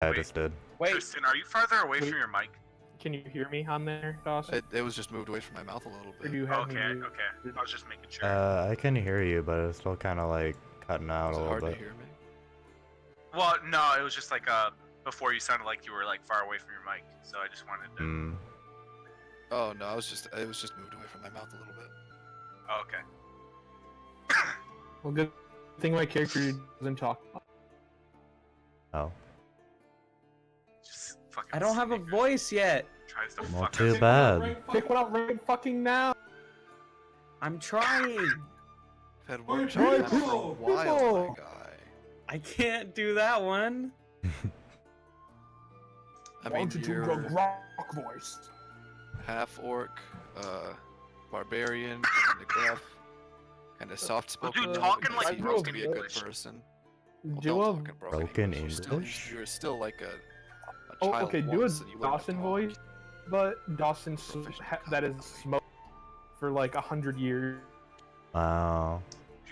I just did. Wait, Tristan, are you farther away from your mic? Can you hear me on there, Dawson? It was just moved away from my mouth a little Or bit. do you have me Okay, muted? okay. I was just making sure. I can hear you, but it's still kind of like cutting out Is a it little hard bit. to hear me? Well, no, it was just like before you sounded like you were like far away from your mic, so I just wanted to. Mm. Oh no, it was just moved away from my mouth a little bit. Oh, okay. Well, good thing my character doesn't talk. Oh. Just fucking. I don't have a snickers. voice yet. Tries to Well, fuck too us. bad. Pick one up right fucking now! I'm trying. I've had Wait, work for a people, while, people. my guy. I can't do that one. I Why mean, don't you do you're the rock voice? half orc, barbarian, and a gruff, kind of soft spoken. Dude, talking like you're supposed to be a good English. person. Well, Do don't a talk in Broken English. You're still like a oh, child okay. Do a once, and you learn to Dawson talk. voice, but Dawson Proficient that is commonly. smoked for like 100 years. Wow.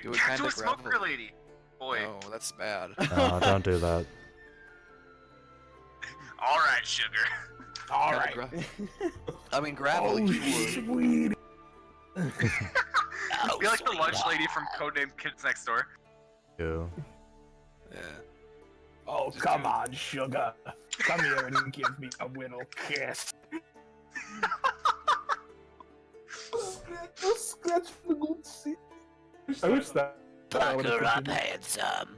Do a Yeah, kind do a of smoker gravel. lady. Boy. No, that's bad. No, don't do that. All right, sugar. All Kinda right. gra- I mean, gravelly. Oh, sure. sweet. Be like the lunch lady from Codename Kids Next Door. You. Yeah. Oh, Just come do- on, sugar. Come here and give me a little kiss. Scratch the good seat. I wish that. Pucker up, handsome.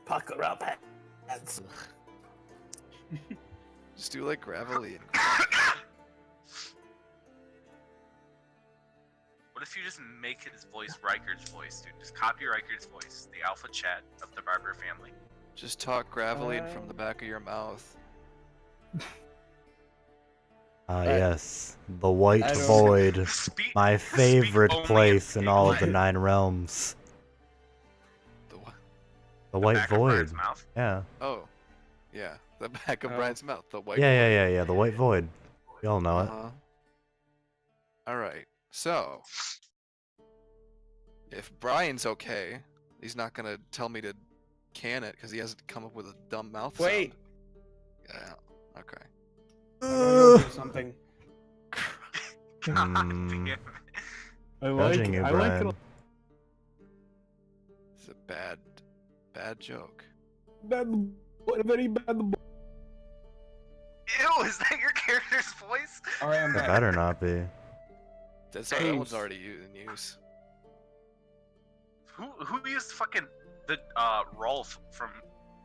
Pucker up, handsome. Just do like gravelly. What if you just make his voice Riker's voice, dude? Just copy Riker's voice, the alpha chat of the Barber family. Just talk gravelly and from the back of your mouth. Yes. The White I don't- Void. Speak, My favorite only place in all of the English. 9 realms. The what? The White Back of Void. Brian's mouth. Yeah. Oh, yeah, the back of Oh. Brian's mouth. The white. Yeah. The White Void. We all know it. All right. So, if Brian's okay, he's not gonna tell me to can it because he hasn't come up with a dumb mouth Wait. sound. Yeah. Okay. I'm gonna do something. God Hmm. damn it. I like. Judging you, I like Brian. it. It's a bad joke. Bad, very bad. Ew, is that your character's voice? Alright, I'm It back. better not be. That one's already in use. Who used fucking the Rolf from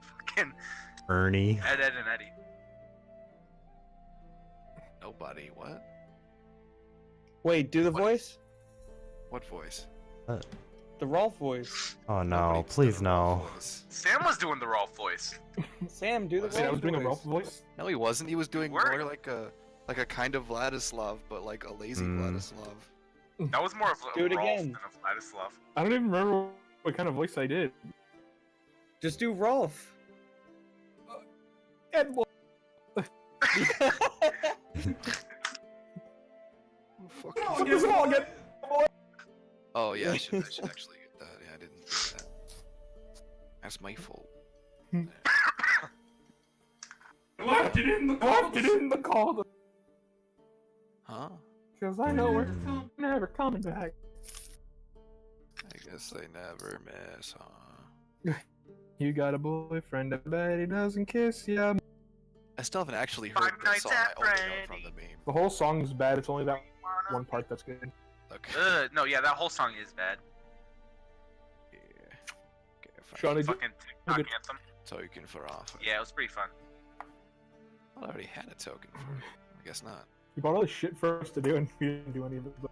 fucking Ernie. Ed, Ed, and Eddie? Nobody. What? Wait, do the What? voice? What voice? The Rolf voice. Oh no, Nobody please did a Rolf no. voice. Sam was doing the Rolf voice. Sam, do the Wait, Wait, I Rolf was doing a voice. Ralph voice. No, he wasn't. He was doing Were more you? like a kind of Vladislav, but like a lazy Vladislav. That was more of a Do it Rolf again. than a Vladislav. I don't even remember what kind of voice I did. Just do Rolf. Ed, Fuck oh, get them all, get Oh yeah, I should actually get that. Yeah, I didn't do that. That's my fault. left it in the call. Huh? Because I know we're never coming back. I guess they never miss, huh? You got a boyfriend, I bet he doesn't kiss ya. I still haven't actually Five heard the Nights song. at I only know it from the meme. The whole song is bad. It's only that one part that's good. Okay. No, yeah, that whole song is bad. Yeah. Okay, fine. Shawnee, Fucking TikTok good. anthem. Token for offer. Yeah, it was pretty fun. I already had a token for it. I guess not. you bought all this shit for us to do, and we didn't do any of it. But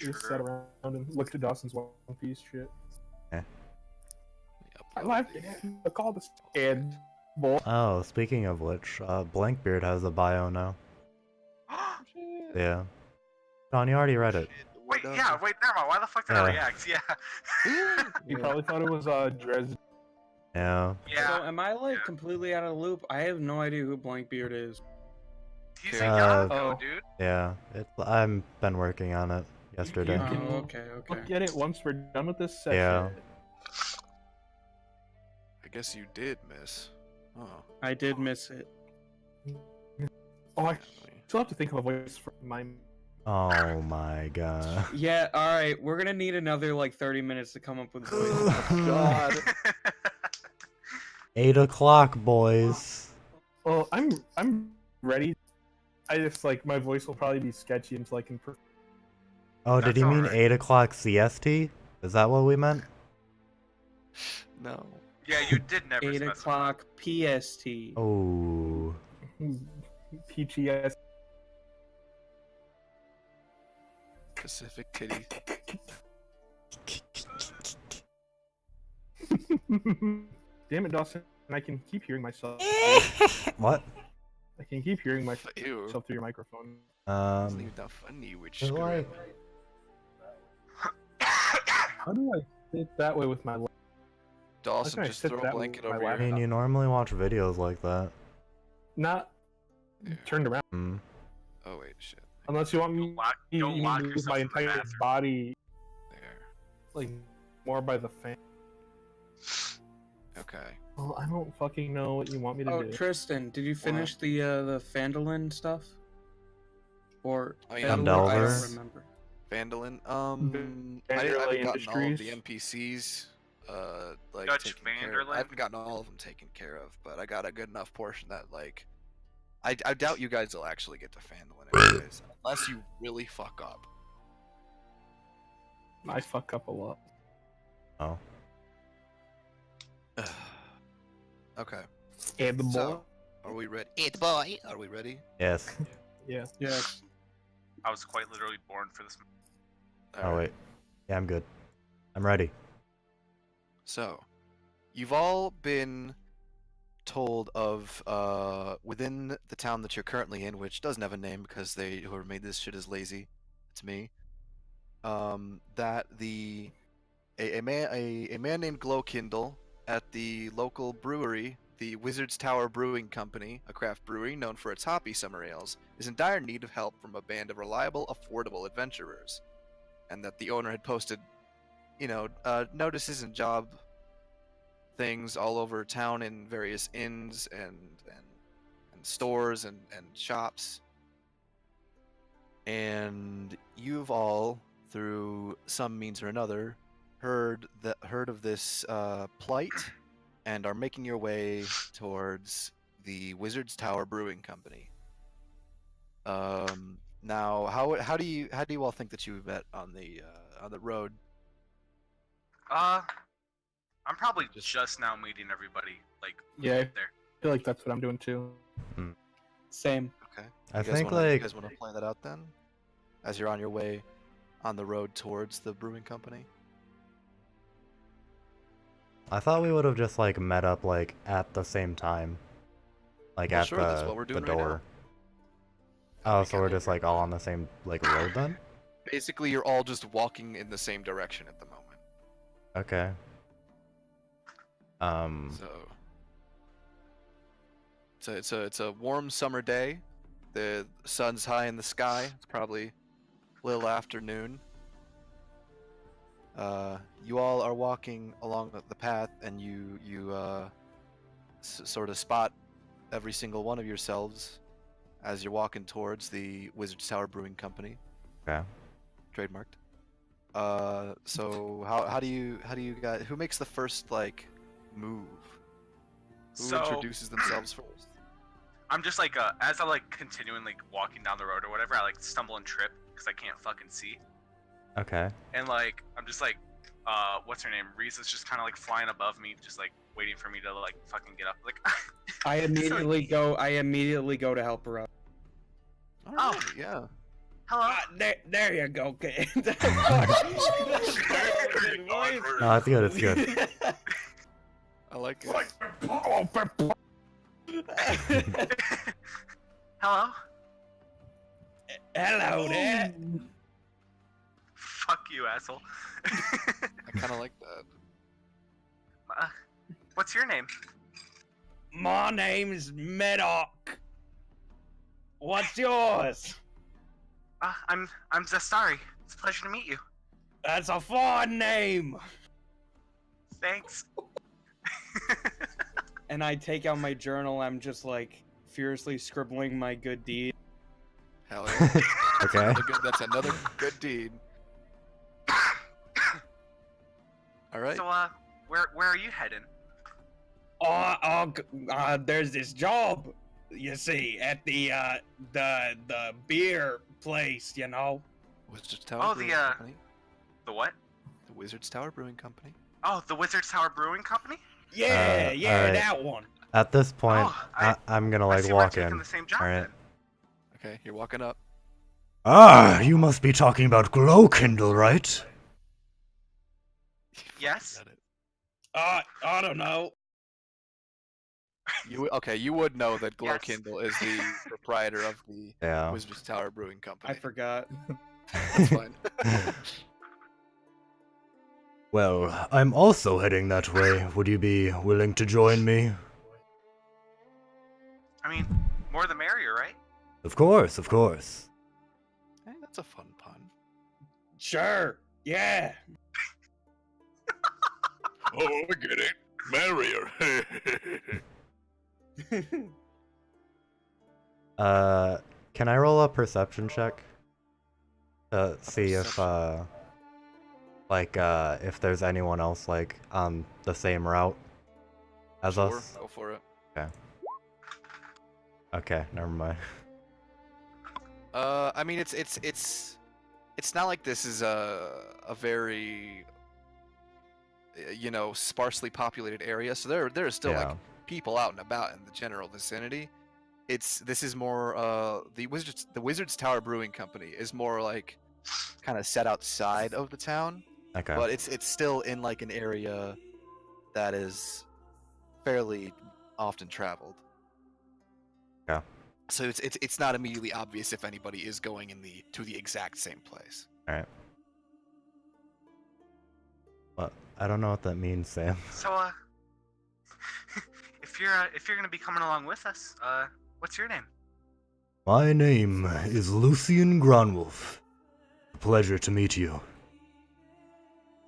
we just Sure. sat around and looked at Dawson's One Piece shit. Yep, I left it. I called this and boy. Oh, speaking of which, Blankbeard has a bio now. Yeah. John, you already read it. Wait, yeah, wait, never mind. Why the fuck did I react? Yeah. You probably thought it was Dres. Yeah. Yeah. So am I like Yeah. completely out of the loop? I have no idea who Blankbeard is. He's a Uh, Yonko, dude. Yeah. I've been working on it yesterday. You can Oh, okay. look at it once we're done with this session. Yeah. I guess you did miss. Oh. I did miss it. Oh, I still have to think of a voice for my. Oh my god. Yeah, alright, we're gonna need another like 30 minutes to come up with a voice. God. 8 o'clock, boys. Well, I'm ready. I just like my voice will probably be sketchy until I can. Oh, did That's he mean alright. 8 o'clock CST? Is that what we meant? No. Yeah, you did never 8 specify. o'clock PST. Oh. PTS. Pacific Titty. Damn it, Dawson! I can keep hearing myself. What? I can keep hearing myself Ew. through your microphone. It's not even that funny, which it's screw like- it. How do I sit that way with my? Dawson, can I just sit throw a that blanket with my over I your mean, you normally watch videos like that. Not turned around. Hmm. Oh wait, shit. Unless you want me, Don't you lock move yourself my in the entire bathroom. body There. like more by the fan. Okay. Well, I don't fucking know what you want me to Oh, do. Tristan, did you finish the Fandolin stuff? Or Oh, yeah. Fandolin? I Delver? don't remember. Vandalin. I Vanderlei haven't gotten all of the Industries. NPCs. Like Dutch taken care of. I Vanderlyn? haven't gotten all of them taken care of, but I got a good enough portion that like. I doubt you guys will actually get to Vandalin anyways, unless you really fuck up. I fuck up a lot. Oh. Okay. And the boy. So, are we ready? It boy. Are we ready? Yes. Yeah. Yes. I was quite literally born for this. Oh, wait. Yeah, I'm good. I'm ready. So, you've all been told of within the town that you're currently in, which doesn't have a name because whoever made this shit is lazy. It's me. That a man named Glowkindle at the local brewery, the Wizard's Tower Brewing Company, a craft brewery known for its hoppy summer ales, is in dire need of help from a band of reliable, affordable adventurers, and that the owner had posted, notices and job things all over town in various inns and stores and shops. And you've all, through some means or another, heard of this plight and are making your way towards the Wizard's Tower Brewing Company. Now, how do you all think that you met on the road? I'm probably just now meeting everybody. Like, Yeah. there. I feel like that's what I'm doing too. Same. Okay. I You guys think, wanna, you like- guys want to play that out then, as you're on your way on the road towards the brewing company. I thought we would have just, like, met up, like, at the same time. Like, Well, at sure, that's what we're the doing right now. door. Oh, so we're just, like, all on the same, like, road then? Basically, you're all just walking in the same direction at the moment. Okay. So it's a warm summer day. The sun's high in the sky. It's probably a little afternoon. You all are walking along the path, and you sort of spot every single one of yourselves as you're walking towards the Wizard's Tower Brewing Company. Okay. Trademarked. So how do you guys? Who makes the first like move? Who So- introduces themselves first? I'm just like, as I like continuing like walking down the road or whatever, I like stumble and trip because I can't fucking see. Okay. And like, I'm just like, what's her name? Riza's just kind of like flying above me, just like waiting for me to like fucking get up. Like, I immediately go to help her out. Alright, yeah. hello. There you go, kid. No, it's good, it's good. I like it. Hello. Hello there. Fuck you, asshole. I kind of like that. What's your name? My name's Medoc. What's yours? I'm Zastari. It's a pleasure to meet you. That's a fine name. Thanks. and I take out my journal. I'm just like furiously scribbling my good deed. Hell yeah. Okay. That's another good deed. All right. So, where are you heading? There's this job, you see, at the beer place, you know. Wizard's Tower Oh, Brewing the Company. the what? The Wizard's Tower Brewing Company. Oh, the Wizard's Tower Brewing Company. Yeah, alright. that one. At this point, Oh, I'm gonna I like see walk we're in. taking the same job Alright. then. Okay, you're walking up. Ah, you must be talking about Glow Kindle, right? Yes. Got it. I don't know. You would know that Glow Yes. Kindle is the proprietor of the Yeah. Wizard's Tower Brewing Company. I forgot. That's fine. Well, I'm also heading that way. Would you be willing to join me? I mean, more the merrier, right? Of course, of course. Hey, that's a fun pun. Sure. Yeah. Oh, I get it. Merrier. Can I roll a perception check? To see if, if there's anyone else, like, on the same route as Sure, us? go for it. Okay, never mind. I mean, it's not like this is a very sparsely populated area. So there are still Yeah. like people out and about in the general vicinity. This is more the Wizard's Tower Brewing Company is more like kind of set outside of the town, Okay. but it's still in like an area that is fairly often traveled. Yeah. So it's not immediately obvious if anybody is going to the exact same place. Alright. Well, I don't know what that means, Sam. So, if you're gonna be coming along with us, what's your name? My name is Lucian Gronwolf. Pleasure to meet you.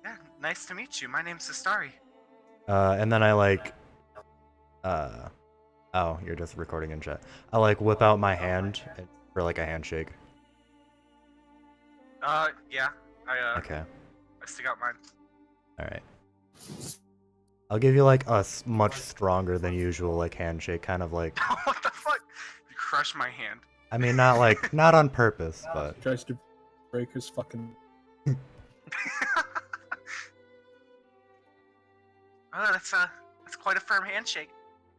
Yeah, nice to meet you. My name's Sistari. And then I like, oh, you're just recording in chat. I like whip out my hand for like a handshake. Yeah, Okay, I stick out mine. alright. I'll give you like a much stronger than usual like handshake, kind of like, What the fuck? You crushed my hand. I mean not like, not on purpose, but Tries to break his fucking. Oh, that's quite a firm handshake.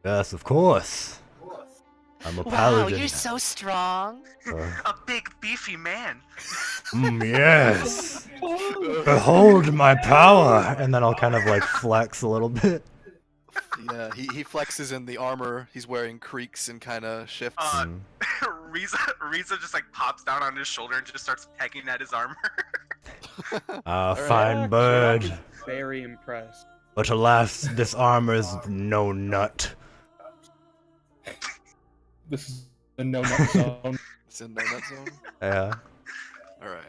yes, of course. I'm a Wow, paladin. you're so strong. A big beefy man. Yes. Behold my power, and then I'll kind of like flex a little bit. Yeah, he flexes in the armor he's wearing, creaks and kind of shifts. Riza just like pops down on his shoulder and just starts pecking at his armor. Ah, Alright. fine bird. Very impressed. But alas, this armor's no nut. This is the no nut zone. It's in no nut zone. Yeah. All right.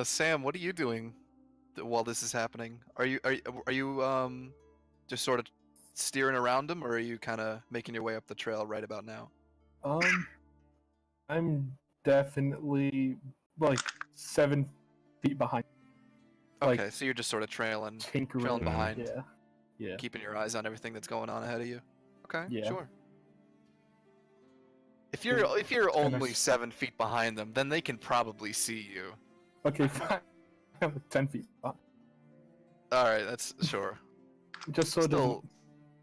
Sam, what are you doing while this is happening? Are you just sort of steering around him, or are you kind of making your way up the trail right about now? I'm definitely like 7 feet behind. Like, Okay, so you're just sort of trailing tinkering. behind, Yeah. Yeah. keeping your eyes on everything that's going on ahead of you. Okay, Yeah. sure. If you're Kinda only 7 feet behind them, then they can probably see you. Okay, fine. I'm 10 feet behind. All right, that's sure. Just so it Still- doesn't,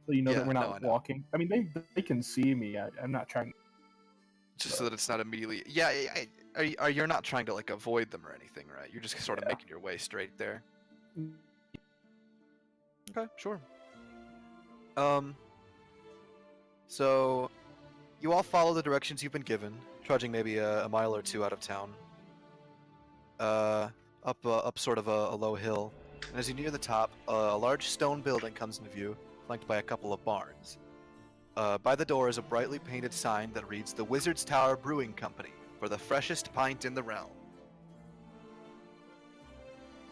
so you know yeah, that we're no, I not know. walking. I mean, they can see me. I'm not trying. Just so that it's not immediately. Yeah, you're not trying to like avoid them or anything, right? You're just sort of Yeah. making your way straight there. Okay, sure. So you all follow the directions you've been given, trudging maybe a mile or two out of town. Up sort of a low hill, and as you near the top, a large stone building comes into view, flanked by a couple of barns. By the door is a brightly painted sign that reads "The Wizard's Tower Brewing Company for the freshest pint in the realm."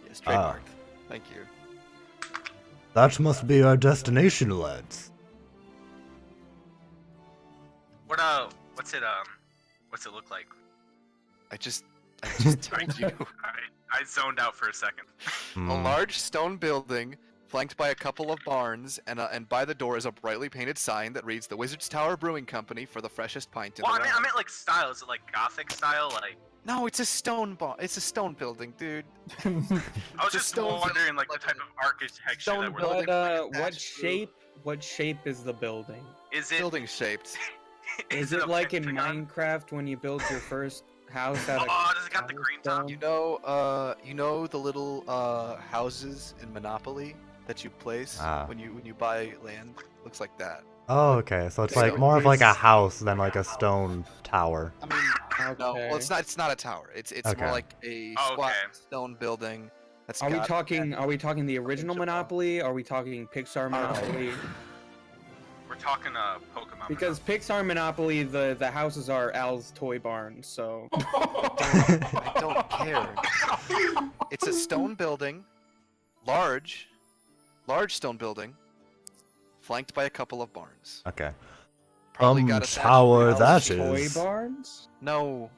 Yes, trademarked. Thank you. That must be our destination, lads. What's it look like? I just told you. I zoned out for a second. A Hmm. large stone building flanked by a couple of barns, and by the door is a brightly painted sign that reads "The Wizard's Tower Brewing Company for the freshest pint in Well, the realm." I meant like style. Is it like Gothic style? Like No, it's a it's a stone building, dude. I was It's a just stone wondering like the like type of architecture stone that we're building. looking What like a what thatched roof. shape is the building? Is it Building shaped. Is it it a like in pentagon? Minecraft when you build your first house out of Oh, does it got the green top? cobblestone? You know the little houses in Monopoly that you place Ah. when you buy land? Looks like that. Oh, okay. So it's So like more of like a it's- house than like a stone tower. I mean, no, well, Okay. it's not a tower. It's Okay. more like a Oh, squat okay. stone building. That's Are we got- talking the original Pokemon. Monopoly? Are we talking Pixar Monopoly? We're talking Pokemon. Because Pixar Monopoly, the houses are Al's toy barn, so I don't care. It's a stone building, large stone building, flanked by a couple of barns. Okay. Probably got a thatched Tower roof. that toy is. barns. No,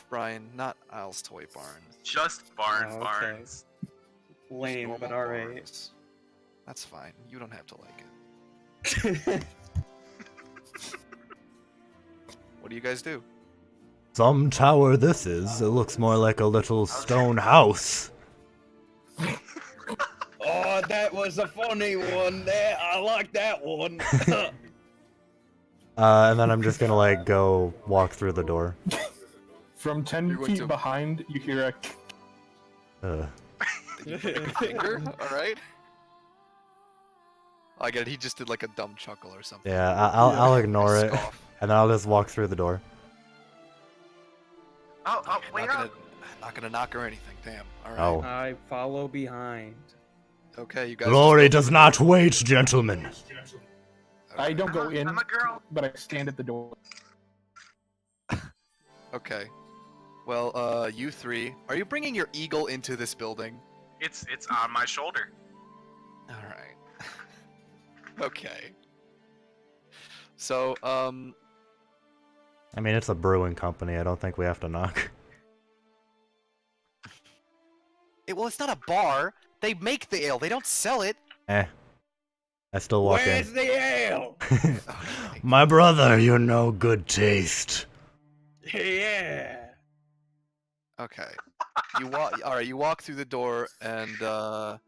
Brian, not Al's toy barn. Just barn Oh, okay. barns. Lame, Normal but alright. barns. That's fine. You don't have to like it. What do you guys do? Some tower this is. It looks more like a little stone house. Oh, that was a funny one there. I like that one. And then I'm just gonna like go walk through the door. From 10 You're going feet to- behind, you hear a. Finger? Alright. I get it. He just did like a dumb chuckle or something. Yeah, I'll ignore it, Scoff. and then I'll just walk through the door. Oh, wait not up. not gonna knock or anything. Damn. Alright. Oh. I follow behind. Okay, you guys. Glory does not wait, gentlemen. I don't go I'm in, a girl. but I stand at the door. Okay. Well, you three, are you bringing your eagle into this building? It's on my shoulder. All right. Okay. So, I mean, it's a brewing company. I don't think we have to knock. well, it's not a bar. They make the ale. They don't sell it. Eh. I still walk Where's in. the ale? My brother, you know good taste. Yeah. Okay. You walk. All right. You walk through the door, and the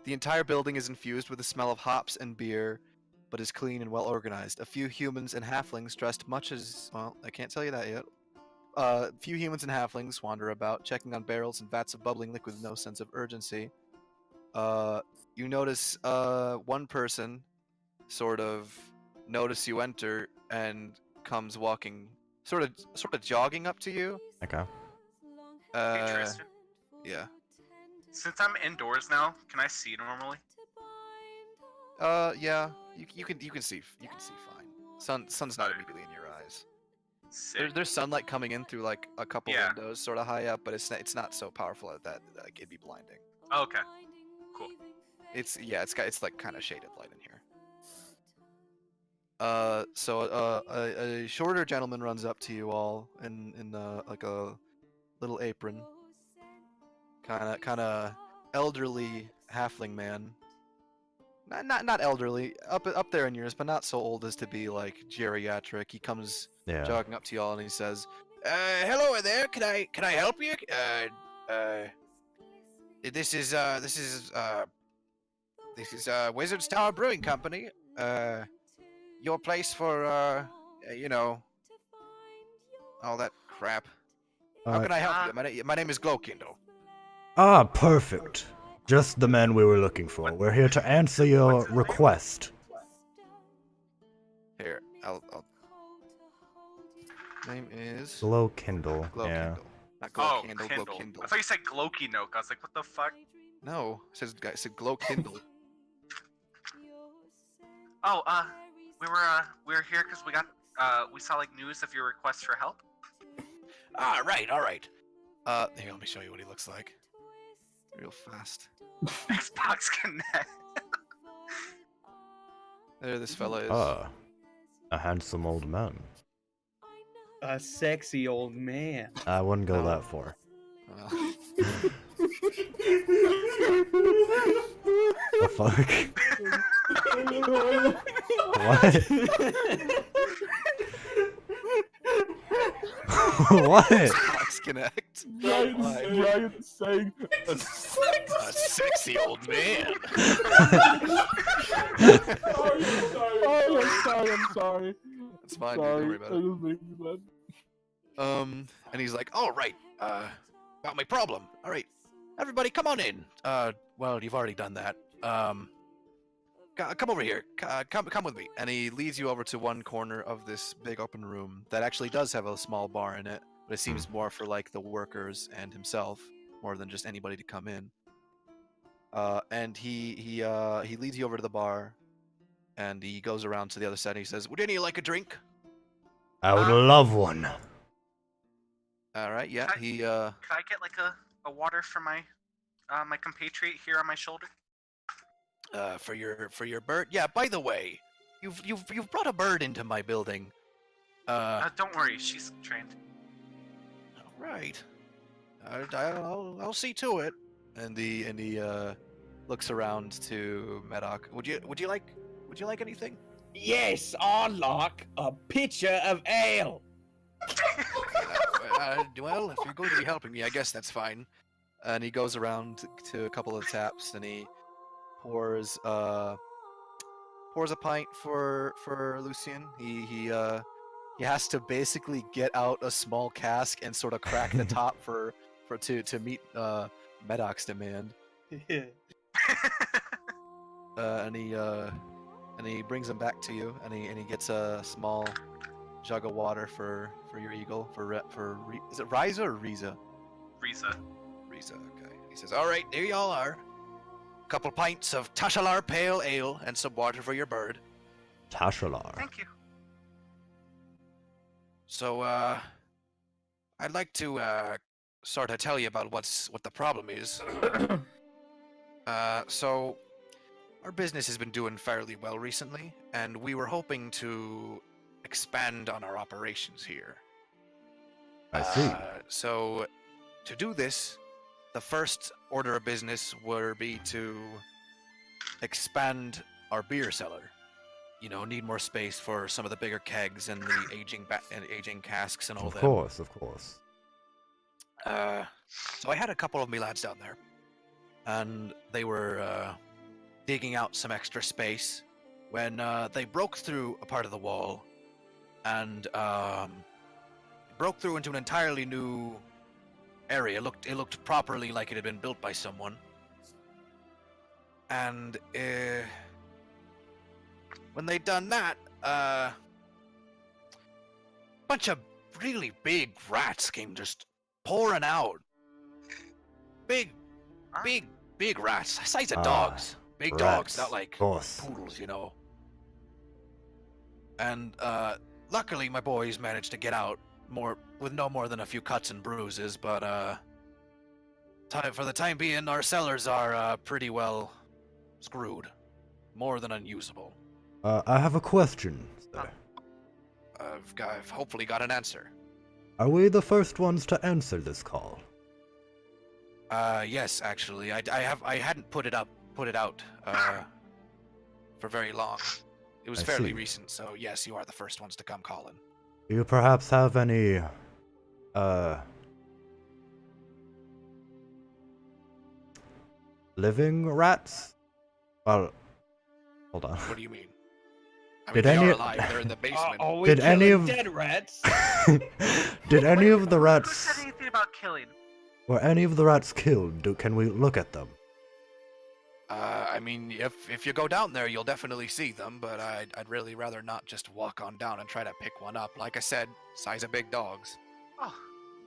entire building is infused with the smell of hops and beer, but is clean and well organized. A few humans and halflings dressed much as well. I can't tell you that yet. Few humans and halflings wander about, checking on barrels and vats of bubbling liquid with no sense of urgency. You notice one person sort of notice you enter and comes walking, sort of jogging up to you. Okay. Interesting. Yeah. Since I'm indoors now, can I see normally? Yeah. You can see fine. Sun's not immediately in your eyes. Sick. There's sunlight coming in through like a couple Yeah. windows, sort of high up, but it's not so powerful that like it'd be blinding. Okay. Cool. It's like kind of shaded light in here. So a shorter gentleman runs up to you all in like a little apron, kind of elderly halfling man. Not elderly, up there in years, but not so old as to be like geriatric. He comes Yeah. jogging up to y'all and he says, "Hello there. Can I help you? This is Wizard's Tower Brewing Company. Your place for all that crap. How can I help you? My name is Glowkindle. Ah, perfect. Just the man we were looking for. We're here to answer your request. Here, I'll. Name is Glow Kindle. Glowkindle. Yeah. Not Glow Oh, Candle, Kindle. Glowkindle. I thought you said Glowkey Noke. I was like, what the fuck? No, it said Glowkindle. Oh, we were here because we saw like news of your request for help. All right. Here, let me show you what he looks like. Real fast. Xbox Connect. There this fella is. Ah, a handsome old man. A sexy old man. I wouldn't go Oh. that far. Well, The fuck? What? What? disconnect. Ryan's saying A sexy old man. I'm sorry. It's fine. Don't worry about it. just making me laugh. And he's like, "All right, got my problem. All right, everybody, come on in. Well, you've already done that. Come over here. Come with me." And he leads you over to one corner of this big open room that actually does have a small bar in it, but it seems more for like the workers and himself, more than just anybody to come in. And he leads you over to the bar, and he goes around to the other side. And he says, "Would any of you like a drink?" I would love one. All right, yeah. Can He Could I get like a water for my my compatriot here on my shoulder? for your bird. Yeah. By the way, you've brought a bird into my building. Don't worry, she's trained. All right. I'll see to it. And he looks around to Medoc. Would you like anything? Yes, I like a pitcher of ale. Well, if you're going to be helping me, I guess that's fine. And he goes around to a couple of taps and he pours a pint for Lucien. He has to basically get out a small cask and sort of crack the top to meet Medoc's demand. And he brings him back to you, and he gets a small jug of water for your eagle is it Riza or Riza? Riza. Riza, okay. He says, "All right, there y'all are. A couple pints of Tashalar pale ale and some water for your bird." Tashalar. Thank you. So I'd like to sort of tell you about what the problem is. So our business has been doing fairly well recently, and we were hoping to expand on our operations here. I see. So to do this, the first order of business would be to expand our beer cellar. You know, need more space for some of the bigger kegs and the aging casks and all Of that. course, of course. So I had a couple of me lads down there, and they were digging out some extra space when they broke through a part of the wall and broke through into an entirely new area. It looked properly like it had been built by someone. And when they'd done that, bunch of really big rats came just pouring out. Big rats, size of dogs. Big dogs, Rats, not like of course. poodles, you know. And luckily my boys managed to get out with no more than a few cuts and bruises, but for the time being our cellars are pretty well screwed. More than unusable. I have a question, sir. I've hopefully got an answer. Are we the first ones to answer this call? Yes, actually. I hadn't put it out for very long. It was I fairly see. recent, so yes, you are the first ones to come calling. Do you perhaps have any, living rats? Well, hold on. What do you mean? I Did mean, they any- are alive. They're in the basement. Are we Did any killing of- dead rats? Did any of the Who rats... said anything about killing? Were any of the rats killed? Can we look at them? I mean, if you go down there, you'll definitely see them, but I'd really rather not just walk on down and try to pick one up. Like I said, size of big dogs. Oh,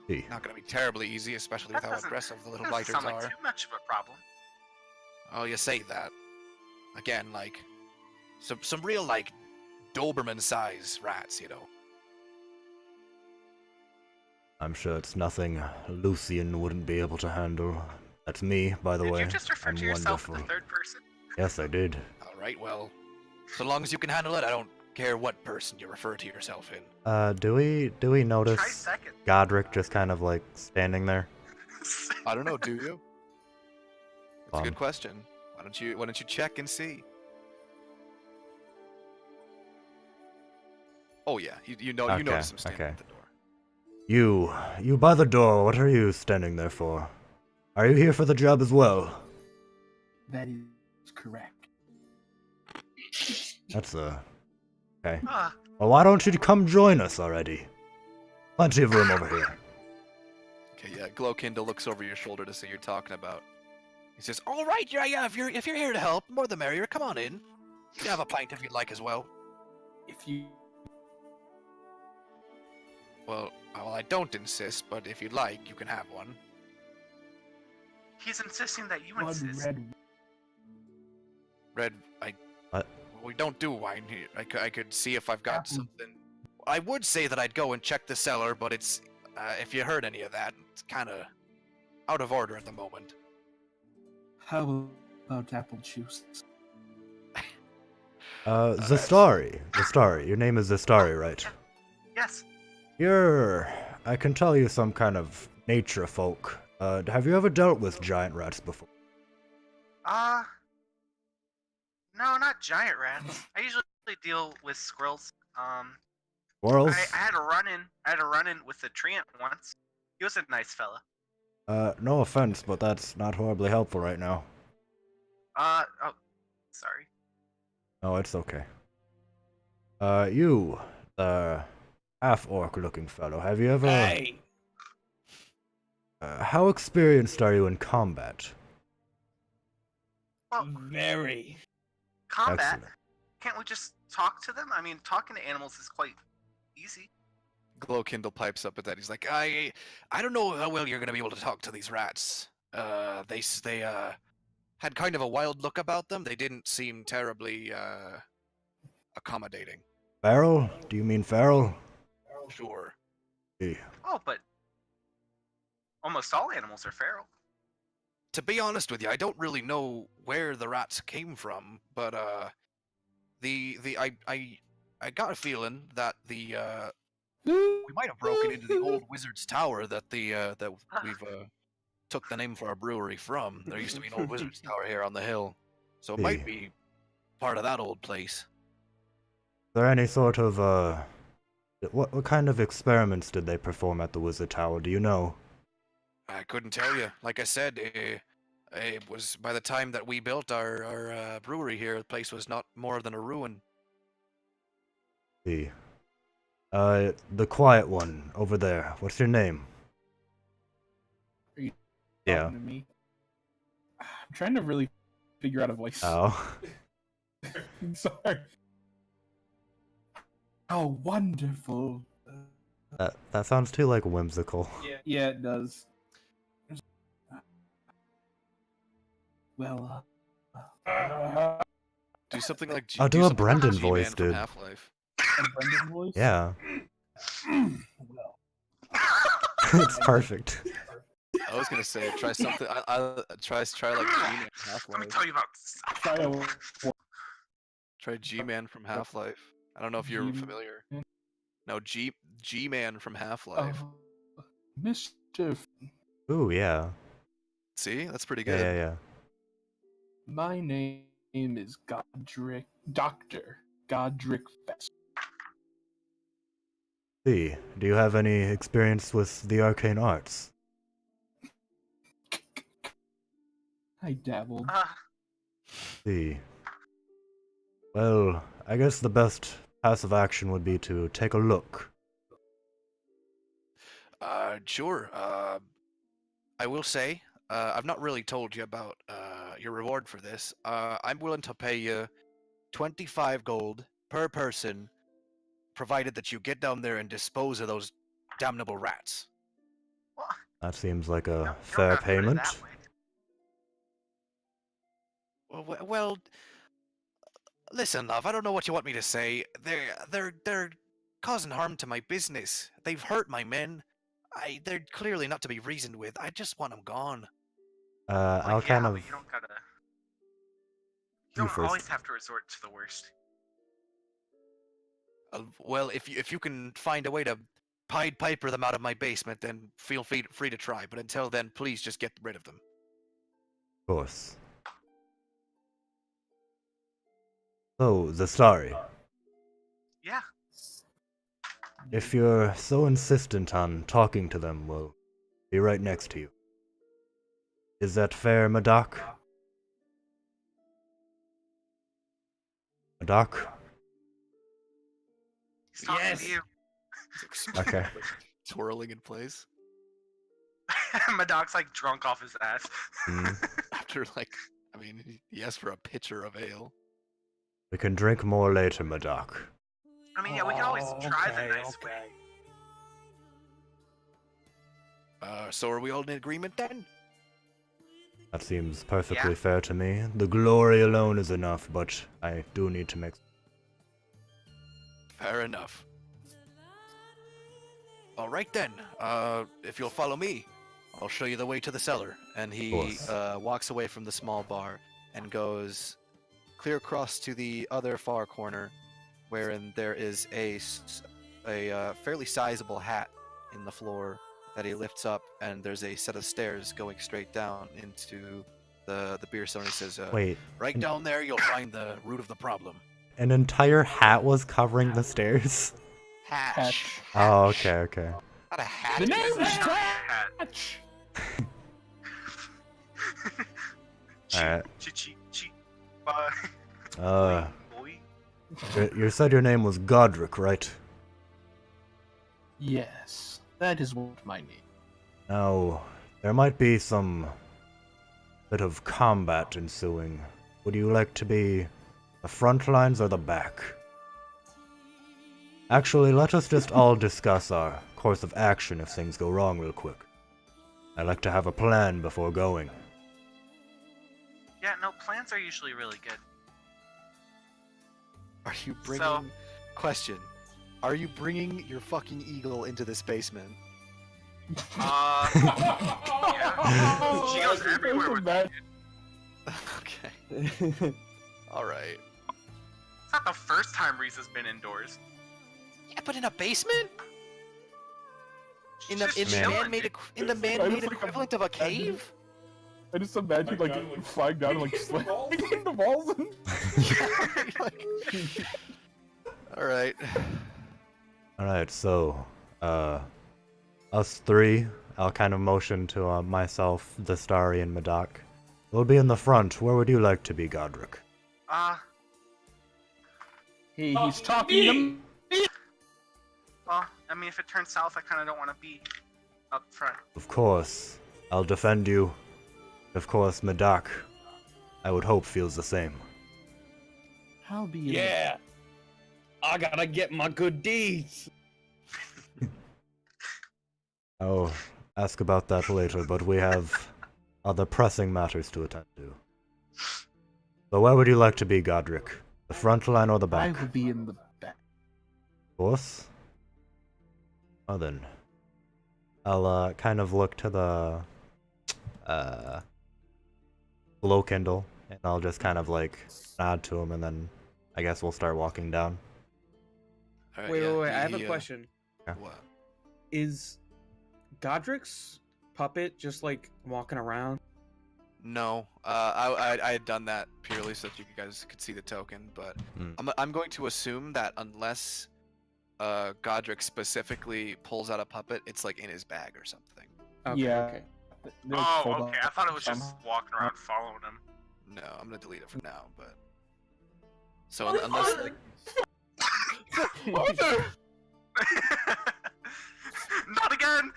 See. Not gonna be terribly easy, especially with that how doesn't, aggressive the little doesn't blighters sound like are. too much of a problem. Oh, you say that. Again, like some real like Doberman size rats, you know. I'm sure it's nothing Lucien wouldn't be able to handle. That's me, by the Did way. you just refer I'm to yourself wonderful. in the third person? Yes, I did. All right, well, So long as you can handle it, I don't care what person you refer to yourself in. Do we Try notice second. Godric just kind of like standing there? I don't know, do you? That's a good Um, question. Why don't you check and see? Oh yeah, you Okay, notice him standing okay. at the door. You by the door, what are you standing there for? Are you here for the job as well? That is correct. That's okay. Ah, Well, why don't you come join us already? Plenty of room over here. Okay, yeah, Glowkindle looks over your shoulder to see you're talking about. He says, "All right, yeah, if you're here to help, more the merrier. Come on in. You can have a pint if you'd like as well." If you Well, I don't insist, but if you'd like, you can have one. he's insisting that you want insist. Red, What? we don't do wine here. I could see if I've got Apple. something. I would say that I'd go and check the cellar, but it's if you heard any of that, it's kind of out of order at the moment. How about apple juice? Zastari. Your name is Zastari, right? Yes. I can tell you some kind of nature folk. Have you ever dealt with giant rats before? No, not giant rats. I usually deal with squirrels. Squirrels? I had a run-in with the treant once. He was a nice fella. No offense, but that's not horribly helpful right now. Oh, sorry. Oh, it's okay. You, the half-orc looking fellow, have you ever... Hey! How experienced are you in combat? Well, Very. combat. Excellent. Can't we just talk to them? I mean, talking to animals is quite easy. Glowkindle pipes up at that. He's like, I don't know how well you're gonna be able to talk to these rats. They had kind of a wild look about them. They didn't seem terribly accommodating. Feral? Do you mean feral? Sure. Yeah. Oh, but almost all animals are feral. To be honest with you, I don't really know where the rats came from, but I got a feeling that we might have broken into the old wizard's tower that we've took the name for our brewery from. There used to be an old wizard's tower here on the hill, so it might be part of that old place. Is there any sort of, what kind of experiments did they perform at the Wizard Tower, do you know? I couldn't tell you. Like I said, it was by the time that we built our brewery here, the place was not more than a ruin. See. The quiet one, over there, what's your name? Are you Yeah. talking to me? I'm trying to really figure out a voice. Oh. I'm sorry. Oh, wonderful. That sounds too, like, whimsical. Yeah, it does. Well, Do something like I'll do a Brendan voice, G-Man from dude. Half-Life. a Brendan voice? Yeah. Well, It's perfect. I was gonna say try something. I try like G-Man from Let me Half-Life. tell you about. try a Try G-Man from Half-Life. I don't know if you're G-Man? familiar. No, G-Man from Half-Life. Mischief. Ooh, yeah. See, that's pretty Yeah, good. yeah. My name is Dr. Godric Fest. See, do you have any experience with the arcane arts? I dabbled. See. Well, I guess the best passive action would be to take a look. Sure. I will say, I've not really told you about your reward for this. I'm willing to pay you 25 gold per person, provided that you get down there and dispose of those damnable rats. Well, That seems like a don't fair gotta put it payment. that way. Well, listen, love. I don't know what you want me to say. They're causing harm to my business. They've hurt my men. They're clearly not to be reasoned with. I just want them gone. Well, I'll yeah, kind but of... you don't gotta. You You don't first. always have to resort to the worst. Well, if you can find a way to Pied Piper them out of my basement, then feel free to try. But until then, please just get rid of them. Of course. So, Zastari, Yeah. if you're so insistent on talking to them, we'll be right next to you. Is that fair, Madak? Madak? He's talking Yes. to you. Okay. Twirling in place My dog's like drunk off his ass. after he asked for a pitcher of ale. We can drink more later, Madak. I mean, yeah, we can always try the nice way. So are we all in agreement then? That seems perfectly Yeah. fair to me. The glory alone is enough, but I do need to make... Fair enough. All right then. If you'll follow me, I'll show you the way to the cellar. And he course. walks away from the small bar and goes clear across to the other far corner, wherein there is a fairly sizable hat in the floor that he lifts up, and there's a set of stairs going straight down into the beer cellar. And he says, Wait, right down there, you'll find the root of the problem. an entire hat was covering the stairs? Hatch. Oh, okay. Not a hat. The name It's is not a hat. Hatch. Alright. Bye. Boy. You said your name was Godric, right? Yes, that is what my name. Now, there might be some bit of combat ensuing. Would you like to be the front lines or the back? Actually, let us just all discuss our course of action if things go wrong real quick. I like to have a plan before going. Yeah, no, plans are usually really good. Are you bringing... So- Question. Are you bringing your fucking eagle into this basement? Yeah. She goes everywhere with me. Okay. Alright. It's not the first time Reese has been indoors. Yeah, but in a basement? In the She's just chilling, dude. in the man-made equivalent of a cave? I just imagine flying down and slamming the balls. Alright. Alright, so, us three, I'll kind of motion to myself, Zastari, and Madak. We'll be in the front. Where would you like to be, Godric? He's talking to me. Well, I mean, if it turns south, I kind of don't want to be up front. Of course. I'll defend you. Of course, Madak, I would hope, feels the same. I'll be Yeah. I gotta get my good deeds. I'll ask about that later, but we have other pressing matters to attend to. So where would you like to be, Godric? The front line or the I back? will be in the back. Of course. Well then, I'll kind of look to the glow kindle, and I'll just kind of nod to him, and then I guess we'll start walking down. Alright, Wait, yeah, wait, I have a he, question. What? Is Godric's puppet just walking around? No, I had done that purely so that you guys could see the token, but I'm going to assume that unless Godric specifically pulls out a puppet, it's in his bag or something. Okay, Yeah. okay. Oh, okay. I thought it was just walking around following him. No, I'm gonna delete it for now, but so unless Mother! Not again!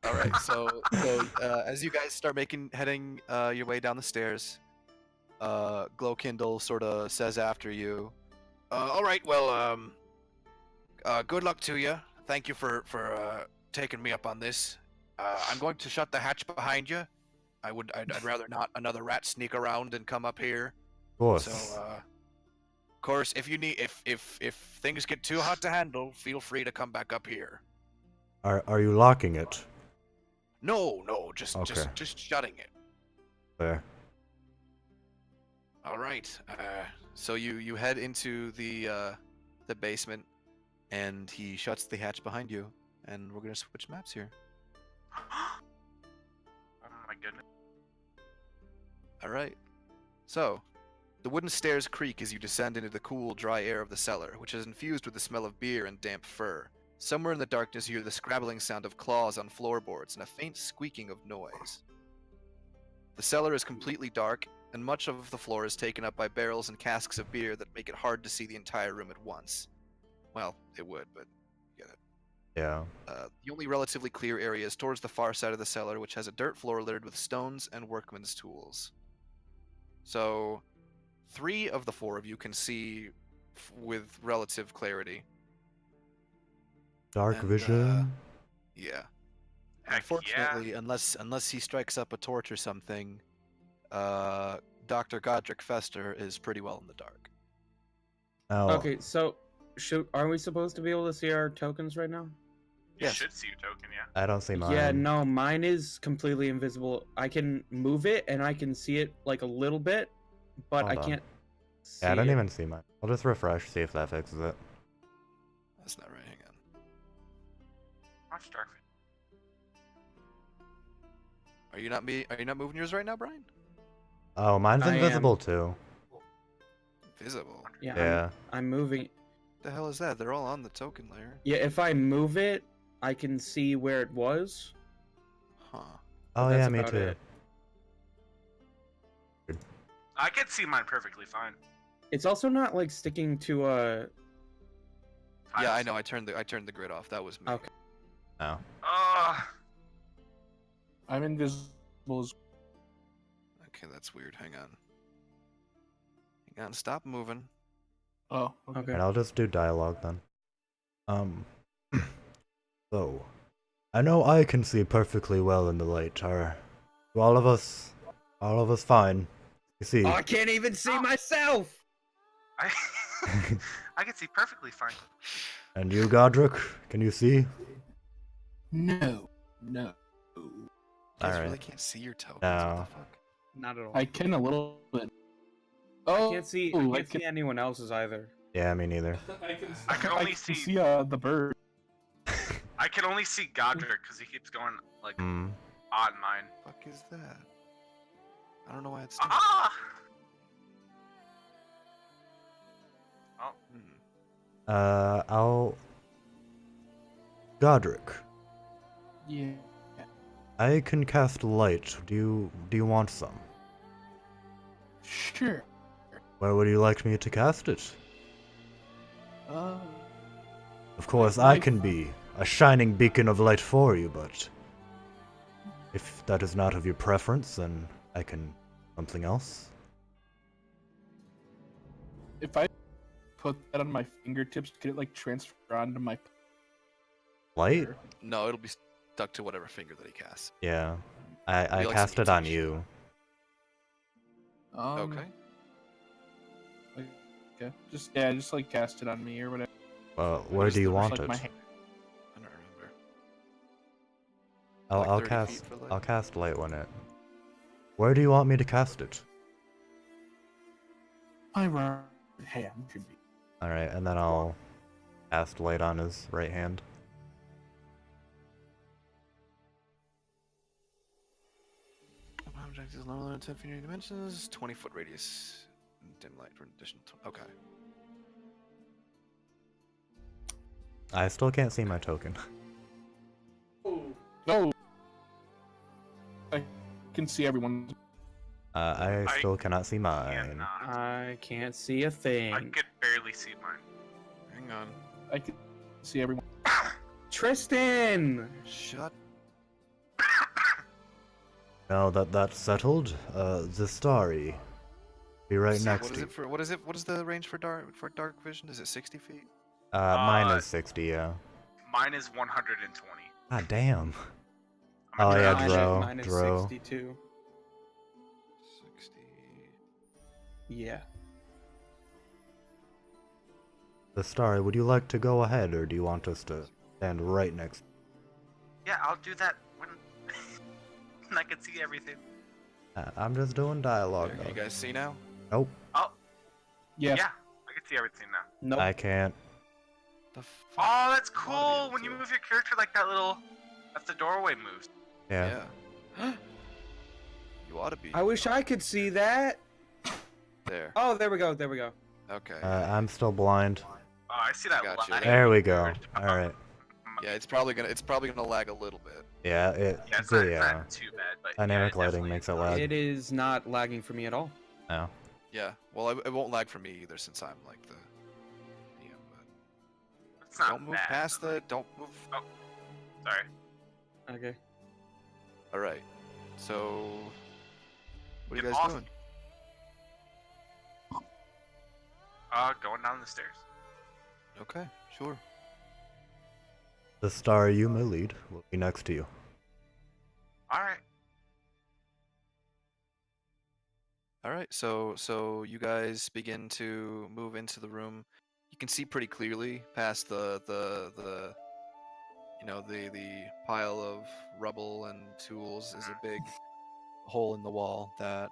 all right, so as you guys start heading your way down the stairs, Glow Kindle sort of says after you, all right, well, good luck to you. Thank you for taking me up on this. I'm going to shut the hatch behind you. I'd rather not another rat sneak around and come up here. Of course. So, of course, if you need, if things get too hot to handle, feel free to come back up here. Are you locking it? No, just Okay. just shutting it. Fair. All right. So you head into the basement, and he shuts the hatch behind you, and we're gonna switch maps here. Oh my goodness. All right. So, the wooden stairs creak as you descend into the cool, dry air of the cellar, which is infused with the smell of beer and damp fur. Somewhere in the darkness, you hear the scrabbling sound of claws on floorboards and a faint squeaking of noise. The cellar is completely dark, and much of the floor is taken up by barrels and casks of beer that make it hard to see the entire room at once. Well, it would, but you get it. Yeah. The only relatively clear area is towards the far side of the cellar, which has a dirt floor littered with stones and workmen's tools. So, 3 of the 4 of you can see with relative clarity. Dark And, vision. Yeah. Heck Unfortunately, unless he strikes up a torch or something, Dr. Godric Fester is pretty well in the dark. Oh, Okay, so are we supposed to be able to see our tokens right now? You Yes. should see your token, yeah. I don't see mine. Yeah, no, mine is completely invisible. I can move it and I can see it like a little bit, but Hold I on. can't see Yeah, I don't it. even see mine. I'll just refresh, see if that fixes it. That's not right. Hang on. Watch Dark. Are you not moving yours right now, Brian? Oh, mine's I am. invisible too. Visible. Yeah, Yeah. I'm moving. What the hell is that? They're all on the token layer. Yeah, if I move it, I can see where it was. Huh. Oh that's yeah, me about too. it. I can see mine perfectly fine. It's also not like sticking to a. Yeah, I know. I turned the grid off. That was me. Okay. Oh. I'm invisible as Okay, that's weird. Hang on. Hang on. Stop moving. oh, okay. Okay. And I'll just do dialogue then. So, I know I can see perfectly well in the light. Are all of us fine? You see? Oh, I can't even see myself. I I can see perfectly fine. And you, Godric, can you see? No. You guys Alright. really can't see your tokens. No. What the fuck? Not at all. I can a little bit. I Oh, can't see. I I can't can, see anyone else's either. Yeah, me neither. I can only see- the bird. I can only see Godric because he keeps going like Hmm. on mine. Fuck is that? I don't know why it's. Ah! Oh, I'll. Godric, Yeah. I can cast light. Do you want some? Sure. Where would you like me to cast it? Uh, Of course, I can be a shining beacon of light for you, but if that is not of your preference, then I can something else. if I put that on my fingertips, could it like transfer onto my? Light? No, it'll be stuck to whatever finger that he casts. Yeah. I like cast some it on mutation. you. Okay. Okay. Just like cast it on me or whatever. Where do you Just want like it? my hand. I don't remember. I'll, like I'll 30 cast feet for light? I'll cast light when it. Where do you want me to cast it? My right hand should be. All right, and then I'll cast light on his right hand. Object is lower than 10 feet in dimensions, 20-foot radius, dim light for an additional. Okay. I still can't see my token. No. I can see everyone. I I still cannot see mine. cannot. I can't see a thing. I could barely see mine. Hang on. I can see everyone. Tristan. Shut. Now that that's settled, the starry be right So next what to is you. it for? What is the range for dark vision? Is it 60 feet? Mine is 60, yeah. Mine is 120. Ah, damn. I'm Oh, gonna yeah, try- Mine is Dro. 62. 60. Yeah. The starry, would you like to go ahead, or do you want us to stand right next? Yeah, I'll do that when I can see everything. I'm just doing dialogue, There, though. you guys see now? Nope, Oh, Yeah. yeah. I can see everything now. Nope. I can't. The fuck? Oh, that's You oughta be cool. able When you to. move your character like that little, that's the doorway moves. Yeah. You ought to be. I wish I could see that. There. Oh, there we go. There we go. Okay. I'm still blind. Oh, I see that Got you. light. There we go. Um, Alright. Yeah, it's probably gonna lag a little bit. Yeah, Yeah, it's yeah. not too bad, but Dynamic yeah, it lighting definitely makes is. it lag. It is not lagging for me at all. No. Yeah. Well, it won't lag for me either since I'm like the. Yeah, but It's not don't move bad, past but, the. like, Don't move. sorry. Okay. All right. So. What are Get you guys off. doing? Going down the stairs. Okay. Sure. The star you may lead will be next to you. All right. All right. So you guys begin to move into the room. You can see pretty clearly past the pile of rubble and tools is a big hole in the wall that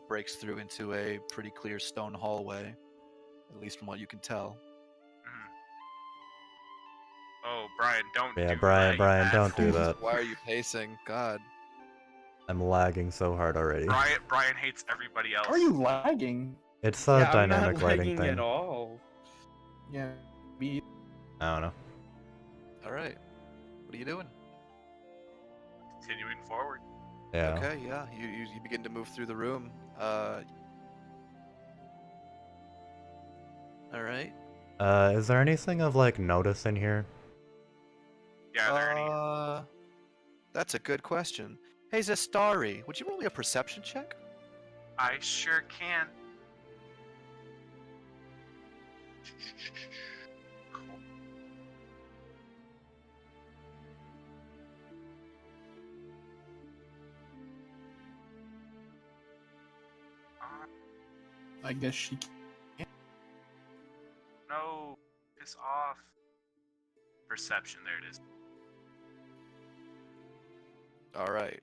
breaks through into a pretty clear stone hallway, at least from what you can tell. Mhm. Oh, Brian, don't Yeah, do Brian, that, you Brian, don't asshole. do that. Why are you pacing? God. I'm lagging so hard already. Brian hates everybody else. How are you lagging? It's a Yeah, I'm dynamic not lighting lagging thing. at all. Yeah. Me. I don't know. All right. What are you doing? Continuing forward. Yeah. Okay, yeah. You begin to move through the room. All right. Is there anything of like notice in here? Yeah, there any. That's a good question. Hey, Zestari, would you roll me a perception check? I sure can. Cool. I guess she. No, piss off. Perception, there it is. All right.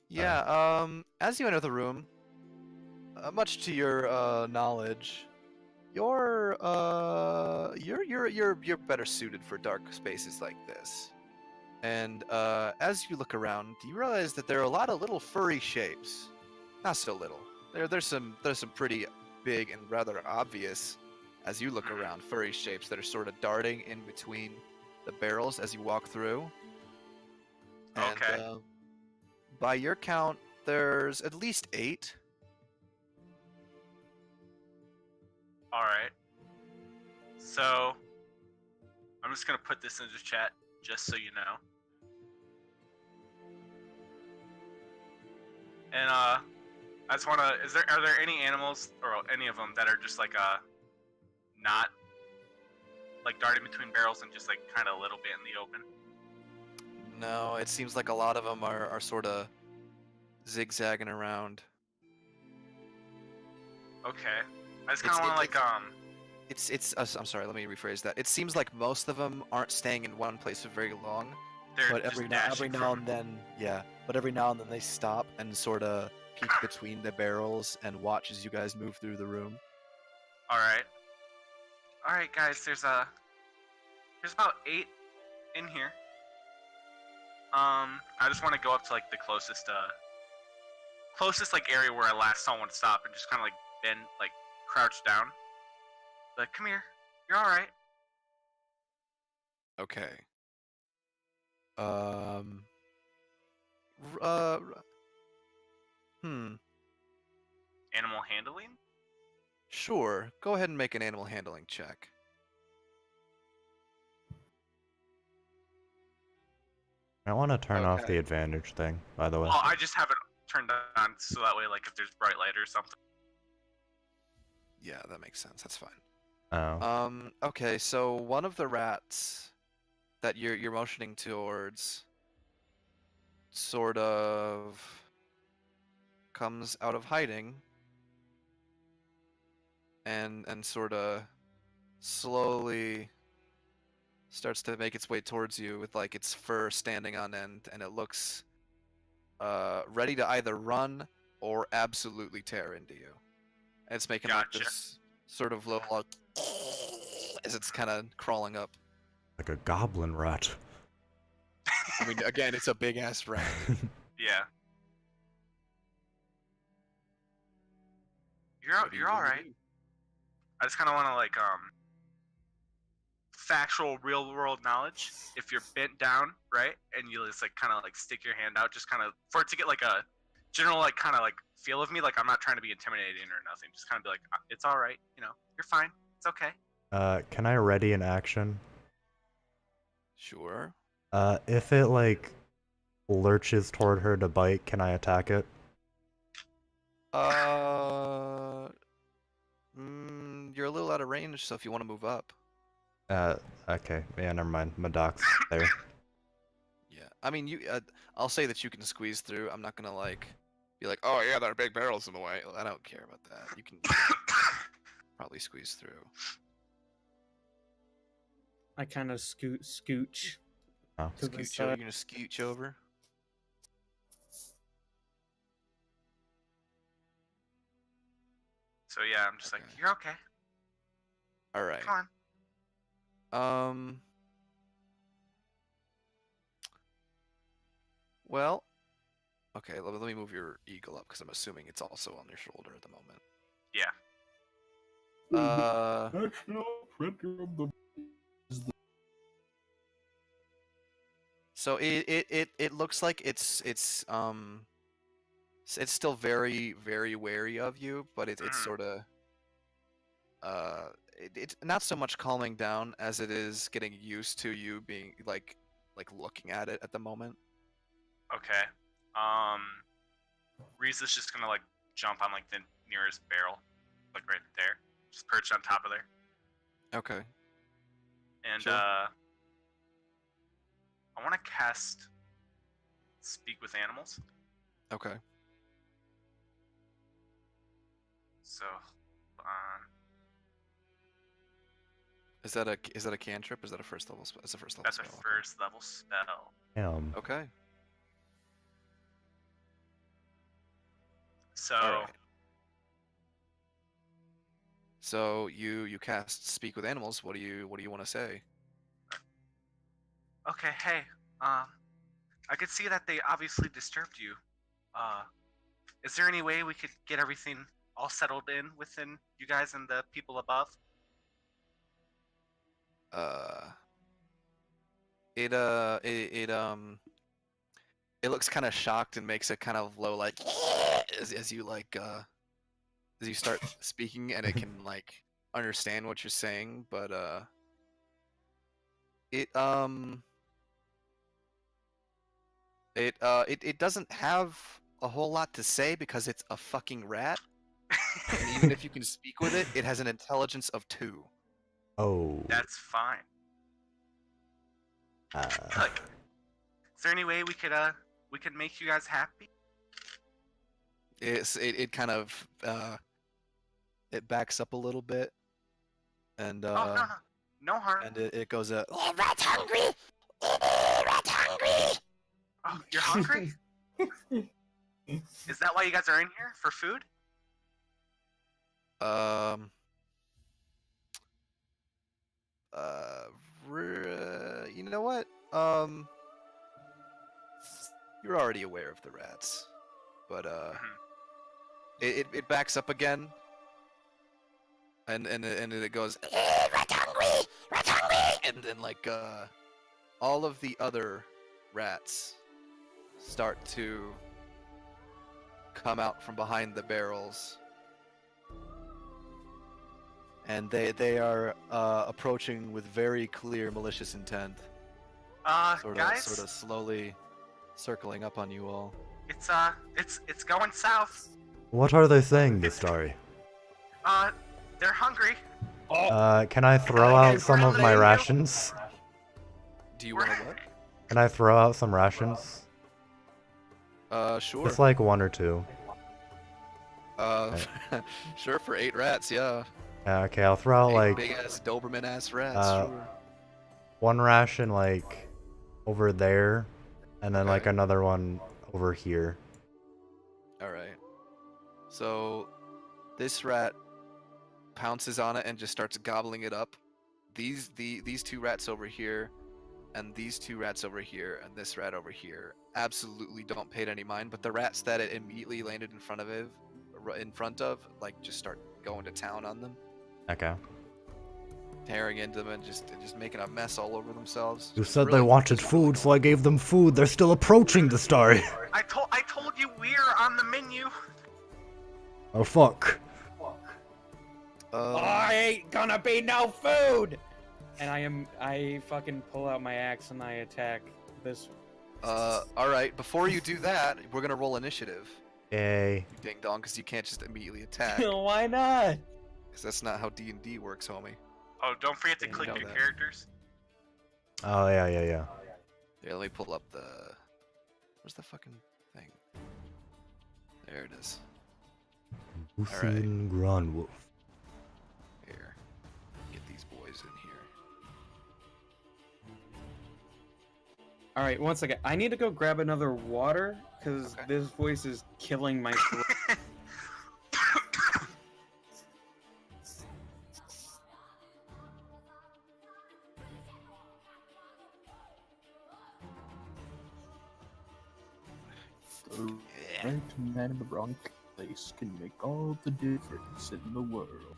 Yeah. As you enter the room, much to your knowledge, you're better suited for dark spaces like this. And as you look around, you realize that there are a lot of little furry shapes. Not so little. There's some pretty big and rather obvious, as you look around, furry shapes that are sort of darting in between the barrels as you walk through. And, Okay. by your count, there's at least 8. Alright. So, I'm just gonna put this into chat, just so you know. And, I just wanna, are there any animals, or any of them, that are just like, not, like, darting between barrels and just, like, kind of a little bit in the open? No, it seems like a lot of them are sort of zigzagging around. Okay. I just It's- kind of want to, it- like, I'm sorry, let me rephrase that. It seems like most of them aren't staying in one place for very long, they're but just every dashing now from- and then, yeah. But every now and then they stop and sort of peek between the barrels and watch as you guys move through the room. Alright. Alright, guys, there's about 8 in here. I just want to go up to, like, the closest, like, area where I last saw one stop and just kind of, like, bend, like, crouch down. Like, come here. You're alright. Okay. Um. r- Uh. Hmm. Animal handling? Sure. Go ahead and make an animal handling check. I want to turn off Okay. the advantage thing, by the way. Well, I just have it turned on so that way, like, if there's bright light or something. Yeah, that makes sense. That's fine. Oh. Okay, so one of the rats that you're motioning towards sort of comes out of hiding and sort of slowly starts to make its way towards you with like its fur standing on end, and it looks ready to either run or absolutely tear into you. And it's making Gotcha. like this sort of low like as it's kind of crawling up. Like a goblin rat. I mean, again, it's a big ass rat. Yeah. What do you You're all want to right. do? I just kind of want to like factual real world knowledge. If you're bent down, right, and you just like kind of like stick your hand out, just kind of for it to get like a general like kind of like feel of me, like I'm not trying to be intimidating or nothing. Just kind of be like, it's all right, you know, you're fine, it's okay. Can I ready an action? Sure. If it like lurches toward her to bite, can I attack it? You're a little out of range, so if you want to move up. Okay. Yeah, never mind. Madoc's there. Yeah. I mean, I'll say that you can squeeze through. I'm not gonna like be like, oh yeah, there are big barrels in the way. I don't care about that. You can probably squeeze through. I kind of scooch. Oh. To the Scooch over. You're side. gonna scooch over. So yeah, I'm just like, Okay. you're okay. All right. Come on. Well. Okay. Let me move your eagle up because I'm assuming it's also on your shoulder at the moment. Yeah. Actual printer of the. So it looks like it's still very very wary of you, but it's sort of it's not so much calming down as it is getting used to you being like looking at it at the moment. Okay. Reese is just gonna like jump on like the nearest barrel, like right there, just perched on top of there, Okay. and Sure. I want to cast Speak with Animals. Okay. So, Is that a cantrip? Or is that a first level spell? It's a first level that's a spell. first level spell. Damn. Okay. So, All right. So you cast Speak with Animals. What do you want to say? okay, hey, I could see that they obviously disturbed you. Is there any way we could get everything all settled in within you guys and the people above? It looks kind of shocked and makes a kind of low like as you like as you start speaking, and it can like understand what you're saying, but it doesn't have a whole lot to say because it's a fucking rat. And even if you can speak with it, it has an intelligence of 2. Oh. That's fine. Like, is there any way we could make you guys happy? It kind of it backs up a little bit, and Oh no harm. and it goes Rat hungry! Rat hungry! Oh, you're hungry? Is that why you guys are in here for food? You know what? You're already aware of the rats, but it backs up again, and it goes Rat hungry! Rat hungry! and then like all of the other rats start to come out from behind the barrels, and they are approaching with very clear malicious intent, Guys, sort of slowly circling up on you all. it's going south. What are they saying, the story? They're hungry. Can I throw out some of my rations? Do you want to what? Can I throw out some rations? Sure. Just like 1 or 2. Sure, for 8 rats, yeah. Okay, I'll throw out 8 like big ass Doberman ass rats, uh, sure. 1 ration like over there, and then like Okay. another one over here. Alright. So, this rat pounces on it and just starts gobbling it up. These two rats over here, and these two rats over here, and this rat over here absolutely don't pay it any mind. But the rats that it immediately landed in front of, like just start going to town on them, Okay. tearing into them, and just making a mess all over themselves. You Just said really- they wanted just really food, so I gave them food. They're still approaching the Starry. I told you we're on the menu. Oh fuck. I ain't gonna be no food. And I fucking pull out my axe and I attack this. all right. Before you do that, we're gonna roll initiative. Yay. You ding dong, because you can't just immediately attack. Why not? Because that's not how D&D works, homie. Oh, don't forget to You click know your that. characters. Oh yeah. Here, let me pull up the. Where's the fucking thing? There it is. Hussein Granwolf. Here. Get these boys in here. All right, one second. I need to go grab another water because Okay. this voice is killing my throat. The right man in the wrong place can make all the difference in the world.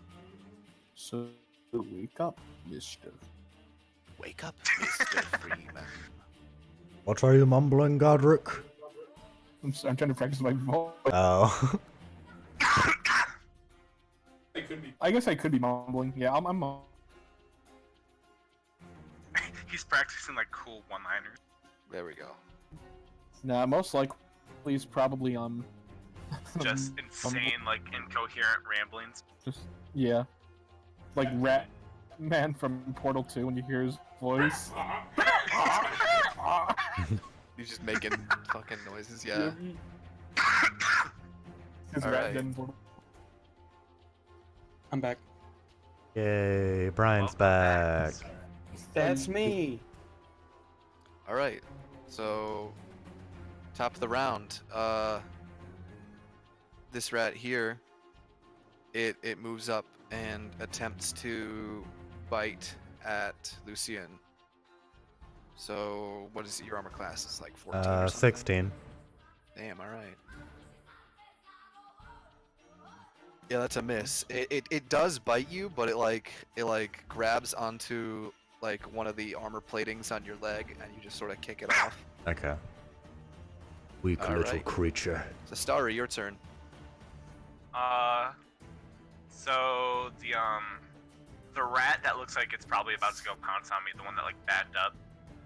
So wake up, mister. Wake up, Mr. Freeman. What are you mumbling, Godric? I'm trying to practice my voice. Oh. I guess I could be mumbling. Yeah, I'm He's practicing like cool one-liners. There we go. Nah, most likely he's probably Just insane, like incoherent ramblings. just yeah, like Rat Man from Portal 2 when you hear his voice. He's just making fucking noises, yeah. His All Rat right. Den Portal. I'm back. Yay, Brian's back. That's me. Alright, so top of the round. This rat here, it moves up and attempts to bite at Lucian. So what is your armor class? It's like 14 or something? 16. Damn, alright. Yeah, that's a miss. It does bite you, but it grabs onto like one of the armor platings on your leg, and you just sort of kick it off. Okay. Weak little Alright. creature. So Starry, your turn. So the rat that looks like it's probably about to go pounce on me, the one that like backed up,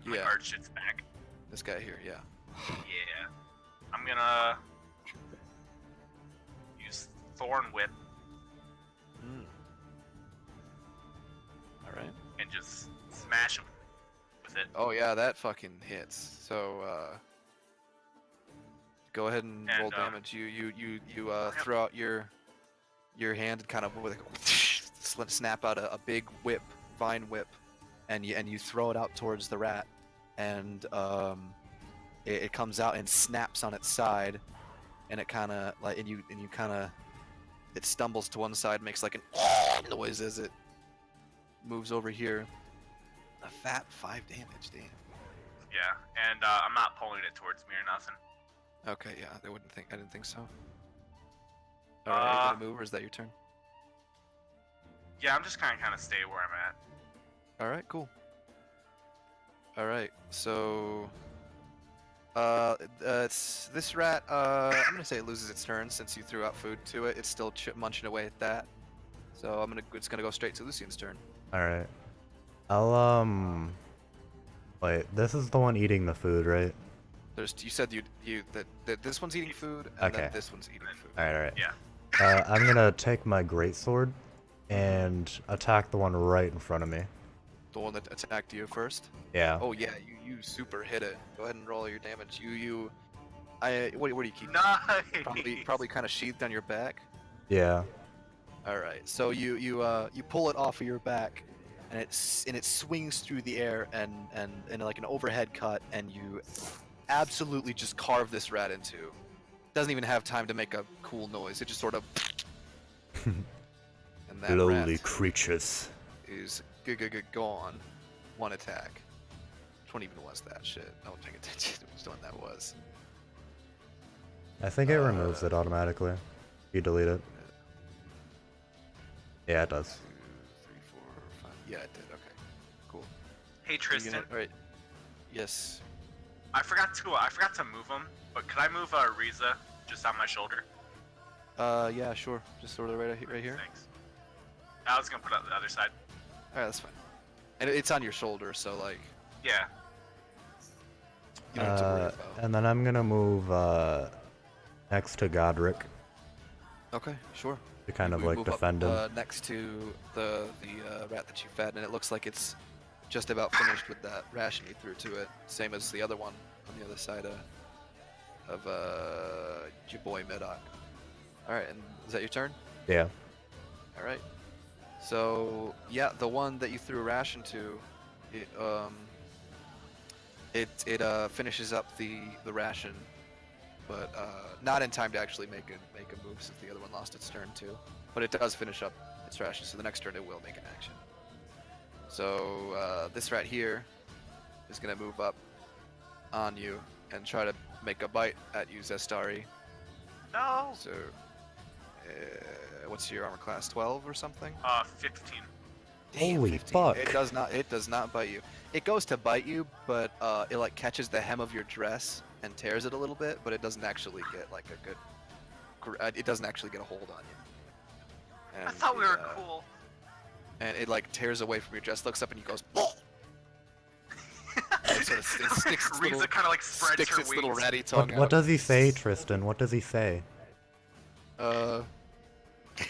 like Yeah, arched its back. this guy here. Yeah. Yeah, I'm gonna use Thorn Whip Mm. All right. and just smash him with it. Oh yeah, that fucking hits. So go ahead and And, roll damage. You throw out your hand and kind of with snap out a big whip, vine whip, and you throw it out towards the rat, and it comes out and snaps on its side, and it kind of like and you kind of it stumbles to one side, makes like an noise as it moves over here. A fat 5 damage, damn. Yeah, and I'm not pulling it towards me or nothing. Okay, yeah, I didn't think so. Alright, are you gonna move or is that your turn? Yeah, I'm just kind of stay where I'm at. Alright, cool. Alright, so it's this rat, I'm gonna say it loses its turn since you threw out food to it. It's still munching away at that. So it's gonna go straight to Lucian's turn. Alright. I'll, wait, this is the one eating the food, right? You said that this one's eating food and Okay. then this one's eating food. Alright. Yeah. I'm gonna take my greatsword and attack the one right in front of me. The one that attacked you first? Yeah. Oh yeah, you super hit it. Go ahead and roll your damage. What do you keep? Nice. Probably kind of sheathed on your back. Yeah. All right, so you pull it off of your back, and it swings through the air and like an overhead cut, and you absolutely just carve this rat in two. Doesn't even have time to make a cool noise. It just sort of, and and that Lowly rat creatures. is gone. One attack. Which one even was that shit? I wasn't paying attention to which one that was. I think it removes it automatically. You delete it. Yeah, it does. 2, 3, 4, 5. Yeah, it did. Okay, cool. Hey You Tristan, gonna- Alright. Yes. I forgot to move him, but could I move Riza just on my shoulder? Yeah, sure. Just sort of right here. Thanks. I was gonna put it on the other side. Alright, that's fine. And it's on your shoulder, so like Yeah. you don't have to worry about. And then I'm gonna move next to Godric Okay, sure. to kind of We like move up, defend him. next to the rat that you fed, and it looks like it's just about finished with that ration you threw to it. Same as the other one on the other side of your boy Medoc. All right, and is that your turn? Yeah. All right. So yeah, the one that you threw a ration to, it finishes up the ration, but not in time to actually make a move since the other one lost its turn too. But it does finish up its ration, so the next turn it will make an action. So this rat here is gonna move up on you and try to make a bite at you, Zestari. No. So what's your armor class? 12 or something? 15. Holy 15. fuck. It does not bite you. It goes to bite you, but it like catches the hem of your dress and tears it a little bit, but it doesn't actually get like a good. It doesn't actually get a hold on you. And I thought we were cool. And it like tears away from your dress, looks up, and he goes. It sort of sticks its Riza little, kind of like spreads sticks her its little wings. ratty tongue What out. does he say, Tristan? What does he say?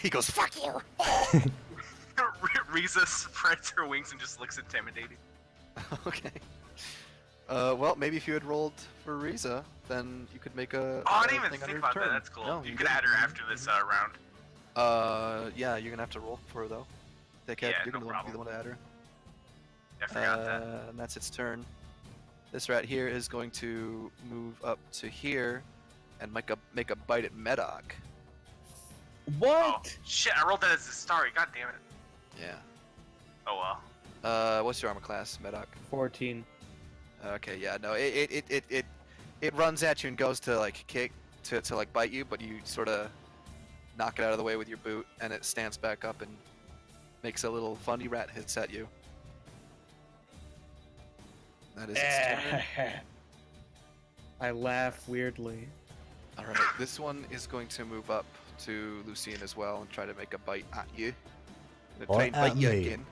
He goes, "Fuck you." Riza spreads her wings and just looks intimidating. Okay. Well, maybe if you had rolled for Riza, then you could make a. Oh, I a didn't even thing on think your about turn. that. That's cool. No, you you can add didn't. her after this round. Yeah, you're gonna have to roll for her though. Yeah, you're no gonna be problem. the one to add her. I forgot that. And that's its turn. This rat here is going to move up to here and make a bite at Medoc. What? Oh, shit, I rolled that as a starry. God damn it. Yeah. Oh well. What's your armor class, Medoc? 14. Okay, yeah, no, it runs at you and goes to like kick to like bite you, but you sort of knock it out of the way with your boot, and it stands back up and makes a little funny rat hits at you. That is its turn. I laugh weirdly. All right, this one is going to move up to Lucien as well and try to make a bite at you. Gonna try Bite and bite at you me? again.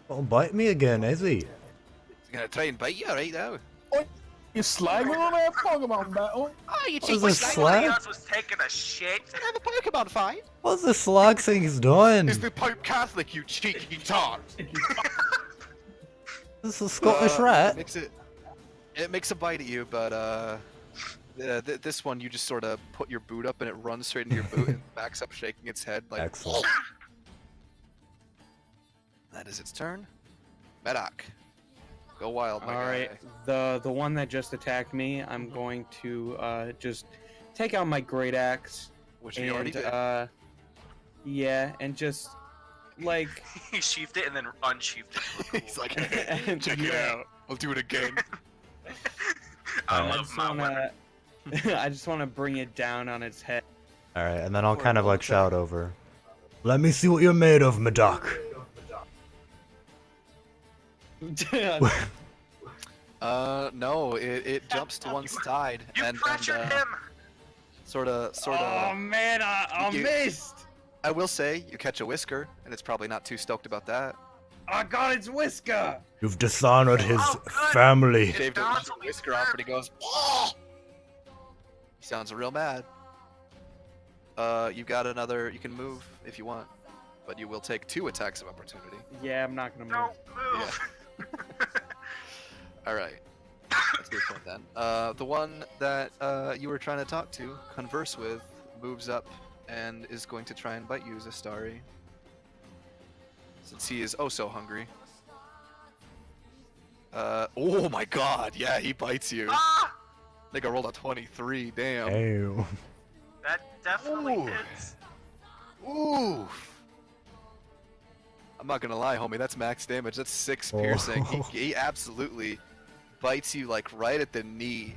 Oh, bite me again, is he? He's gonna try and bite you right now. You slagging on that Pokemon battle? Oh, you What is this Somebody slag? else was taking a shit. have a Pokemon fight. What's the slag thing's doing? It's the Pope Catholic, you cheeky tart. This is a Scottish rat. It makes a bite at you, but this one you just sort of put your boot up and it runs straight into your boot and backs up, shaking its head like. Excellent. That is its turn. Medoc, go wild, my All guy. right, the one that just attacked me, I'm going to just take out my great axe. Which you already did. Yeah, and just like He sheathed it and then unsheathed it. He's like, and check it out. I'll do it again. I Alright. love my weapon. I just want to bring it down on its head. Alright, and then I'll Or kind of roll like attack. shout over. Let me see what you're made of, Madoc. No, it jumps to one side You and fractured him. sort of. Oh man, I you- missed! I will say you catch a whisker, and it's probably not too stoked about that. I got its whisker! You've dishonored his Oh, good. family. Shaved Donald's a will be whisker off, and he served. goes. He sounds real mad. You've got another. You can move if you want, but you will take 2 attacks of opportunity. Yeah, I'm not gonna move. Don't move. All right. That's your turn then. The one that you were trying to talk to, converse with, moves up and is going to try and bite you, Zestari. Since he is oh so hungry. Oh my god, yeah, he bites you. I Ah! think I rolled a 23, damn. Ew. That definitely Ooh. hits. Ooh. I'm not gonna lie, homie. That's max damage. That's 6 Oh. piercing. He absolutely bites you like right at the knee,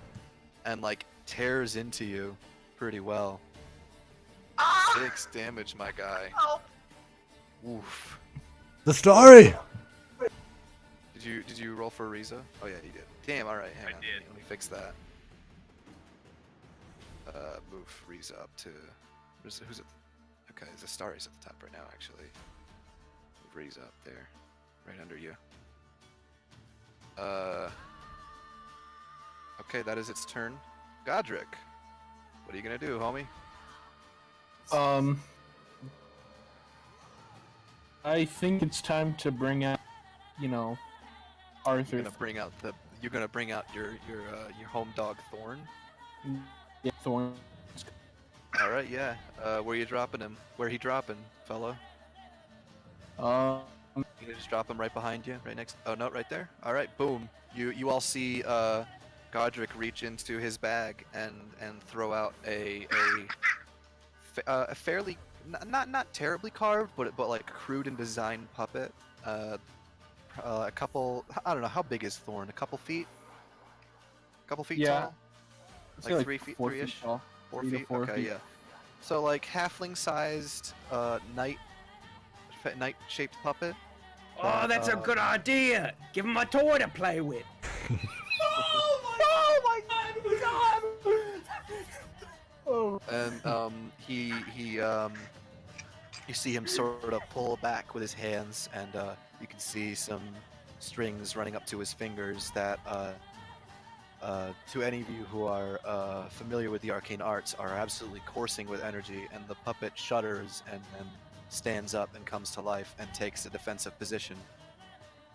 and like tears into you pretty well. 6 damage, my guy. Help! Oof. The story! Did you roll for Riza? Oh yeah, you did. Damn. All right. Hang I on. did. Let me fix that. Move Riza up to. Who's it? Okay, Zastari's at the top right now, actually. Move Riza up there, right under you. Okay, that is its turn. Godric, what are you gonna do, homie? I think it's time to bring out, Arthur. You're gonna bring out your home dog Thorn. Yeah, Thorn. All right, yeah. Where you dropping him? Where he dropping, fellow? Um, You gonna just drop him right behind you, right next? Oh no, right there. All right, boom. You all see Godric reach into his bag and throw out a fairly not terribly carved, but like crude and designed puppet. A couple. I don't know how big is Thorn. A couple feet. Couple feet Yeah. tall. I'd Like say 3 feet, 4 feet 3-ish? tall. 4 3 to feet. 4 Okay, feet. yeah. So like halfling-sized knight-shaped puppet. Oh, that, that's a good idea. Give him a toy to play with. And you see him sort of pull back with his hands, and you can see some strings running up to his fingers that, to any of you who are familiar with the arcane arts, are absolutely coursing with energy, and the puppet shudders and stands up and comes to life and takes a defensive position.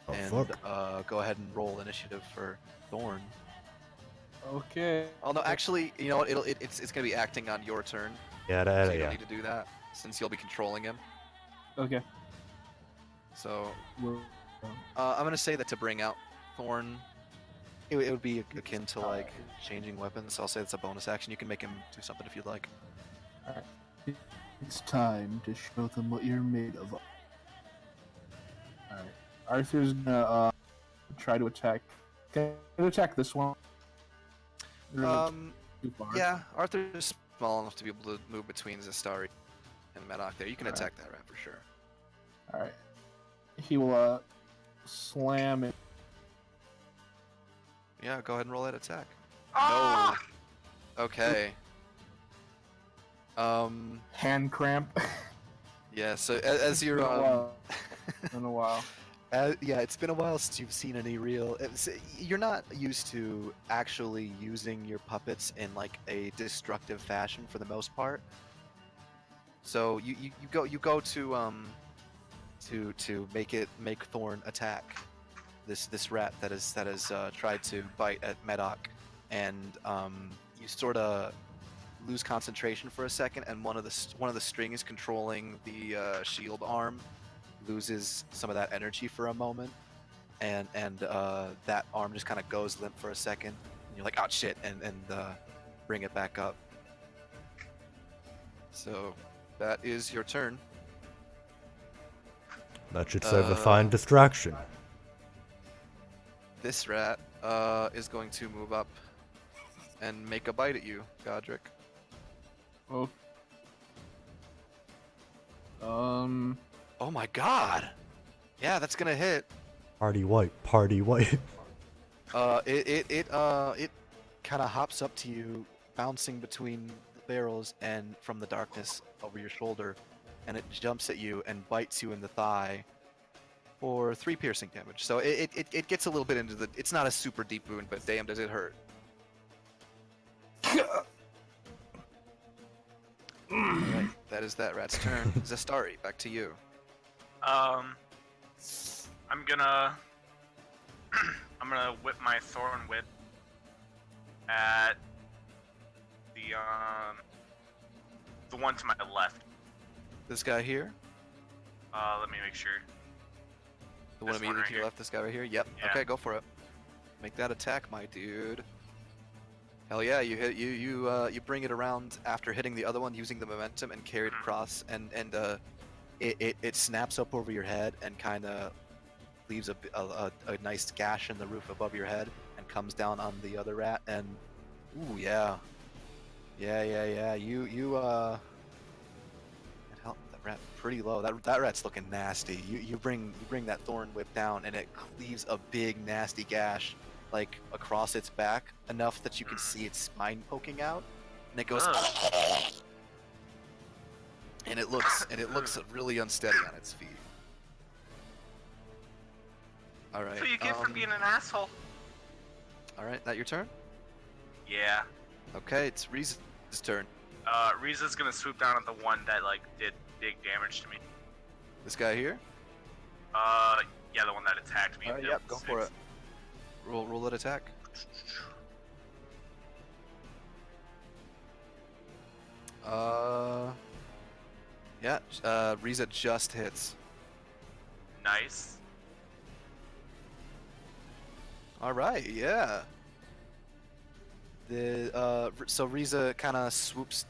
Oh, And fuck. go ahead and roll initiative for Thorn. Okay. Oh no, actually, you know what? It's gonna be acting on your turn, Yeah, so you yeah. don't need to do that since you'll be controlling him. Okay. So We're- I'm gonna say that to bring out Thorn, it would be akin to like changing weapons. So I'll say it's a bonus action. You can make him do something if you'd like. It's time to show them what you're made of. Alright. Arthur's gonna try to attack. Can you attack this one? Or is it too far? Yeah, Arthur's small enough to be able to move between Zastari and Medoc there. You can Alright. attack that rat for sure. Alright. He will slam it. Yeah, go ahead and roll that attack. Ah! No. Okay. Hand cramp. Yeah. So as you're Been a while. Been a while. yeah, it's been a while since you've seen any real. You're not used to actually using your puppets in like a destructive fashion for the most part. So you go to make Thorn attack this rat that has tried to bite at Medoc, and you sort of lose concentration for a second, and one of the strings controlling the shield arm loses some of that energy for a moment, and that arm just kind of goes limp for a second, and you're like, oh shit, and bring it back up. So that is your turn. That should serve a fine distraction. This rat is going to move up and make a bite at you, Godric. Oh. Oh my god! Yeah, that's gonna hit. Party white, party white. It kind of hops up to you, bouncing between the barrels and from the darkness over your shoulder, and it jumps at you and bites you in the thigh for 3 piercing damage. So it gets a little bit into the. It's not a super deep wound, but damn, does it hurt. Alright, that is that rat's turn. Zastari, back to you. I'm gonna whip my thorn whip at the one to my left. This guy here, Let me make sure. the one This one immediately right to your here. left. This guy right here. Yep. Yeah. Okay, go for it. Make that attack, my dude. Hell yeah, you hit you bring it around after hitting the other one using the momentum and carried across, and it snaps up over your head and kind of leaves a nice gash in the roof above your head and comes down on the other rat. And ooh, yeah. You help that rat pretty low. That rat's looking nasty. You bring that thorn whip down and it cleaves a big nasty gash like across its back enough that you can see its spine poking out, and it goes and it looks really unsteady on its feet. All right. That's what you get for being an asshole. All right, that your turn? Yeah. Okay, it's Reese's turn. Riza's gonna swoop down at the one that like did big damage to me. This guy here? Yeah, the one that attacked me. All right, yep, go for it. Roll that attack. Yeah, Riza just hits. Nice. All right, yeah. So Riza kind of swoops.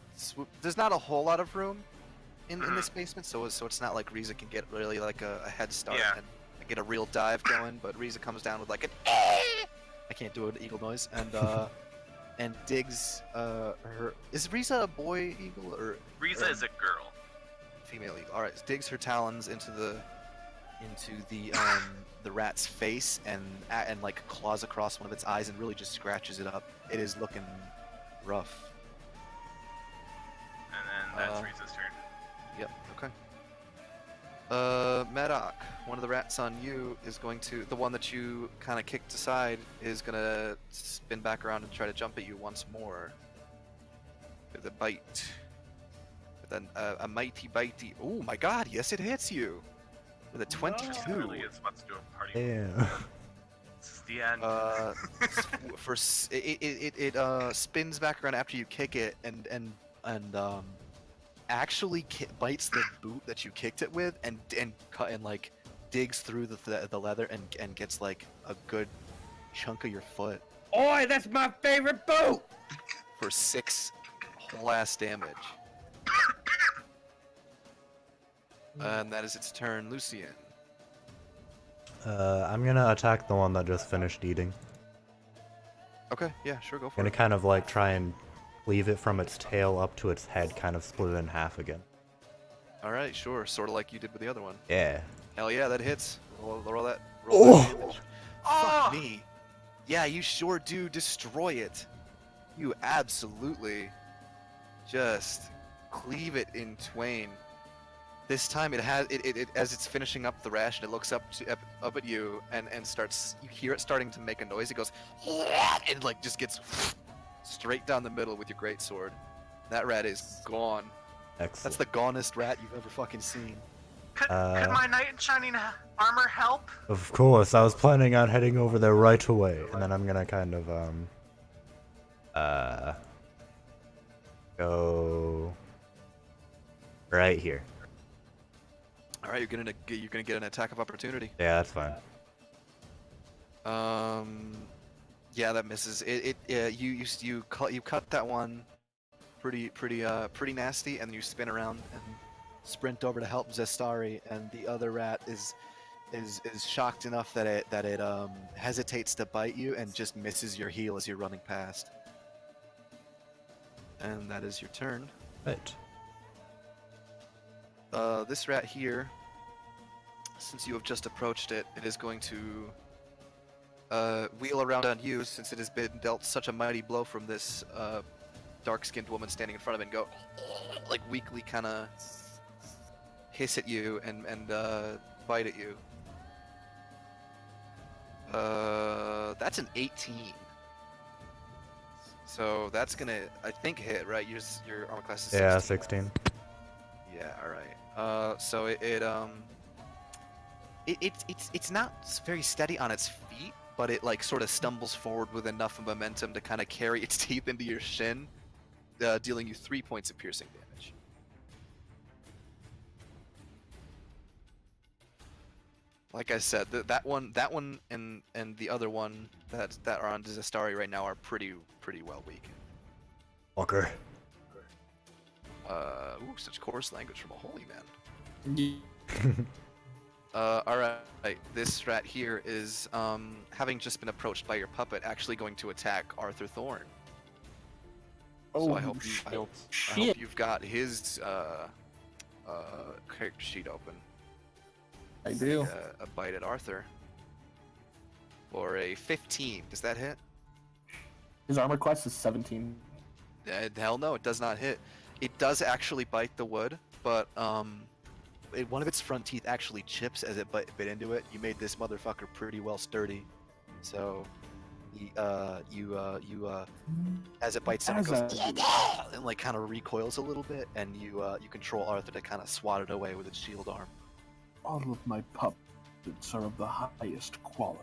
There's not a whole lot of room in this basement, so it's not like Riza can get really like a head start and get a real dive going. But Riza comes down with like an I can't do an eagle noise and digs her. Is Riza a boy eagle or Riza is a girl. Female eagle. All right, digs her talons into the rat's face and like claws across one of its eyes and really just scratches it up. It is looking rough. And then that's Riza's turn. Yep. Okay. Medoc, one of the rats on you is going to, the one that you kind of kicked aside is gonna spin back around and try to jump at you once more with a bite. With a mighty bitey. Oh my God! Yes, it hits you. With a 22. Really is about to do a party. Yeah. This is the end. It spins back around after you kick it and actually bites the boot that you kicked it with and like digs through the leather and gets like a good chunk of your foot Oi, that's my favorite boot! for 6 whole ass damage. And that is its turn, Lucian. I'm gonna attack the one that just finished eating. Okay, yeah, sure, go for I'm gonna it. kind of like try and cleave it from its tail up to its head, kind of split it in half again. Alright, sure, sort of like you did with the other one. Yeah. Hell yeah, that hits. Roll that Oh! damage. Oh! Fuck me. Yeah, you sure do destroy it. You absolutely just cleave it in twain. This time it has it as it's finishing up the ration, it looks up at you and starts. You hear it starting to make a noise. It goes and like just gets straight down the middle with your great sword. That rat is gone. Excellent. That's the gonest rat you've ever fucking seen. Could my knight in shining armor help? Of course, I was planning on heading over there right away, and then I'm gonna kind of go right here. All right, you're gonna get an attack of opportunity. Yeah, that's fine. Yeah, that misses. You cut that one pretty nasty, and you spin around and sprint over to help Zestari, and the other rat is shocked enough that it hesitates to bite you and just misses your heel as you're running past. And that is your turn. Right. This rat here, since you have just approached it, it is going to wheel around on you, since it has been dealt such a mighty blow from this dark-skinned woman standing in front of it, and go like weakly kind of hiss at you and bite at you. That's an 18. So that's gonna, I think, hit, right? Your armor class is 16. Yeah, 16. Yeah, all right. So it's not very steady on its feet, but it like sort of stumbles forward with enough momentum to kind of carry its teeth into your shin, dealing you 3 points of piercing damage. Like I said, that one, and the other one that are on Zestari right now are pretty well weakened. Walker. Ooh, such coarse language from a holy man. Alright, this rat here is, having just been approached by your puppet, actually going to attack Arthur Thorne. So I hope you've got his, character sheet open. I do. A bite at Arthur. For a 15. Does that hit? His armor class is 17. Hell no, it does not hit. It does actually bite the wood, but, one of its front teeth actually chips as it bit into it. You made this motherfucker pretty well sturdy. So, as it bites down, it goes and like kind of recoils a little bit, and you control Arthur to kind of swat it away with its shield arm. All of my puppets are of the highest quality.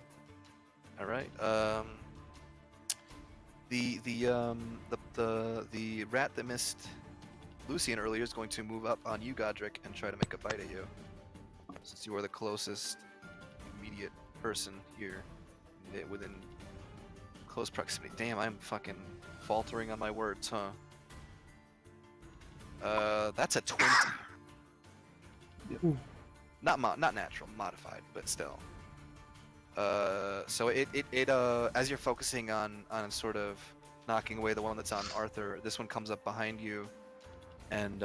All right. The rat that missed Lucian earlier is going to move up on you, Godric, and try to make a bite at you. Since you are the closest immediate person here within close proximity. Damn, I'm fucking faltering on my words, huh? That's a 20. Yep. Not natural, modified, but still. So it as you're focusing on sort of knocking away the one that's on Arthur, this one comes up behind you and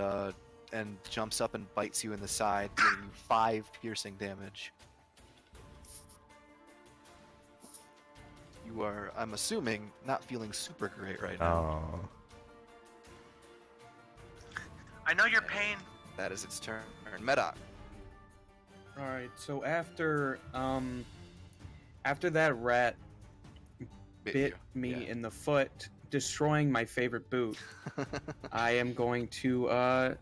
jumps up and bites you in the side, dealing you 5 piercing damage. You are, I'm assuming, not feeling super great right now. Oh. I know your pain. That is its turn. Medoc. All right. So after that rat bit me Yeah. in the foot, destroying my favorite boot, I am going to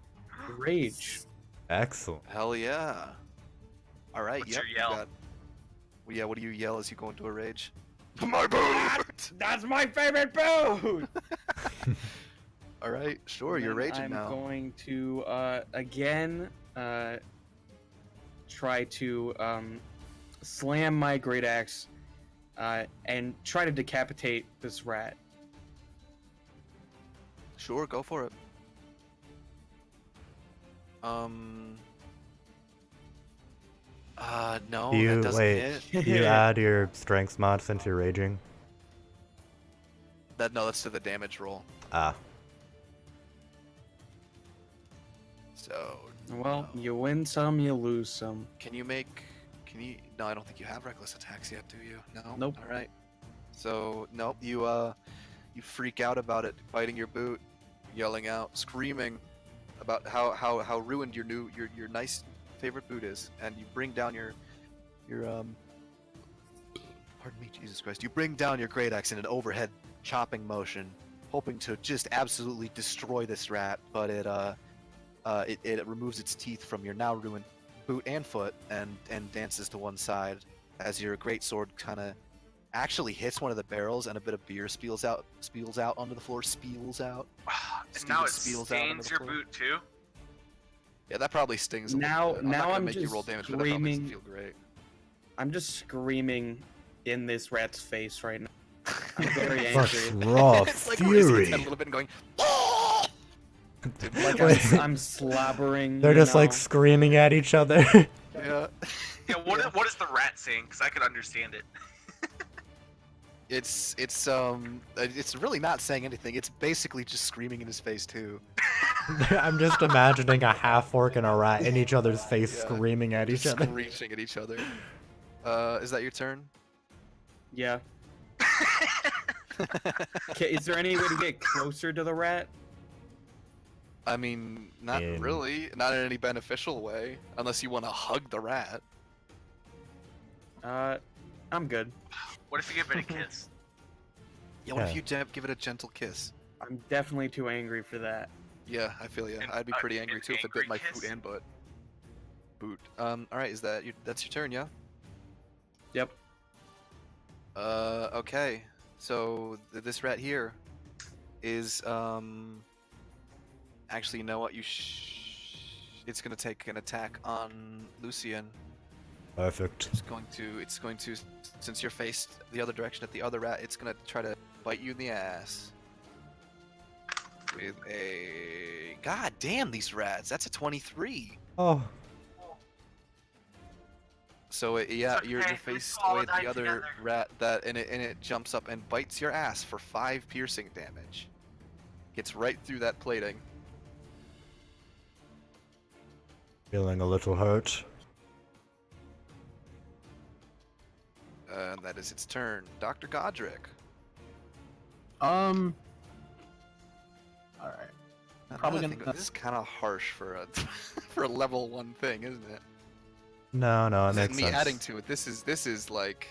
rage. Excellent. Hell yeah. All right. What's yep, your you yell? got- Well, yeah. What do you yell as you go into a rage? My boot. That's my favorite boot. All right. Sure. And You're then raging I'm now. going to again try to slam my great axe and try to decapitate this rat. Sure. Go for it. No, Do you- that doesn't wait. hit. Do you add your strengths mod since you're raging? No, that's to the damage roll. Ah. So, Well, no. you win some, you lose some. Can you? No, I don't think you have reckless attacks yet, do you? No. Nope. All right. So, nope. You freak out about it biting your boot, yelling out, screaming about how ruined your nice favorite boot is, and you bring down your pardon me, Jesus Christ. You bring down your great axe in an overhead chopping motion, hoping to just absolutely destroy this rat, but it removes its teeth from your now ruined boot and foot and dances to one side as your great sword kind of actually hits one of the barrels and a bit of beer spills out onto the floor. And Steven now it spills out onto stains the your floor. boot too. Yeah, that probably stings a Now- little bit. now not gonna I'm make you just roll damage, but that probably doesn't screaming. feel great. I'm just screaming in this rat's face right now. I'm very Such angry. raw It's like raising its fury. head a little bit and going. Like Wait. I'm slobbering. They're you just like know? screaming at each other. Yeah. Yeah, what is the rat saying? Because I could understand it. It's really not saying anything. It's basically just screaming in his face too. I'm just imagining a half orc and a rat in each other's face Yeah, screaming at each Just other. screeching at each other. Is that your turn? Yeah. Is there any way to get closer to the rat? I mean, not In- really. Not in any beneficial way, unless you want to hug the rat. I'm good. What if you give it a kiss? Yeah. What if Yeah. you give it a gentle kiss? I'm definitely too angry for that. Yeah, I feel you. An- I'd be pretty angry an too if it bit angry my kiss? foot and butt. Boot. All right. That's your turn, yeah? Yep. Okay. So this rat here is actually, you know what? It's gonna take an attack on Lucian. Perfect. It's going to, since you're faced the other direction at the other rat, it's gonna try to bite you in the ass. With a, god damn these rats! That's a 23. Oh, So yeah, It's you're okay, we faced all with died the other together. rat and it jumps up and bites your ass for 5 piercing damage. Gets right through that plating. Feeling a little hurt. And that is its turn. Dr. Godric. All right. Now Probably that I think gonna- this is kind of harsh for a for a level 1 thing, isn't it? No, it This makes isn't me sense. adding to it. This is like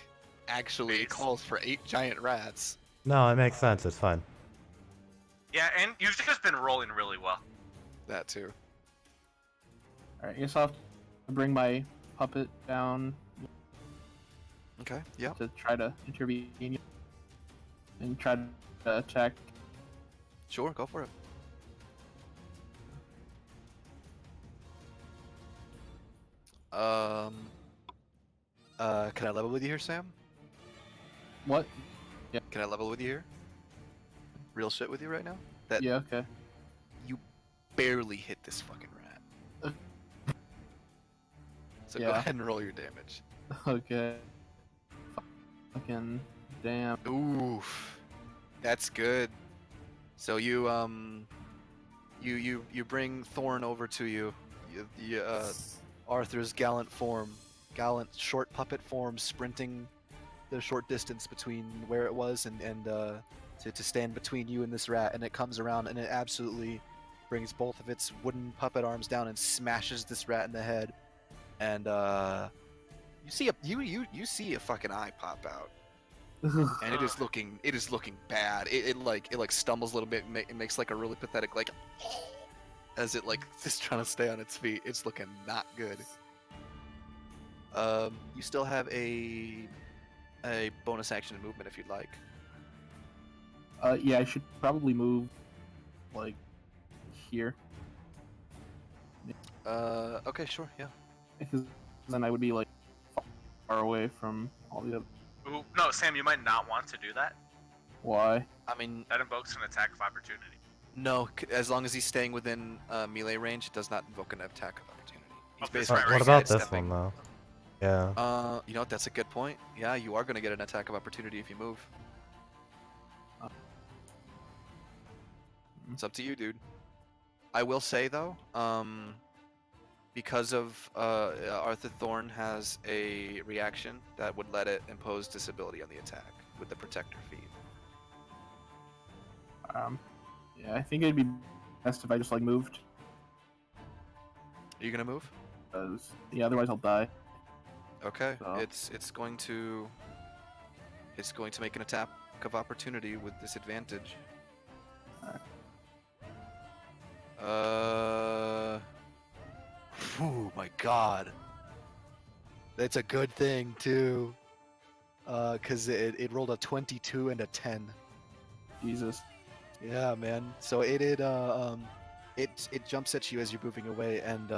actually Base. calls for 8 giant rats. No, it makes sense. It's fine. Yeah, and you've just been rolling really well. That too. All right. I guess I'll have to bring my puppet down Okay. Yeah. to try to intervene and try to attack. Sure. Go for it. Can I level with you here, Sam? What? Can I level with you here? Real shit with you right now? That Yeah. Okay. you barely hit this fucking rat. So go Yeah. ahead and roll your damage. Okay. Fucking damn. Oof. That's good. So you you bring Thorn over to you. Arthur's gallant short puppet form, sprinting the short distance between where it was and to stand between you and this rat, and it comes around and it absolutely brings both of its wooden puppet arms down and smashes this rat in the head, and you see a fucking eye pop out, and it is looking bad. It like stumbles a little bit, it makes like a really pathetic like as it like is trying to stay on its feet. It's looking not good. You still have a bonus action and movement if you'd like. Yeah, I should probably move, like, here, Okay, sure, yeah. because then I would be like far away from all the other. Ooh, no, Sam, you might not want to do that. Why? I mean, That invokes an attack of opportunity. no, as long as he's staying within melee range, it does not invoke an attack of opportunity. He's Oh, this basically right, What right, about this sidestepping. one though? Yeah. You know what? That's a good point. Yeah, you are gonna get an attack of opportunity if you move. It's up to you, dude. I will say though, because of Arthur Thorn has a reaction that would let it impose disability on the attack with the protector feat. Yeah, I think it'd be best if I just like moved, Are you gonna move? because yeah, otherwise I'll die. Okay. So- It's going to make an attack of opportunity with disadvantage. Oh my god. That's a good thing too. Cause it rolled a 22 and a 10. Jesus. Yeah, man. So it jumps at you as you're moving away, and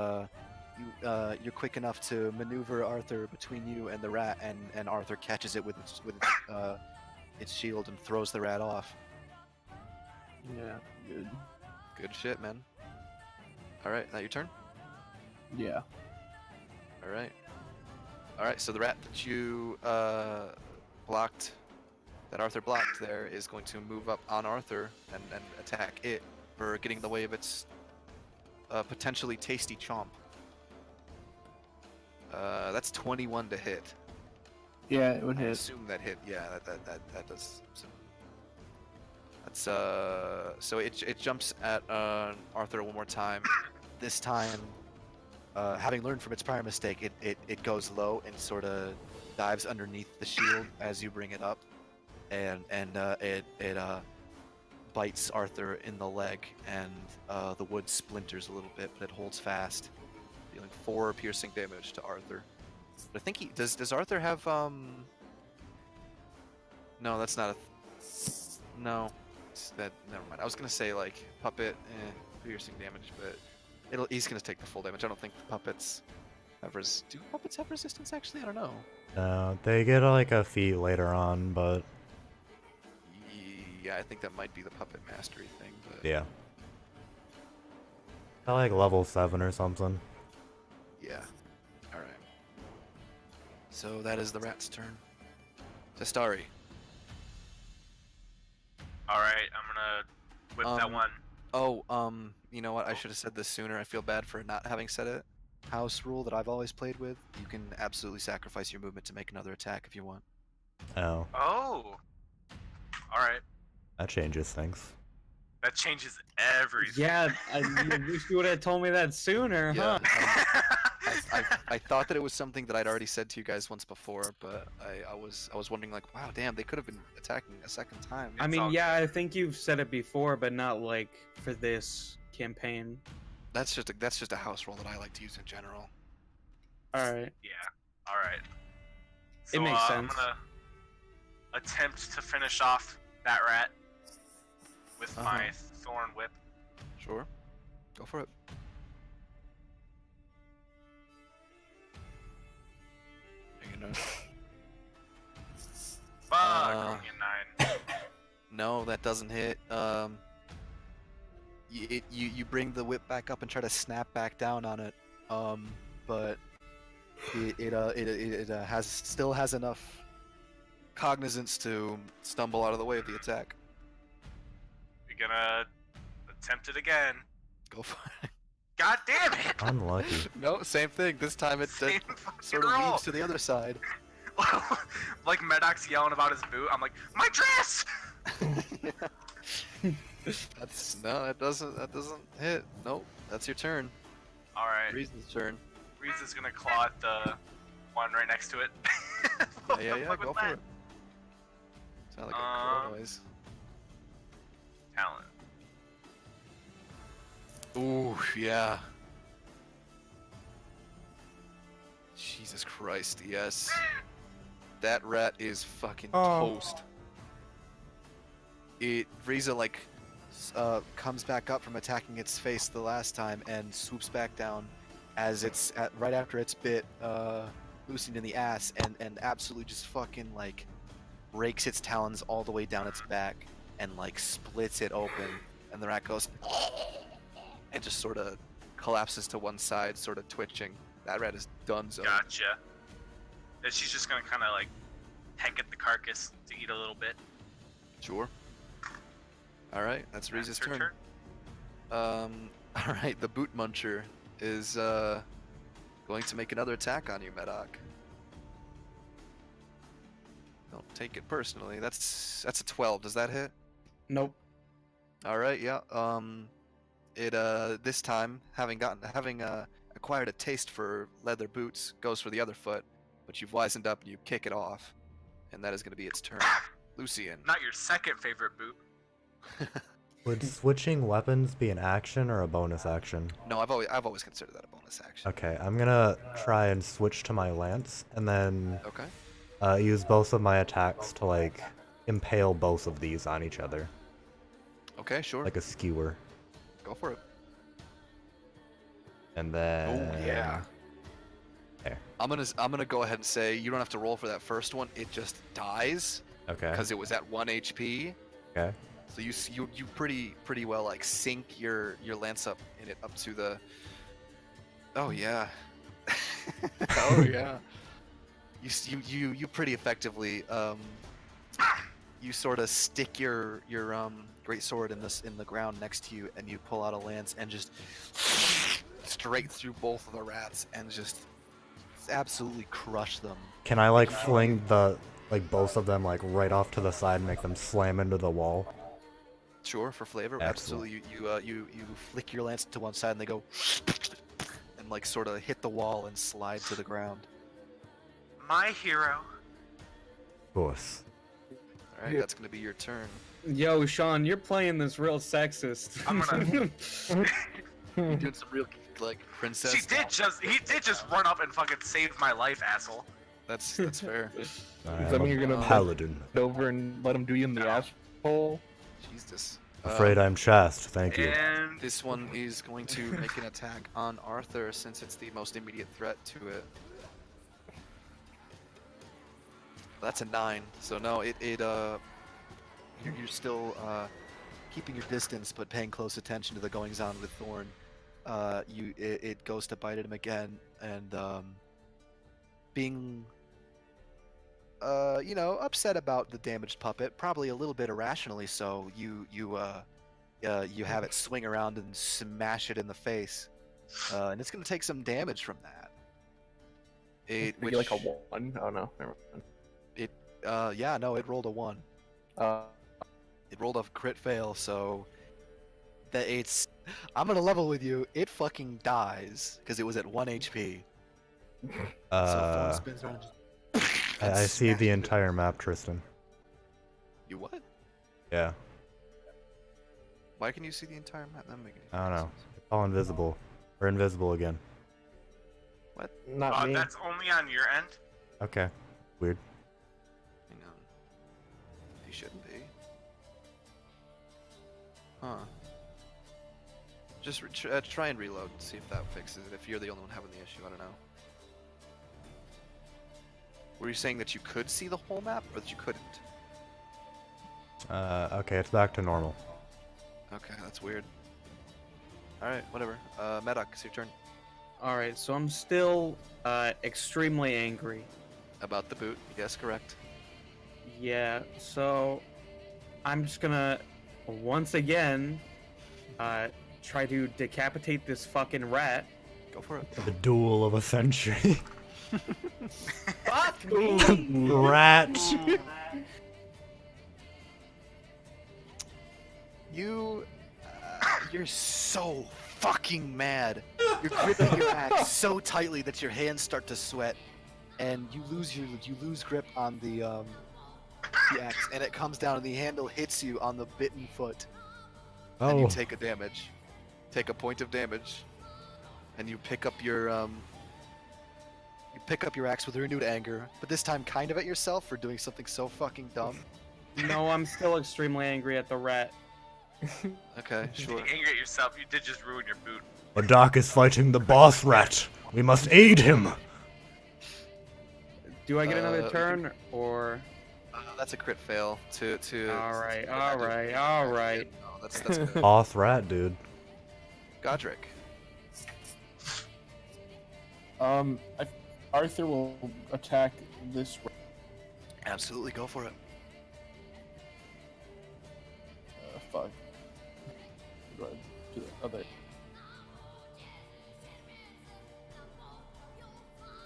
you're quick enough to maneuver Arthur between you and the rat, and Arthur catches it with its shield and throws the rat off. Yeah. Good. Good shit, man. All right, now your turn. Yeah. All right. All right. So the rat that you blocked, that Arthur blocked, there is going to move up on Arthur and attack it for getting in the way of its potentially tasty chomp. That's 21 to hit. Yeah, it would I hit. assume that hit. Yeah, that does. That's so it jumps at Arthur one more time. This time, having learned from its prior mistake, it goes low and sort of dives underneath the shield as you bring it up, and it bites Arthur in the leg, and the wood splinters a little bit, but it holds fast, dealing 4 piercing damage to Arthur. But I think he does Arthur have No, that's not a no. That never mind. I was gonna say like puppet, piercing damage, but he's gonna take the full damage. I don't think the puppets have do puppets have resistance actually? I don't know. No, they get like a feat later on, but Yeah, I think that might be the puppet mastery thing, but yeah. I like level 7 or something. yeah. All So that is the rat's turn. Testari. All right, I'm gonna whip that one. Oh, you know what? I should have said this sooner. I feel bad for not having said it. House rule that I've always played with: you can absolutely sacrifice your movement to make another attack if you want. Oh, Oh. All right. that changes things. That changes everything. Yeah, I wish you would have told me that sooner, Yeah. huh? I thought that it was something that I'd already said to you guys once before, but I was wondering like, wow, damn, they could have been attacking a second time. I It's mean, all yeah, good. I think you've said it before, but not like for this campaign. That's just a house rule that I like to use in general. All right. Yeah. All right. So, It makes I'm sense. gonna attempt to finish off that rat with my thorn whip. Sure. Go for it. You know. Fuck, only a 9. No, that doesn't hit. You bring the whip back up and try to snap back down on it. But it still has enough cognizance to stumble out of the way of the attack. You're gonna attempt it again. Go for it. God damn it! Unlucky. No, same thing. This time it Same fucking sort of roll. weaves to the other side. Like Medoc's yelling about his boot. I'm like, my dress! That doesn't hit. Nope, that's your turn. All right. Reason's turn. Reese is gonna claw at the one right next to it. Yeah, Fuck go with for that. it. Sound like a crow noise. Talent. Ooh, yeah. Jesus Christ, yes. That rat is fucking toast. Frieza like comes back up from attacking its face the last time and swoops back down as it's right after it's bit Lucian in the ass and absolutely just fucking like rakes its talons all the way down its back and like splits it open, and the rat goes and just sort of collapses to one side, sort of twitching. That rat is donezo. Gotcha. Then she's just gonna kind of like peck at the carcass to eat a little bit. Sure. All right, that's Reese's Her turn. All right, the boot muncher is going to make another attack on you, Medoc. Don't take it personally. That's a 12. Does that hit? Nope. All right, yeah. It this time having acquired a taste for leather boots, goes for the other foot, but you've wisened up and you kick it off, and that is going to be its turn. Lucian. Not your second favorite boot. Would switching weapons be an action or a bonus action? No, I've always considered that a bonus action. Okay, I'm gonna try and switch to my lance, and then Okay. use both of my attacks to like impale both of these on each other, Okay, sure. like a skewer. Go for it. And then Oh yeah. There. I'm gonna go ahead and say you don't have to roll for that first one. It just dies Okay. because it was at 1 HP. Okay. So you pretty well like sink your lance up in it up to the. Oh yeah. Oh yeah. You pretty effectively you sort of stick your great sword in the ground next to you, and you pull out a lance and just straight through both of the rats and just absolutely crush them. Can I like fling both of them like right off to the side and make them slam into the wall? Sure, for flavor, Excellent. absolutely. You flick your lance to one side and they go and like sort of hit the wall and slide to the ground. My hero. Of course. All right, that's gonna be your turn. Yo, Sean, you're playing this real sexist. I'm gonna. You're doing some real like princess. He did just run up and fucking save my life, asshole. That's fair. I that am mean you're a gonna- paladin. Over and let him do you in the asshole. Jesus. Afraid I'm chast. Thank you. And This one is going to make an attack on Arthur since it's the most immediate threat to it. That's a 9. So no, you're still keeping your distance but paying close attention to the goings on with Thorn. It goes to bite at him again, and being you know, upset about the damaged puppet, probably a little bit irrationally so. You have it swing around and smash it in the face, and it's gonna take some damage from that. Did you get like a 1? Oh no, never mind. Yeah, no, it rolled a 1. It rolled a crit fail, so that it's. I'm gonna level with you. It fucking dies because it was at 1 HP. So Thorn spins around. I see the entire map, Tristan. You what? Yeah, Why can you see the entire map? That make I don't know. It's all invisible. Or invisible again. Not me. That's only on your end. Okay. Weird. Hang on. He shouldn't be. Huh. Just try and reload and see if that fixes it. If you're the only one having the issue, I don't know. Were you saying that you could see the whole map, or that you couldn't? Okay, it's back to normal. Okay, that's weird. Alright, whatever. Medoc, it's your turn. All right, so I'm still extremely angry. About the boot, yes, correct. Yeah, so I'm just gonna once again try to decapitate this fucking rat. Go for it. The duel of a century. Fuck me! Rat! You're so fucking mad. You're gripping your axe so tightly that your hands start to sweat, and you lose grip on the axe, and it comes down, and the handle hits you on the bitten foot, and you Oh, take a point of damage, and you pick up your axe with renewed anger, but this time kind of at yourself for doing something so fucking dumb. No, I'm still extremely angry at the rat. Okay, sure. Being angry at yourself, you did just ruin your boot. Madak is fighting the boss rat. We must aid him. Do I get you another can- turn, or? That's a crit fail to. All right. No, that's good. Boss rat, dude. Godric. Arthur will attack this. Absolutely, go for it. Fuck. Go ahead. Do the other.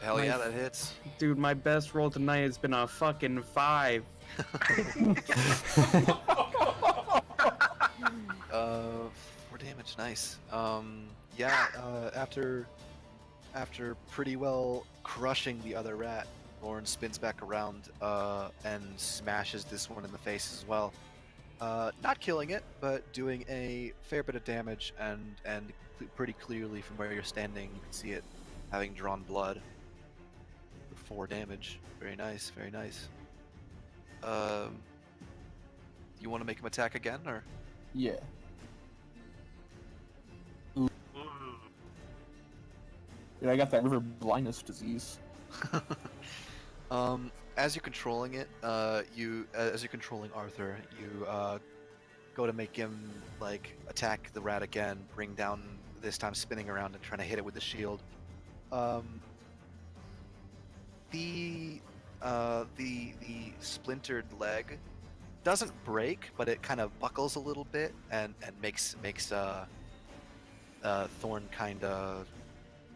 Hell yeah, that hits. Dude, my best roll tonight has been a fucking 5. 4 damage, nice. After pretty well crushing the other rat, Lauren spins back around and smashes this one in the face as well. Not killing it, but doing a fair bit of damage, and pretty clearly from where you're standing, you can see it having drawn blood. 4 damage. Very nice, very nice. You want to make him attack again, or? Yeah. Ooh. Dude, I got that river blindness disease. As you're controlling it, as you're controlling Arthur, you go to make him like attack the rat again, bring down, this time spinning around and trying to hit it with the shield. The splintered leg doesn't break, but it kind of buckles a little bit and makes Thorn kind of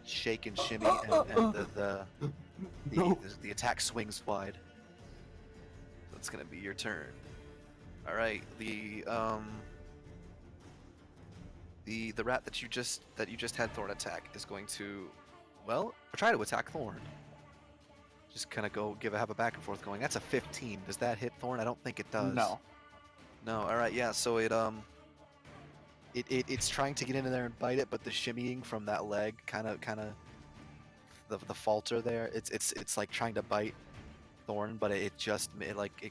shake and shimmy, and the attack swings wide. So it's gonna be your turn. All right, the rat that you just had Thorn attack is going to, well, try to attack Thorn. Just kind of have a back and forth going. That's a 15. Does that hit Thorn? I don't think it does. No. No. All right. Yeah. So it's trying to get into there and bite it, but the shimmying from that leg kind of the falter there. It's like trying to bite Thorn, but it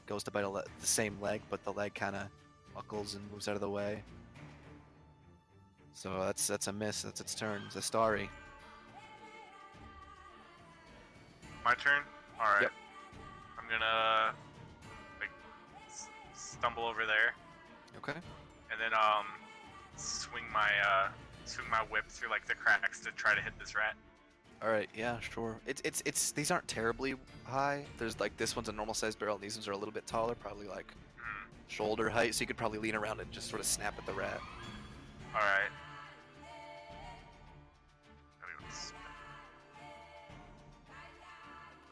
goes to bite the same leg, but the leg kind of buckles and moves out of the way. So that's a miss. That's its turn. Zastari. My turn? Alright. Yep. I'm gonna stumble over there Okay. and then swing my whip through like the cracks to try to hit this rat. All right, yeah, sure. It's these aren't terribly high. There's like this one's a normal sized barrel, and these ones are a little bit taller, probably like shoulder height. So you could probably lean around and just sort of snap at the rat. All right.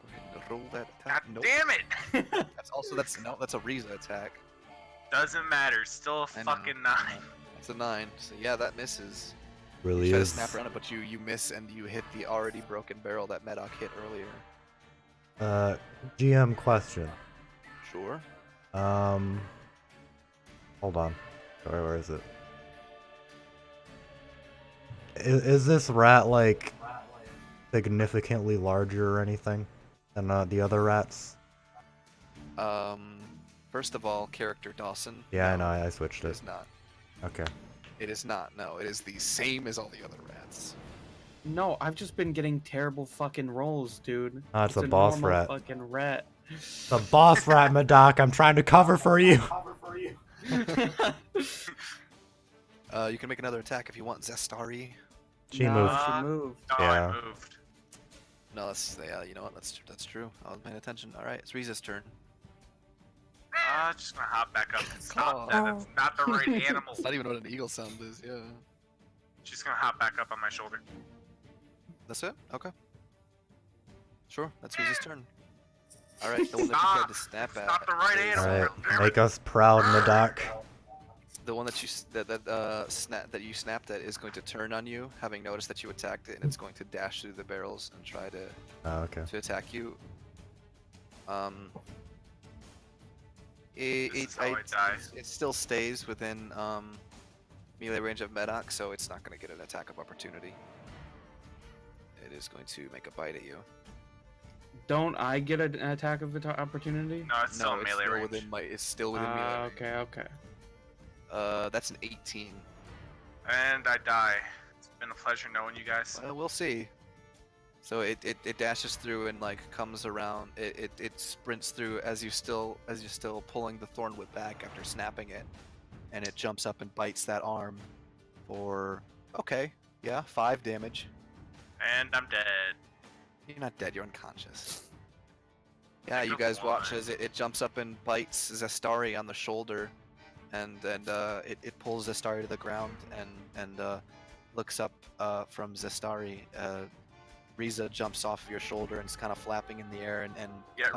Go ahead and roll that God attack. Nope. damn it! That's a Riza attack. Doesn't matter. Still a I know. fucking 9. It's a 9. So yeah, that misses. Really You try to is. snap around it, but you miss and you hit the already broken barrel that Medoc hit earlier. GM question. Sure. Hold on. Sorry, where is it? Is this rat like significantly larger or anything than the other rats? First of all, character Dawson. Yeah, I no, know. I switched It it. is not. Okay. It is not. No, it is the same as all the other rats. No, I've just been getting terrible fucking rolls, dude. Ah, it's a boss normal rat. Fucking rat. The boss rat, Madoc. I'm trying to cover for you. You can make another attack if you want, Zestari. She No, moved. She moved. Oh, Yeah. I moved. No, that's yeah. You know what? That's true. I was paying attention. All right, it's Riza's turn. Just gonna hop back up. Stop Oh. that. That's not the right animal. That's not even what an eagle sound is. Yeah. She's gonna hop back up on my shoulder. That's it. Okay. Sure. That's Riza's turn. All right, the one that you tried to snap at. Not the right is, animal. Alright, make us proud, Madoc. The one that you snapped at is going to turn on you, having noticed that you attacked it, and it's going to dash through the barrels and try to Oh, okay. attack you. This is how I die. It still stays within melee range of Medoc, so it's not going to get an attack of opportunity. It is going to make a bite at you. Don't I get an attack of opportunity? No, it's still No, in it's melee still range. it's still within melee range. Okay, okay. That's an 18. And I die. It's been a pleasure knowing you guys. Well, we'll see. So it dashes through and like comes around. It sprints through as you're still pulling the thorn whip back after snapping it, and it jumps up and bites that arm for 5 damage. And I'm dead. You're not dead. You're unconscious. Yeah, Take you a guys watch one. as it jumps up and bites Zestari on the shoulder, and it pulls Zestari to the ground and looks up from Zestari. Riza jumps off of your shoulder and is kind of flapping in the air and Yeah,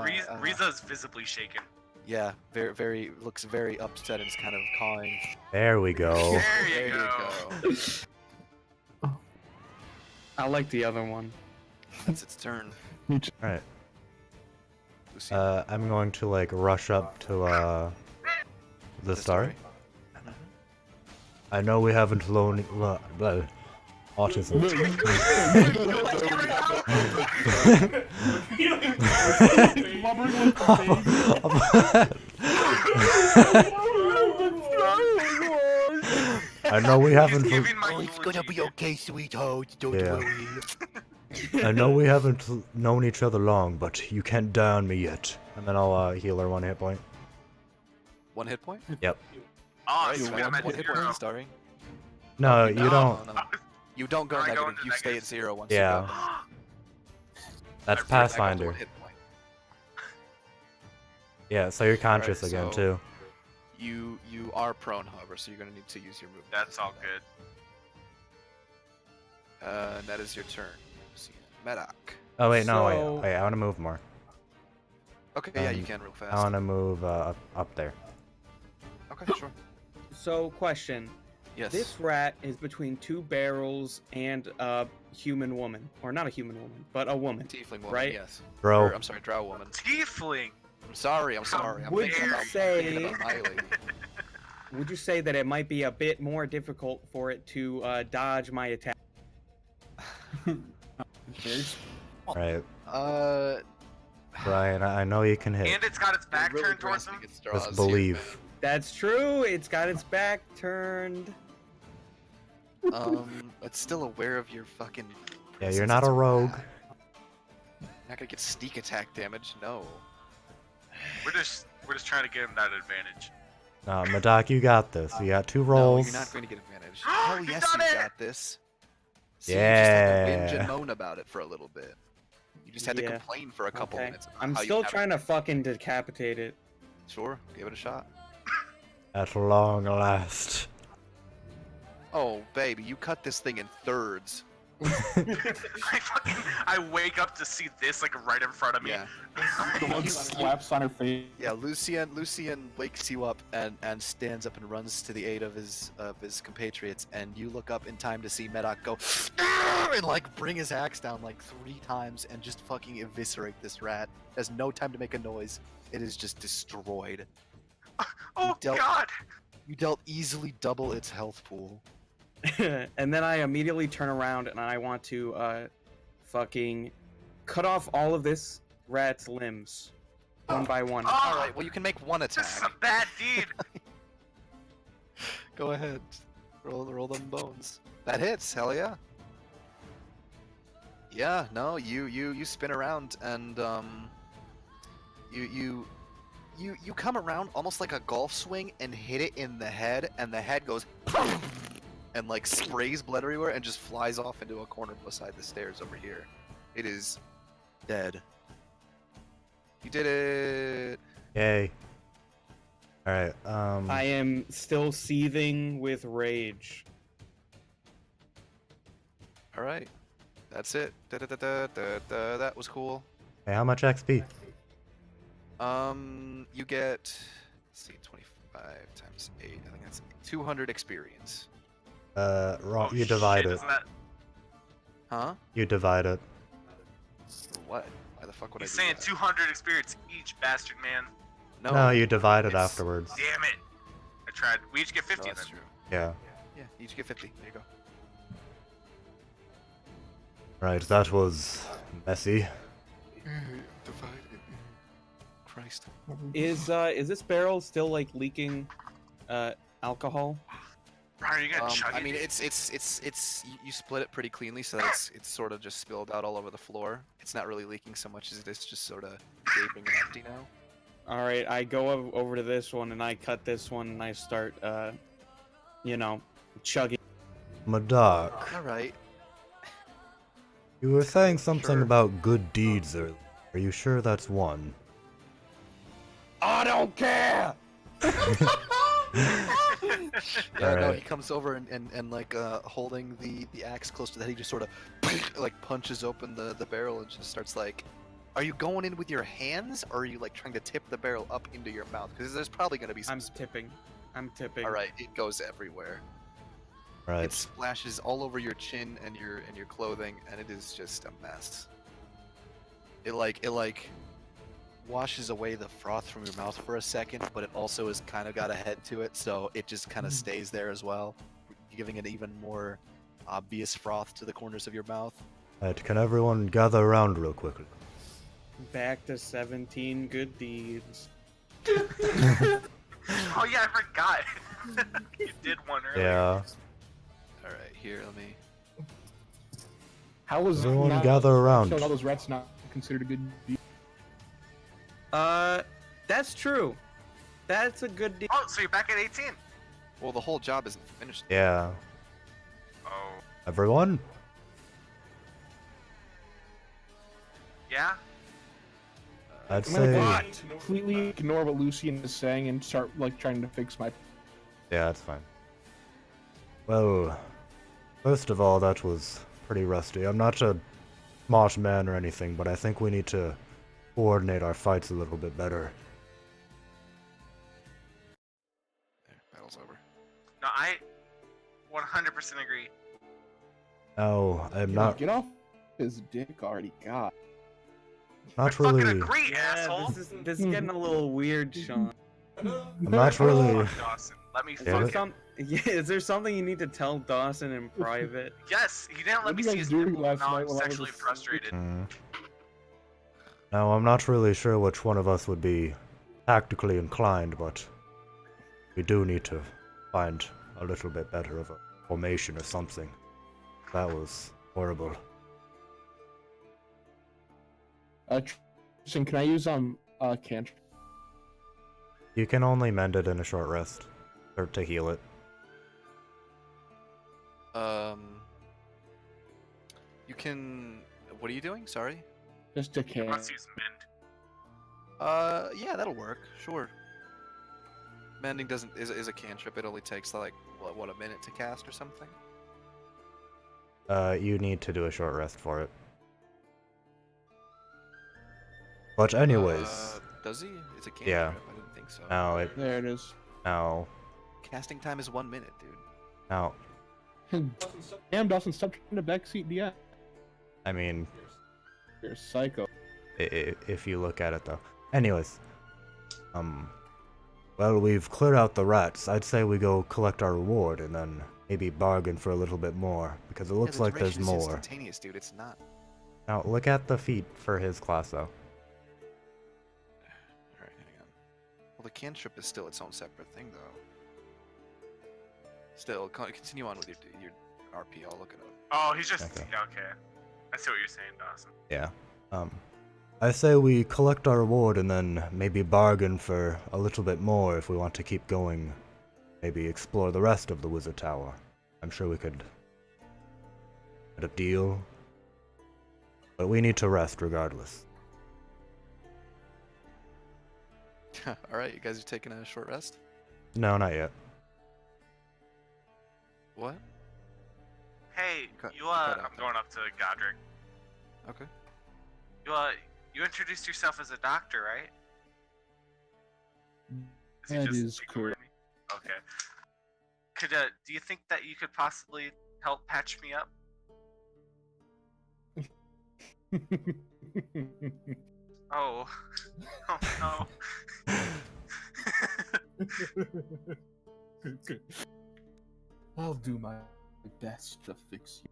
Riza's visibly shaken. yeah, very looks very upset and is kind of cawing. There we go. There you go. I like the other one. That's its turn. Alright. Lucy. I'm going to like rush up to the star. I know we haven't autism. I know we haven't. Giving my It's gonna be eulogy. okay, sweetheart. Don't Yeah. worry. I know we haven't known each other long, but you can't down me yet. And then I'll heal her 1 hit point. 1 hit point. Yep. Oh, Alright, sweet, I'm at 1 hit 0. point, Starry. No, you don't. No. You don't go I go negative. into You stay at negative. 0 once Yeah. you go. That's I forgot Back up to Pathfinder. 1 hit point. Yeah, so you're conscious Alright, again so- too. You are prone, however, so you're gonna need to use your move. That's all good. And that is your turn. Medoc. Oh wait, no, So- wait. I want to move more. Okay, yeah, you Um, can real fast. I want to move up there. Okay, sure. So, question. Yes. This rat is between 2 barrels and a human woman. Or not a human woman, but a woman. Tiefling woman, right? yes. Bro, Or, I'm sorry, drow woman. Tiefling. I'm sorry. I'm Would thinking you about, say- thinking about my lady. Would you say that it might be a bit more difficult for it to dodge my attack? right, Uh, Brian. I know you can hit. And it's got its back really turned towards grasping him. its straws Just here, believe. That's true. It's got its back turned. man. It's still aware of your fucking. Yeah, since you're not it's a rogue. rat. You're not gonna get sneak attack damage. No. We're just trying to get him that advantage. No, Madoc, you got this. You got 2 No, rolls. you're not going to get advantage. Oh, Oh you yes, got you it! got this. So you just had to whinge Yeah. and moan about it for a little bit. You just had to Yeah. complain for a couple Okay. minutes. About I'm how you still haven't- trying to fucking decapitate it. Sure, give it a shot. At long last. Oh, baby, you cut this thing in thirds. I wake up to see this like right in front of me. Yeah. The one slaps on her face. Yeah, Lucian wakes you up and stands up and runs to the aid of his compatriots, and you look up in time to see Medoc go and like bring his axe down like 3 times and just fucking eviscerate this rat. It has no time to make a noise. It is just destroyed. Oh dealt- God! You dealt easily double its health pool. And then I immediately turn around and I want to fucking cut off all of this rat's limbs one by one. Oh, All right, well you can make one This is attack. a bad deed. Go ahead, roll them bones. That hits, hell yeah. Yeah, no, you spin around and you come around almost like a golf swing and hit it in the head, and the head goes and like sprays blood everywhere and just flies off into a corner beside the stairs over here. It is dead. You did it. Yay. Alright, I am still seething with rage. All right, that's it. That was cool. hey, how much XP? You get, let's see, 25 times 8. I think that's 200 experience. Wrong, Oh, you divide shit, it. isn't that- Huh? You divide it. For what? Why the fuck would He's I do saying that? 200 experience each, bastard man. No, you divide it it's- afterwards. Damn it! I tried. We each get 50 No, that's then. true. Yeah. Yeah, you each get 50. There you go. Right, that was messy. Divided. Christ. Is this barrel still like leaking alcohol? Brian, are you gonna chug I it? mean, you split it pretty cleanly so that it's sort of just spilled out all over the floor. It's not really leaking so much as it is just sort of gaping and empty now. All right, I go over to this one and I cut this one and I start, chugging. Madak, All right. you were saying something Sure. about good deeds earlier. Are you sure that's one? I don't care. Yeah, no, Alright. he comes over and like holding the axe close to that, he just sort of like punches open the barrel and just starts like, are you going in with your hands or are you like trying to tip the barrel up into your mouth? Because there's probably gonna be some. I'm tipping. I'm tipping. All right, it goes everywhere. Right. It splashes all over your chin and your clothing, and it is just a mess. It like washes away the froth from your mouth for a second, but it also has kind of got a head to it, so it just kind of stays there as well, giving it even more obvious froth to the corners of your mouth. Right, can everyone gather around real quickly? Back to 17 good deeds. Oh yeah, I forgot. You did one earlier. Yeah. All right, here, let me. How was Everyone not gather around. killing all those rats not considered a good deed? That's true. That's a good deed. Oh, so you're back at 18. Well, the whole job isn't finished. Yeah. Oh. Everyone? Yeah? I'd I'm gonna say... completely ignore what Lucian is saying and start like trying to fix my. Yeah, that's fine. Well, first of all, that was pretty rusty. I'm not a smart man or anything, but I think we need to coordinate our fights a little bit better. There, battle's over. No, I 100% agree. No, I'm not Get off his dick already. God. I not fucking really... agree, Yeah, asshole. this is getting a little weird, Sean. I'm not really... Fuck Dawson. Let me Is Yeah. there, fucking. is there something you need to tell Dawson in private? Yes, he didn't let What me did you see guys his do nipple. last Now night I'm while I was sexually asleep? frustrated. Now, I'm not really sure which one of us would be tactically inclined, but we do need to find a little bit better of a formation or something. That was horrible. Tristan, can I use cantrip? You can only mend it in a short rest, or to heal it. You can. What are you doing? Sorry. Just a He can. wants to use mend. Yeah, that'll work. Sure. Mending is a cantrip. It only takes like what a minute to cast or something. You need to do a short rest for it. But anyways, Does he? It's a cantrip. Yeah. I didn't think so. now There it is. Casting time is 1 minute, dude. now, Damn, Dawson, stop trying to backseat DI. I mean, You're a psycho. if you look at it though. Anyways, well, we've cleared out the rats. I'd say we go collect our reward and then maybe bargain for a little bit more because it looks the like there's duration is more. Instantaneous, dude. It's not. Now, look at the feat for his class though. Alright, hang on. Well, the cantrip is still its own separate thing, though. Still, continue on with your RP. I'll look it up. Oh, he's just Okay. yeah, okay. I see what you're saying, Dawson. Yeah. I say we collect our reward and then maybe bargain for a little bit more if we want to keep going. Maybe explore the rest of the Wizard Tower. I'm sure we could get a deal. But we need to rest regardless. Alright, you guys are taking a short rest? No, not yet. What? Hey, Cut- you cut out I'm there. going up to Godric. Okay. You introduced yourself as a doctor, right? He That just is ignoring me? Okay. Could do you think that you could possibly help patch me up? Oh, oh no. I'll do my best to fix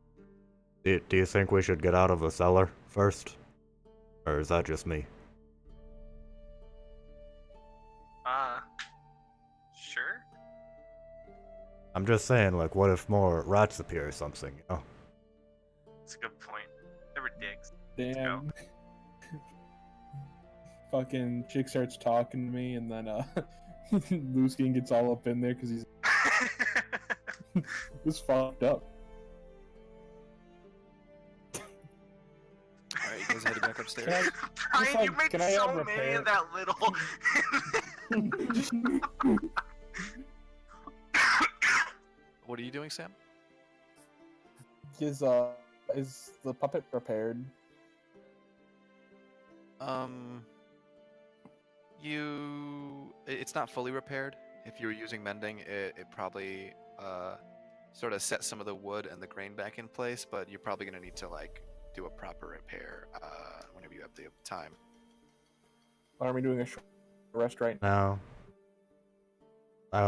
you. Do you think we should get out of the cellar first? Or is that just me? Sure. I'm just saying, like, what if more rats appear or something, you know? That's a good point. They were dicks. Damn. Fucking chick starts talking to me, and then Luskin gets all up in there because he's just fucked up. Alright, you guys headed back upstairs? Can Brian, like, you made can I so have many repair? of that little. What are you doing, Sam? Is the puppet prepared? It's not fully repaired. If you were using mending, it probably sort of set some of the wood and the grain back in place, but you're probably gonna need to like do a proper repair whenever you have the time. Why are we doing a short rest right No.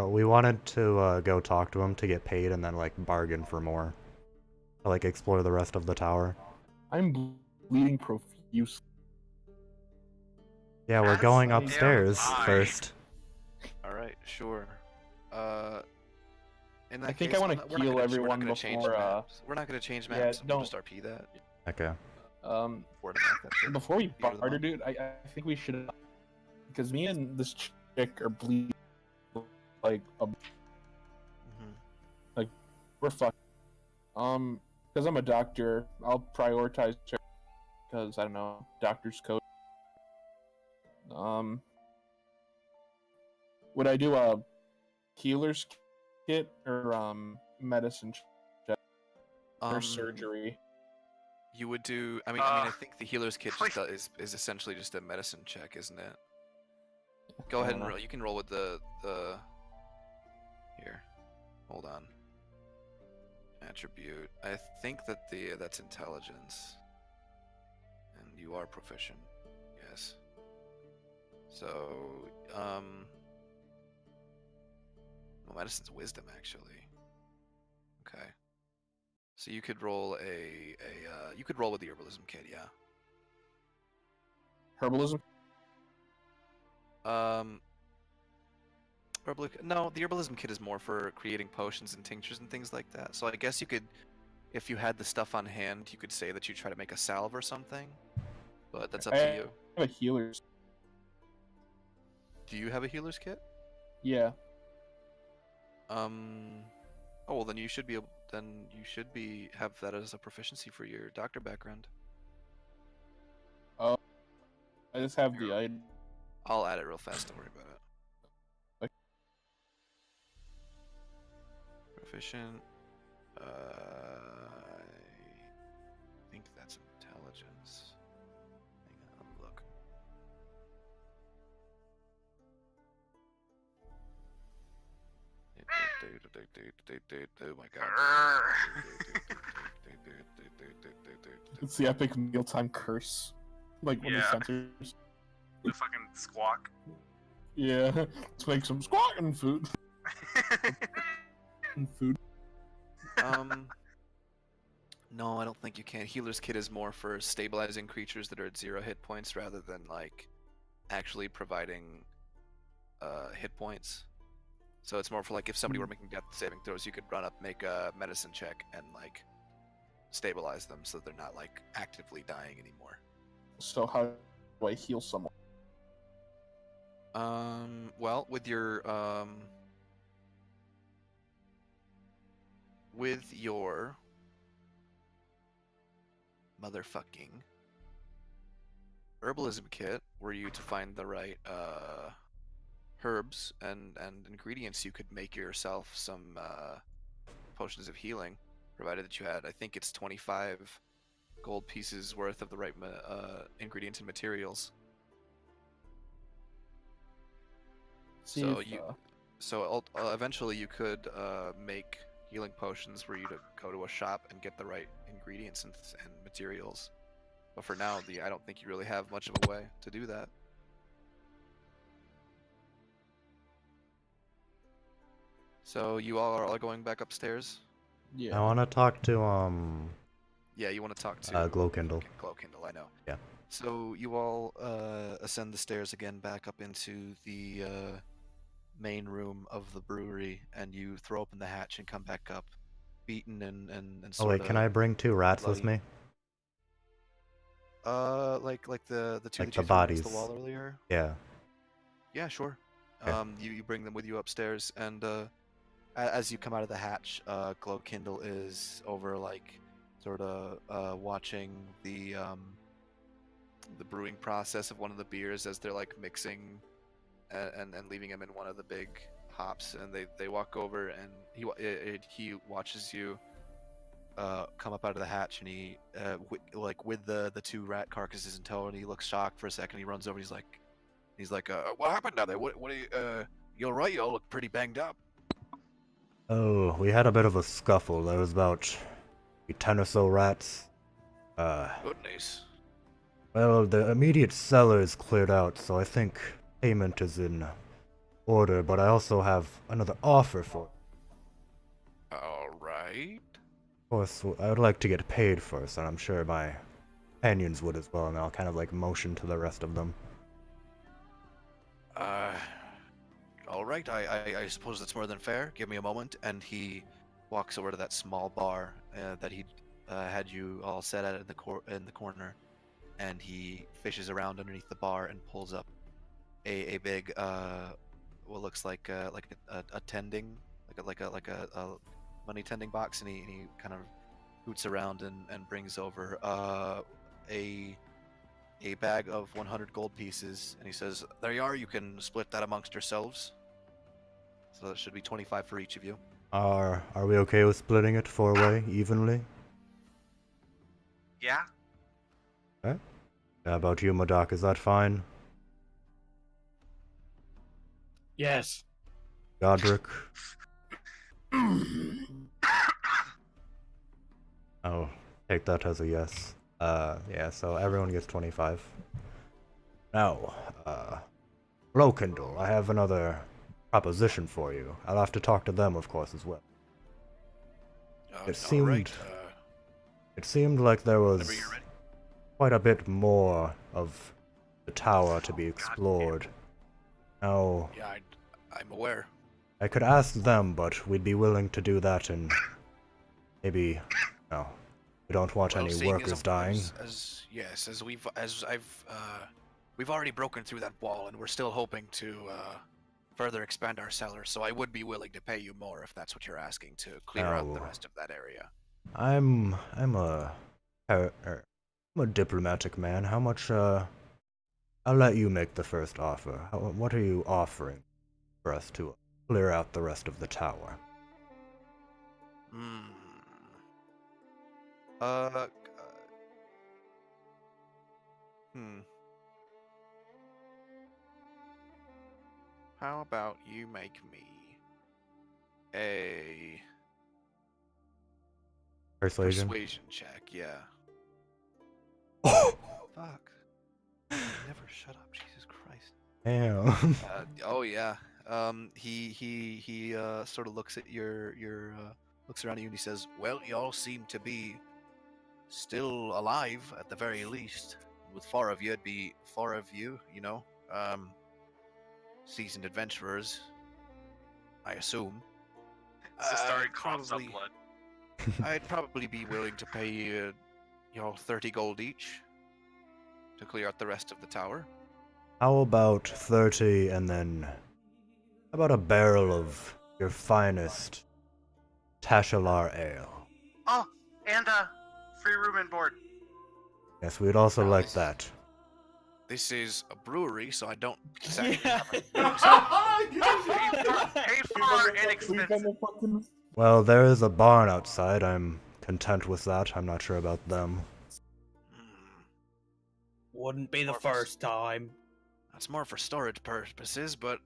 We wanted to go talk to him to get paid and then, like, bargain for more. To, like, explore the rest of the tower. I'm bleeding profuse. Yeah, we're That's going damn upstairs fine. first. Alright, sure. In that I think case, I wanna we're not heal gonna- everyone we're not gonna change before, maps. We're not gonna change yeah, maps. We'll don't- just RP that. Okay. Word of mouth, that's it. Before we Beat of the barter, month. dude, I think we should, because me and this chick are bleeding like Mhm. we're fucked. Because I'm a doctor, I'll prioritize because I don't know, doctor's code. Would I do a healer's kit or medicine check or surgery? You would do. I mean, I think the healer's kit just is essentially just a medicine check, isn't it? Go ahead and roll. You can roll with the. Here, hold on. Attribute. I think that that's intelligence, and you are proficient. Yes. So, well, medicine's wisdom actually. Okay. So you could roll you could roll with the herbalism kit, yeah. Herbalism? No, the herbalism kit is more for creating potions and tinctures and things like that. So I guess you could, if you had the stuff on hand, you could say that you try to make a salve or something. But that's up to you. I have a healer's. Do you have a healer's kit? Yeah. Oh well, then you should be able. then you should have that as a proficiency for your doctor background. I just have the item. I'll add it real fast. Don't worry about it. Okay. Proficient. I think that's intelligence. Hang on, look. Oh my god. It's the epic mealtime curse. Like when Yeah. the censors. The fucking squawk. Yeah, let's make some squawking food. Food. No, I don't think you can. Healer's Kit is more for stabilizing creatures that are at 0 hit points rather than like actually providing hit points. So it's more for like if somebody were making death saving throws, you could run up, make a medicine check, and like stabilize them so they're not like actively dying anymore. So how do I heal someone? Well, with your motherfucking herbalism kit, were you to find the right herbs and ingredients, you could make yourself some potions of healing, provided that you had, I think it's 25 gold pieces worth of the right ingredients and materials. See So if, eventually you could make healing potions were you to go to a shop and get the right ingredients and materials. But for now, I don't think you really have much of a way to do that. So you all are all going back upstairs? yeah. I want to talk to Yeah, you want to talk to Glowkindle. Glowkindle, I know. Yeah. So you all ascend the stairs again back up into the main room of the brewery, and you throw open the hatch and come back up, beaten and Oh sort wait, of can I bring 2 rats with bloody. me? Like the two Like that the you threw against bodies. the wall earlier? Yeah. Yeah, sure. Okay. You bring them with you upstairs, and as you come out of the hatch, Glowkindle is over like sort of watching the brewing process of one of the beers as they're like mixing and leaving him in one of the big hops, and they walk over, and he watches you come up out of the hatch, and he like with the 2 rat carcasses in tow, and he looks shocked for a second. He runs over, he's like what happened down there? What are you all right? You all look pretty banged up. Oh, we had a bit of a scuffle. There was about 10 or so rats. Goodness. Well, the immediate cellar is cleared out, so I think payment is in order, but I also have another offer for it. All right. Of course, I would like to get paid first, and I'm sure my companions would as well, and I'll kind of like motion to the rest of them. All right. I suppose that's more than fair. Give me a moment. And he walks over to that small bar that he had you all set at in the corner, and he fishes around underneath the bar and pulls up a big what looks like a tending, like a money tending box, and he kind of hoots around and brings over a bag of 100 gold pieces, and he says, "There you are. You can split that amongst yourselves. So that should be 25 for each of you." Are we okay with splitting it 4-way, evenly? Yeah. Okay. How about you, Modoc? Is that fine? Yes. Godric? Oh, take that as a yes. Yeah, so everyone gets 25. Now, Glowkindle, I have another proposition for you. I'll have to talk to them, of course, as well. It seemed like there was Whenever you're ready. quite a bit more of the tower to be explored. Now, Yeah, I'm aware. I could ask them, but we'd be willing to do that, and maybe, no, we don't want Well, any seeing workers dying. As we've already broken through that wall, and we're still hoping to further expand our cellar, so I would be willing to pay you more if that's what you're asking to clear out the Oh. rest of that area. I'm a diplomatic man. How much? I'll let you make the first offer. What are you offering for us to clear out the rest of the tower? Hmm. Uh. Hmm. How about you make me a Persuasion. persuasion check? Yeah. Oh, Fuck. Never shut up, Jesus Christ. damn. Oh yeah. He sort of looks at looks around at you and he says, "Well, y'all seem to be still alive at the very least. With four of you, it'd be four of you, seasoned adventurers, I assume. So Starry coughs up Probably, blood. I'd probably be willing to pay y'all 30 gold each to clear out the rest of the tower. How about 30 and then how about a barrel of your finest Tashalar ale? Oh, and free room and board. Yes, we'd also Now like this- that. This is a brewery, so I don't exactly Yeah. Pay for our inexpensive. Well, there is a barn outside. I'm content with that. I'm not sure about them. Hmm, Wouldn't be the Marvelous. first time. that's more for storage purposes, but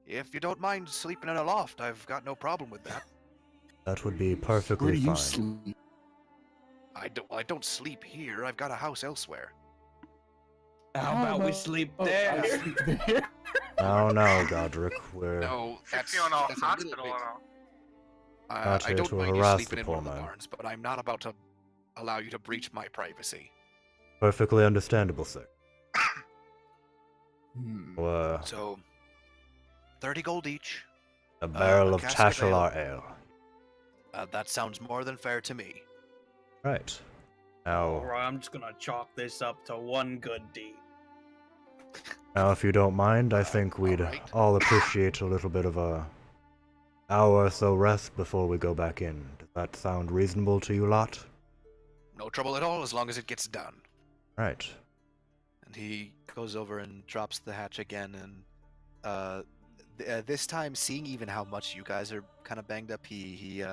if you don't mind sleeping in a loft, I've got no problem with that. That would be Where perfectly do you fine. sleep? I don't sleep here. I've got a house elsewhere. How about we sleep there? I sleep there. No, Godric. We're No, If you're that's feeling all that's a little hospital bit. and all. Not I here don't to mind you harass sleeping the in poor one of the man. barns, but I'm not about to allow you to breach my privacy. perfectly understandable, sir. Hmm. So, 30 gold each. A barrel a of cask of ale. Tashalar ale. That sounds more than fair to me. Right. Now, Alright, I'm just gonna chalk this up to one good deed. if you don't mind, I think we'd alright. all appreciate a little bit of a hour or so rest before we go back in. Does that sound reasonable to you lot? No trouble at all as long as it gets done. Right. And he goes over and drops the hatch again, and this time, seeing even how much you guys are kind of banged up, he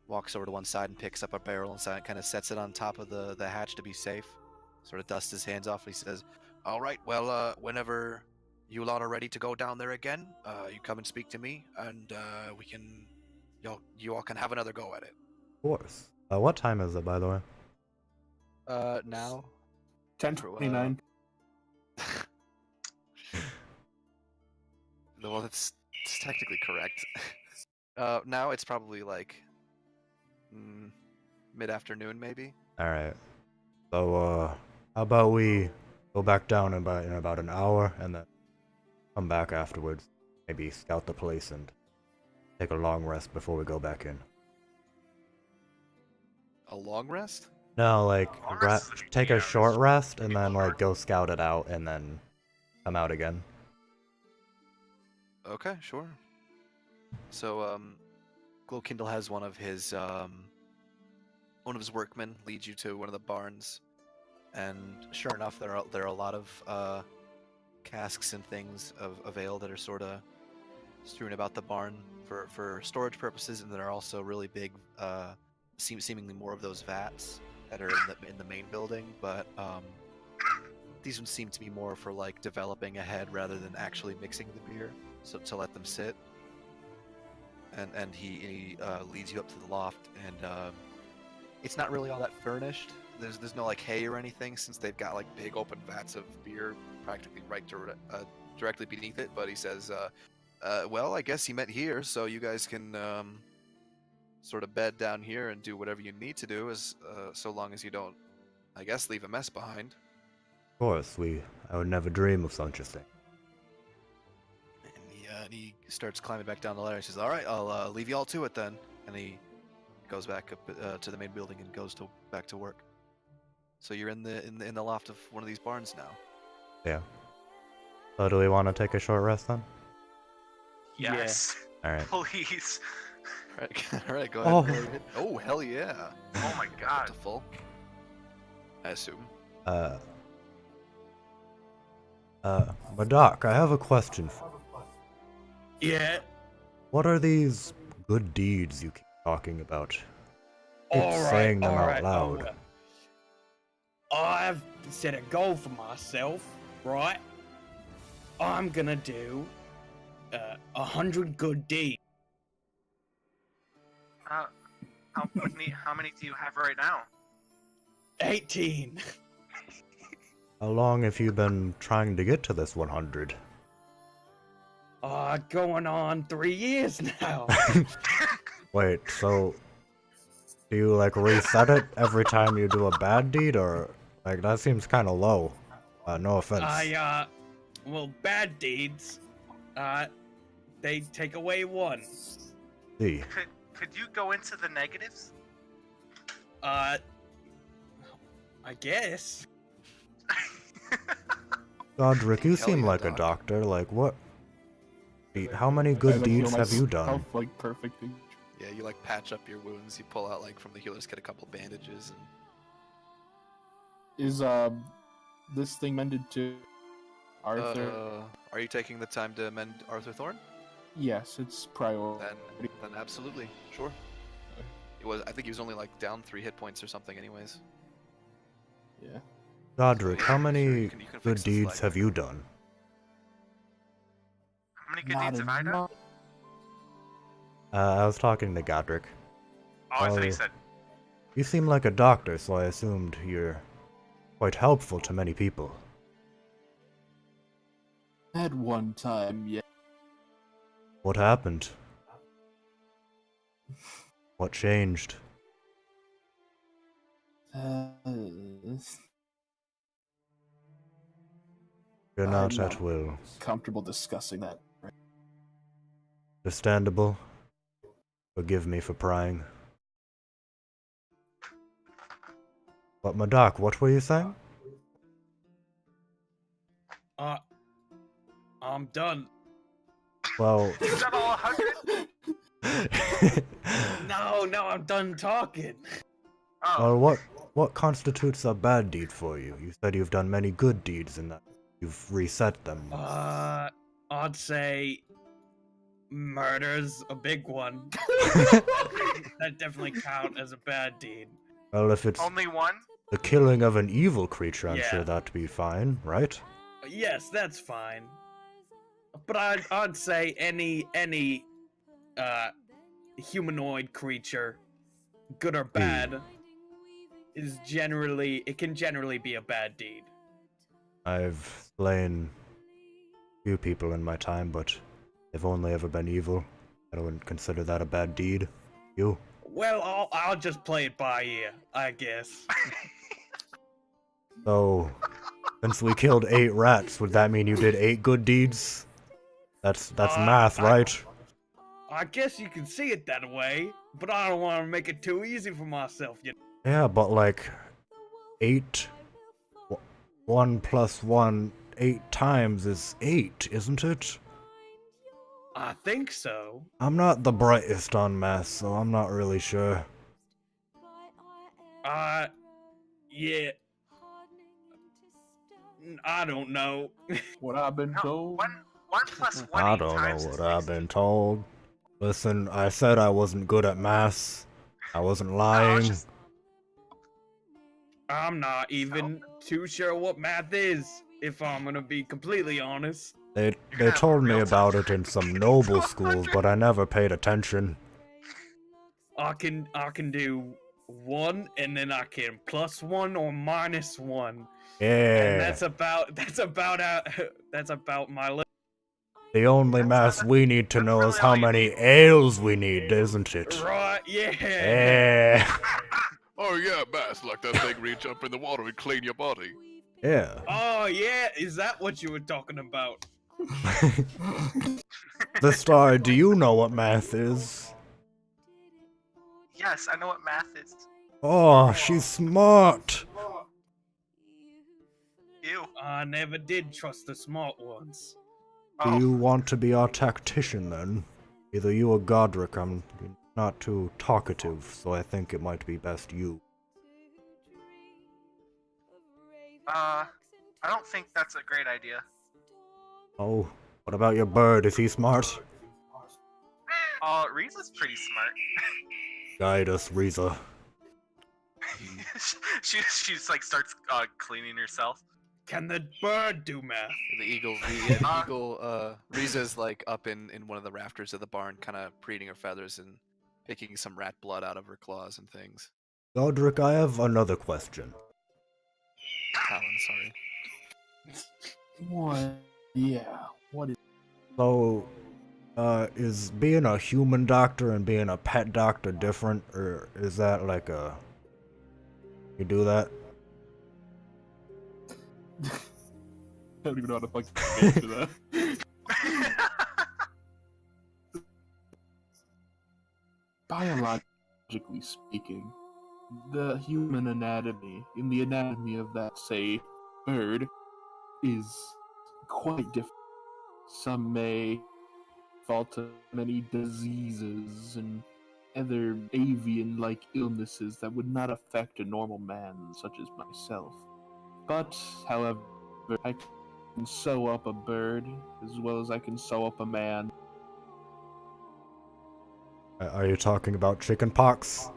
walks over to one side and picks up a barrel and kind of sets it on top of the hatch to be safe. Sort of dusts his hands off, and he says, "All right, well, whenever you lot are ready to go down there again, you come and speak to me, and we can, you all can have another go at it." Of course. What time is it, by the way? Now. 10:29. Well, it's technically correct. Now it's probably like mid-afternoon, maybe. Alright. So, how about we go back down in about an hour and then come back afterwards? Maybe scout the place and take a long rest before we go back in. A long rest? No, like, Long rest is take yeah, a short there's rest and people then, like, around. go scout it out and then come out again. Okay, sure. So, Glowkindle has one of his workmen lead you to one of the barns, and sure enough, there are a lot of casks and things of ale that are sort of strewn about the barn for storage purposes, and there are also really big, seemingly more of those vats that are in the main building, but these ones seem to be more for like developing ahead rather than actually mixing the beer, so to let them sit. And he leads you up to the loft, and it's not really all that furnished. There's no like hay or anything, since they've got like big open vats of beer practically directly beneath it. But he says, well, I guess he meant here, so you guys can sort of bed down here and do whatever you need to do, as so long as you don't, I guess, leave a mess behind. Of course, I would never dream of such a thing. And he starts climbing back down the ladder. He says, "All right, I'll leave you all to it then." And he goes back up to the main building and goes back to work. So you're in the loft of one of these barns now. Yeah. So do we want to take a short rest then? Yeah. Yes. Alright. Please. Alright, go ahead. Oh. and roll your hit. Oh, hell yeah. Oh my Up god. to full. I assume. Madoc, I have a question for you. Yeah. What are these good deeds you keep talking about? Keep Alright, saying them out alright. loud. I've set a goal for myself, right? I'm gonna do 100 good deeds. How many do you have right now? 18. How long have you been trying to get to this 100? Going on 3 years now. Wait, so do you like reset it every time you do a bad deed, or like that seems kind of low? No offense. Well, bad deeds, they take away 1. See, Could you go into the negatives? I guess. Godric, you Hell seem yeah, like a Doc. doctor. Like what? How many I, good like, heal deeds have you myself, done? Like perfectly. Yeah, you like patch up your wounds. You pull out like from the healer's kit a couple bandages and Is this thing mended to Arthur? Are you taking the time to mend Arthur Thorne? Yes, it's priority. Then absolutely, sure. It was. I think he was only like down 3 hit points or something, anyways. Yeah. Godric, So, how yeah, sure, many you can good fix this deeds leg. have you done? How many good deeds have I done? enough. I was talking to Godric. Oh, I thought Oh. you said. You seem like a doctor, so I assumed you're quite helpful to many people. At one time, yeah. What happened? What changed? You're I'm not not at will. comfortable discussing that. Understandable. Forgive me for prying. But Madoc, what were you saying? I'm done. Well, You've done all 100? No, I'm done talking. Oh. what constitutes a bad deed for you? You said you've done many good deeds and that you've reset them. I'd say murder's a big one. That definitely count as a bad deed. Well, if it's Only one? the killing of an evil creature, I'm Yeah. sure that'd be fine, right? Yes, that's fine. But I'd say any humanoid creature, good or bad, can generally be a bad deed. I've slain few people in my time, but they've only ever been evil. I wouldn't consider that a bad deed. You? Well, I'll just play it by ear, I guess. So, since we killed 8 rats, would that mean you did 8 good deeds? That's math, right? I guess you can see it that way, but I don't want to make it too easy for myself, you know? Yeah, but like 8 1 plus 1 8 times is 8, isn't it? I think so. I'm not the brightest on math, so I'm not really sure. Yeah. I don't know. What I've been No, told. one plus one I eight don't know times what is I've 60. been told. Listen, I said I wasn't good at maths. I wasn't No, I lying. was just- I'm not even too sure what math is, if I'm gonna be completely honest. They gonna have a told me real about tough it in time some getting noble to schools, 100. but I never paid attention. I can do 1 and then I can plus 1 or minus 1. And Yeah, that's about my limit. the only math we need to that's know is really how all you many need. ales we need, isn't it? Right, yeah. Yeah. Oh yeah, Bass, like that thing where you jump in the water and clean your body. Yeah. Oh yeah, is that what you were talking about? The Star, do you know what math is? Yes, I know what math is. Oh, she's smart. Ew. I never did trust the smart ones. Do Oh, you want to be our tactician then? Either you or Godric. I'm not too talkative, so I think it might be best you. I don't think that's a great idea. Oh, what about your bird? Is he smart? Riza's pretty smart. Guide us, Riza. She's like starts cleaning herself. Can the bird do math? The eagle, the eagle, Riza's like up in one of the rafters of the barn, kind of preening her feathers and picking some rat blood out of her claws and things. Godric, I have another question. Talon, sorry. What? Yeah. What is? So, is being a human doctor and being a pet doctor different, or is that like a... You do that? I don't even know how to fucking answer that. Biologically speaking, the human anatomy, in the anatomy of that, say, bird, is quite different. Some may fall to many diseases and other avian-like illnesses that would not affect a normal man such as myself. But, however, I can sew up a bird as well as I can sew up a man. Are you talking about chicken pox?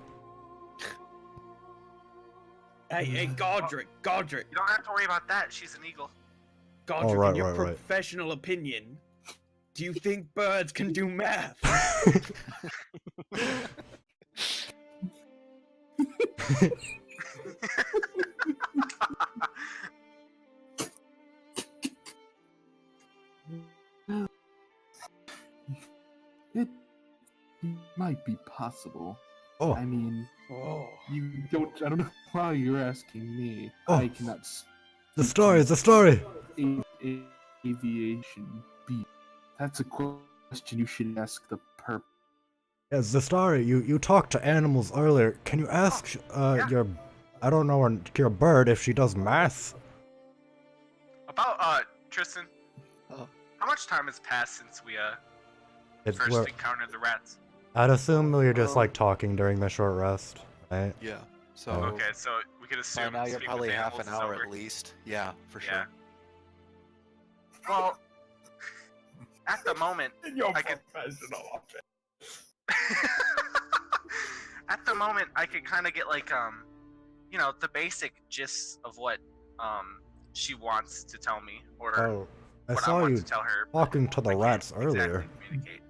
Hey, Godric, You don't have to worry about that. She's an eagle. Godric, right, in your right, right. professional opinion, do you think birds can do math? It might be possible. Oh, I mean, Oh. I don't know why you're asking me. Oh. I cannot the story! aviation be. That's a question you should ask the perp. Yes, the story. You talked to animals earlier. Can you ask your... I don't know, your bird if she does math? About Tristan. Oh. How much time has passed since we It's first where- encountered the rats? I'd assume we were just like talking during the short rest, right? Yeah. So Oh. Okay, so we could by assume. now you're speaking probably with half an animals is hour over. at least. Yeah, for Yeah. sure. Well, at the moment, You're I could- professional. at the moment, I could kind of get like you know, the basic gist of what she wants to tell me, or Oh, I what I saw want you to tell her. but talking to the I can't rats exactly earlier. communicate.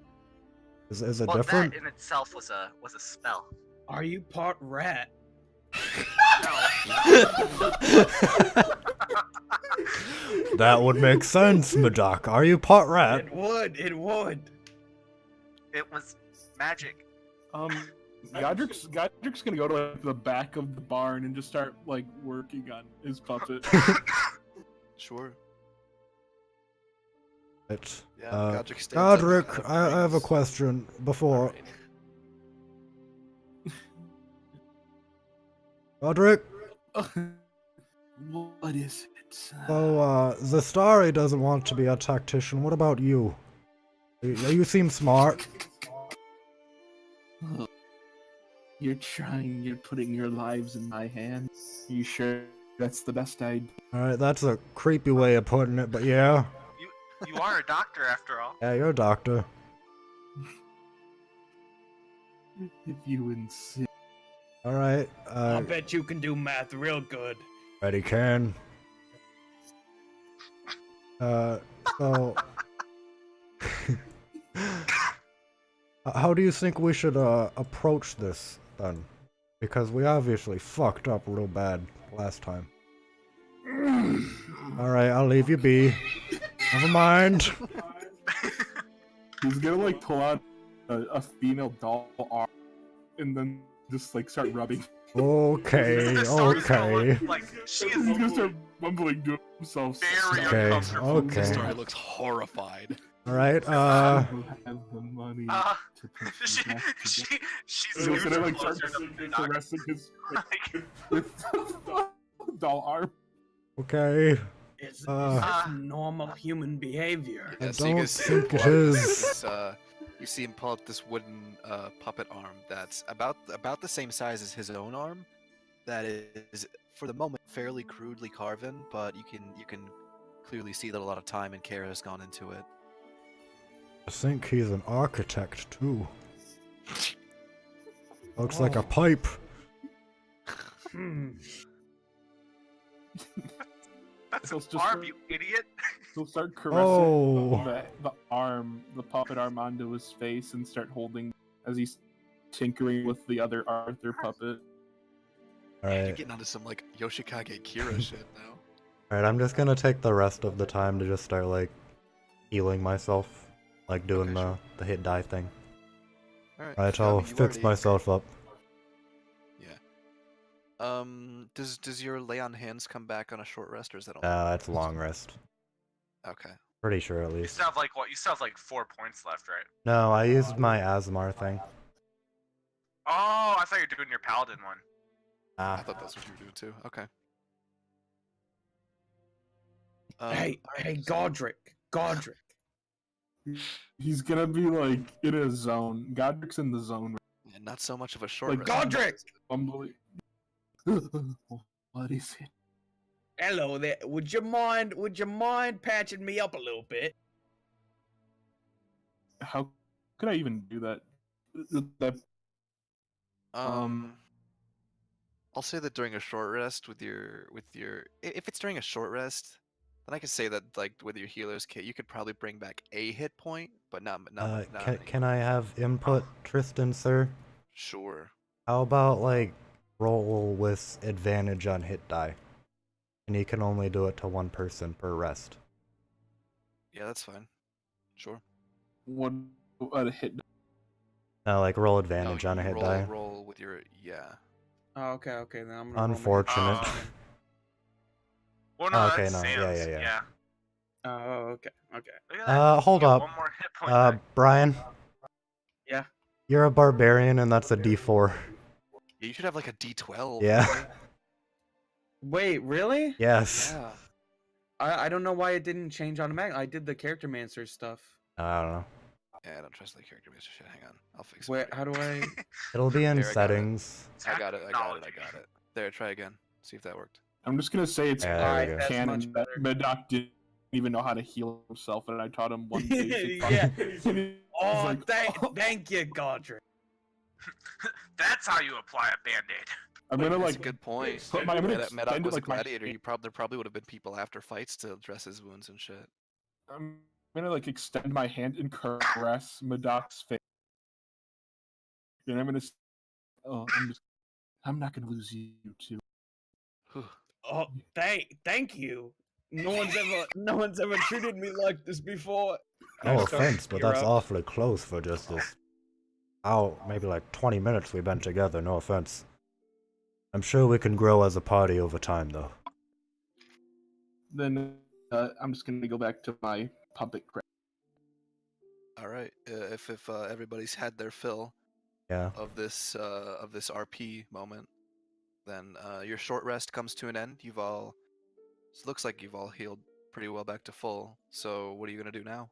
Is it Well, different? that in itself was a spell. Are you part rat? That would make sense, Madoc. Are you pot rat? It would. It was magic. Godric's gonna go to like, the back of the barn and just start like working on his puppet. Sure. It, Yeah. Godric stands up and Godric, kind of I have a brings- question before. Alright. Godric, What is it? so, Zastari doesn't want to be a tactician. What about you? You seem smart. You're putting your lives in my hands. Are you sure that's the best idea? Alright, that's a creepy way of putting it, but yeah. You are a doctor after all. Yeah, you're a doctor. If you insist. Alright, I bet you can do math real good. Ready, can. So... How do you think we should, approach this, then? Because we obviously fucked up real bad last time. Alright, I'll leave you be. Never mind. He's gonna like pull out a female doll arm and then just like start rubbing. Okay, The story's gonna okay. look like she He's gonna is start mumbling to himself. very Okay, uncomfortable. okay. This story looks horrified. Alright, Who have the money to put She, them back together. she's So he's gonna like closer start to the doctor. caressing his Like, with doll arm. okay. Is Uh, this normal human behavior? I so you don't guys see think him it pull out is. you see him pull out this wooden puppet arm that's about the same size as his own arm. That is, for the moment, fairly crudely carven, but you can clearly see that a lot of time and care has gone into it. I think he's an architect too. Looks like a pipe. Hmm. That's He'll an just arm, start- you idiot. He'll start caressing Oh. the puppet arm onto his face and start holding as he's tinkering with the other Arthur puppet. You're Alright. getting onto some like Yoshikage Kira shit now. Alright, I'm just gonna take the rest of the time to just start, like, healing myself. Like, doing Okay, sure. the hit die thing. Alright. Right, I I'll mean, you fix already- myself up. Does your lay on hands come back on a short rest, or is that all? It's long rest. Okay. Pretty sure, at You least. still have like what? You still have like 4 points left, right? No, I used my Asmar thing. Oh, I thought you were doing your paladin one. I Ah, thought that's what you were doing too. Okay. Hey, Godric. He's gonna be like in a zone. Godric's in the zone. And not so much of a short Like rest. Godric! Humbly. What is it? Hello there. Would you mind patching me up a little bit? How could I even do that? That I'll say that during a short rest if it's during a short rest, then I could say that like with your healer's kit, you could probably bring back a hit point, but not many. can I have input, Tristan, sir? Sure. How about, like, roll with advantage on hit die? And you can only do it to one person per rest. Yeah, that's fine. Sure. what a hit. No, like, roll No, advantage on a you hit roll, die. roll with your Oh, okay. Then I'm gonna roll my- Unfortunate. Well, no, Okay, that's no, yeah, Sam's. yeah. Oh, okay. Look at that. Hold You get up. One more hit point. back. Brian? Yeah. You're a barbarian, and that's a D4. Yeah, you should have like a D12. Yeah. really. Wait, really? Yes. Yeah. I don't know why it didn't change automatically. I did the character mancer stuff. I don't know. Yeah, I don't trust the character based shit. Hang on. I'll fix it. Where? for you. How do I? It'll be in There, I got it. settings. I got it. Technology. There, try again. See if that worked. I'm just gonna say it's Yeah, there we Alright, go. that's canon much that better. Medoc didn't even know how to heal himself, and I taught him one basic. Yeah. And he's Oh, like, thank you, Godric. That's how you apply a band-aid. I'm gonna That's a like good point. I'm gonna Medoc extend was a like my gladiator. hand. There probably would have been people after fights to dress his wounds and shit. I'm gonna like extend my hand and caress Medoc's face, and I'm gonna. I'm not gonna lose you too. Whew. Oh, thank you. No one's ever treated me like this before. No I start offense, but tear that's up. awfully close for just this. Maybe like 20 minutes we've been together, no offense. I'm sure we can grow as a party over time, though. Then I'm just gonna go back to my puppet crap. All right. If everybody's had their fill Yeah. of this RP moment, then your short rest comes to an end. It looks like you've all healed pretty well back to full. So what are you gonna do now?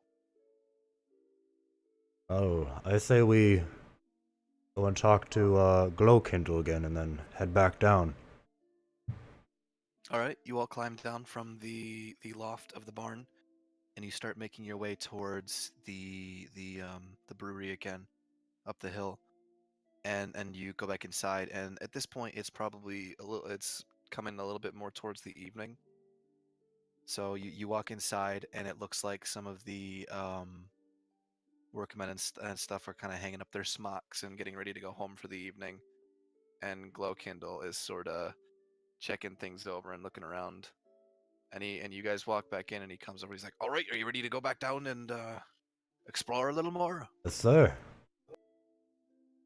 Oh, I say we go and talk to Glowkindle again and then head back down. All right. You all climb down from the loft of the barn, and you start making your way towards the brewery again, up the hill, and you go back inside. And at this point, it's probably it's coming a little bit more towards the evening. So you walk inside, and it looks like some of the workmen and stuff are kind of hanging up their smocks and getting ready to go home for the evening. And Glowkindle is sort of checking things over and looking around. And you guys walk back in, and he comes over. He's like, "All right, are you ready to go back down and explore a little more?" Yes, sir.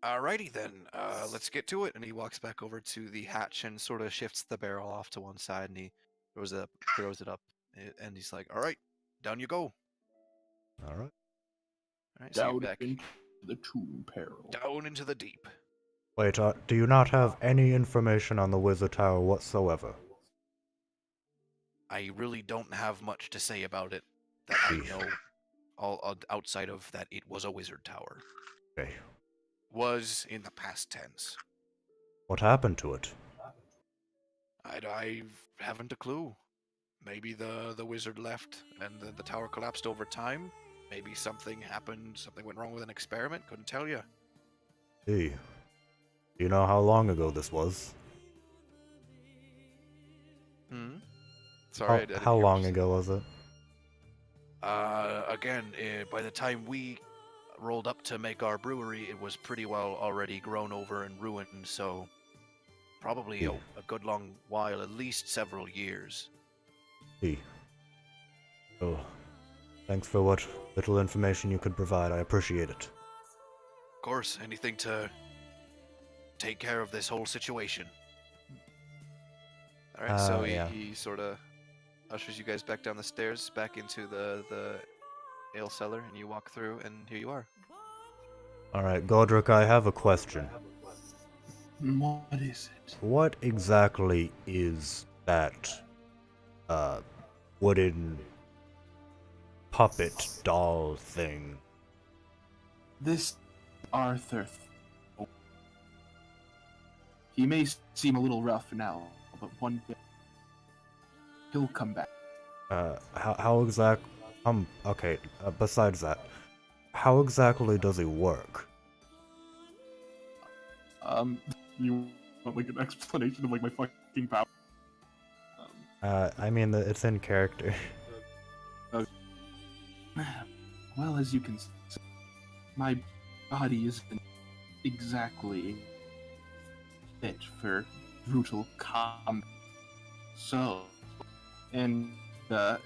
Alrighty then, let's get to it. And he walks back over to the hatch and sort of shifts the barrel off to one side, and he throws it up, and he's like, "All right, down you go." All right. All right, so you're Down back into the tomb peril. down into the deep. Wait, do you not have any information on the Wizard Tower whatsoever? I really don't have much to say about it that I know all outside of that it was a wizard tower. Okay. Was in the past tense. What happened to it? I haven't a clue. Maybe the wizard left and the tower collapsed over time. Maybe something happened, something went wrong with an experiment. Couldn't tell you. See. Do you know how long ago this was? Hmm. Sorry, I How, didn't how hear what long you said. ago was it? Again, by the time we rolled up to make our brewery, it was pretty well already grown over and ruined. So probably a good long while, at least several years. See. Oh, thanks for what little information you could provide. I appreciate it. Of course, anything to take care of this whole situation. All right, so yeah. he sort of ushers you guys back down the stairs, back into the ale cellar, and you walk through, and here you are. Alright, Godric, I have a question. What is it? What exactly is that, wooden puppet doll thing? This Arthur. He may seem a little rough now, but one day he'll come back. How exact... okay, besides that, how exactly does he work? You want like an explanation of like my fucking power? I mean, it's in character. Well, as you can see, my body isn't exactly fit for brutal combat. So, and he'll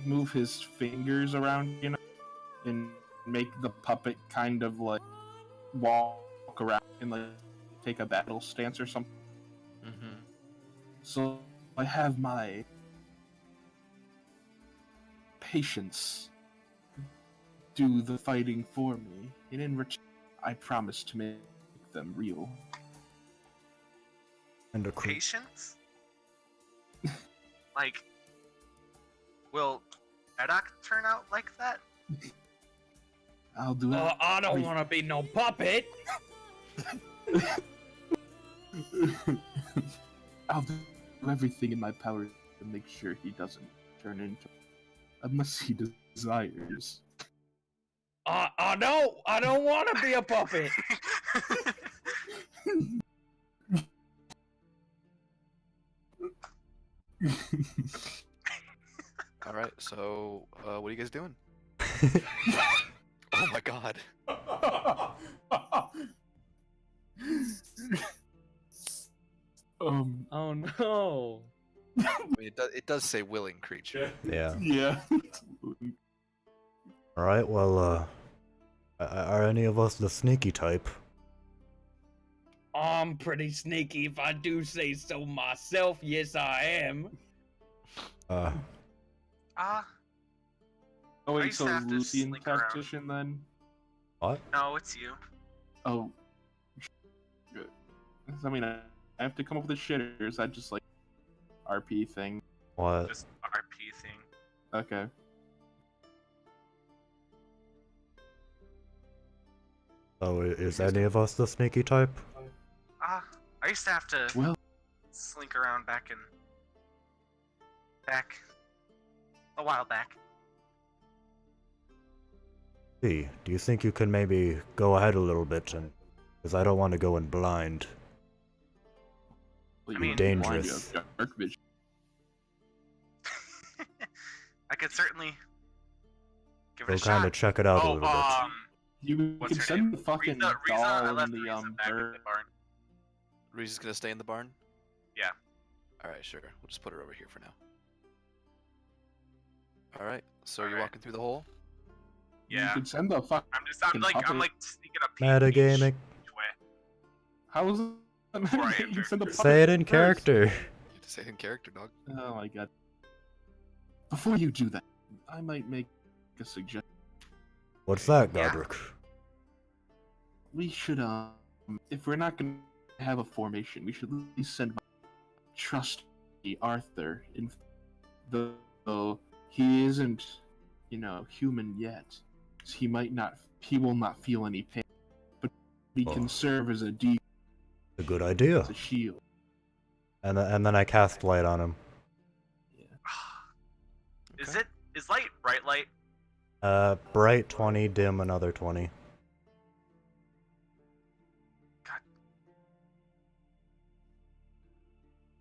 move his fingers around, you know, and make the puppet kind of like walk around and like take a battle stance or something. Mm-hmm. So I have my patience do the fighting for me, and in return, I promise to make them real. And a Patience? Like, will Medoc turn out like that? I'll do it. I don't want to be no puppet. I'll do everything in my power to make sure he doesn't turn into, unless he desires. I don't want to be a puppet. All right, so what are you guys doing? Oh my god. Oh no. I mean, it does say willing creature. Yeah. Yeah. Alright, well, are any of us the sneaky type? I'm pretty sneaky if I do say so myself. Yes, I am. Ah, Oh I wait, used so to have to Lucian sneak around. tactician then? What? no, it's you. Oh. Good. I mean, I have to come up with a shit, or is that just like RP thing? What? Just RP thing. Okay. So, is any of us the sneaky type? Ah, I used to have to Well, slink around back a while back. See, do you think you can maybe go ahead a little bit, and because I don't want to go in blind. well, I mean, you dangerous. have dark vision. I could certainly give it Go a kind shot. of check it out a Oh, little bit. You what's can her send name? the fucking Riza, I doll left in the Riza back in bird. the barn. Reese's gonna stay in the barn? Yeah. Alright, sure. We'll just put her over here for now. Alright, so you're Alright. walking through the hole? You Yeah. can send the fuck. I'm like puppet. sneaking a peek Metagaming. each way. How is that? Before I You enter. can send the Say puppet it in first. character. You have to say it in character, dog. Oh my god. Before you do that, I might make a suggestion. What's that, Yeah. Godric? We should, if we're not gonna have a formation, we should at least send trusty Arthur in though he isn't, human yet. So he will not feel any pain, but he Oh. can serve as a decoy, A good idea. as a shield. And then I cast light on him. Okay. Is light bright light? Bright 20, dim another 20.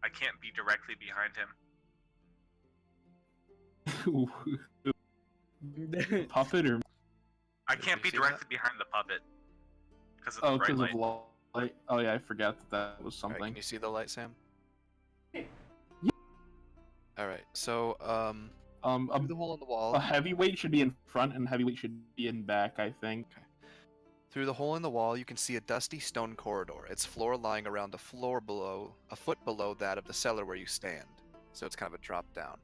I can't be directly behind him. Puppet or I Did can't you be see directly behind the puppet because of the bright because light. of light. Oh yeah, I forgot that was Alright, something. can you see the light, Sam? Yeah. Alright, so through the hole in the wall. A heavyweight should be in front and heavyweight should be in back, I think. Through the hole in the wall, you can see a dusty stone corridor. Its floor lying around a foot below that of the cellar where you stand. So it's kind of a drop down.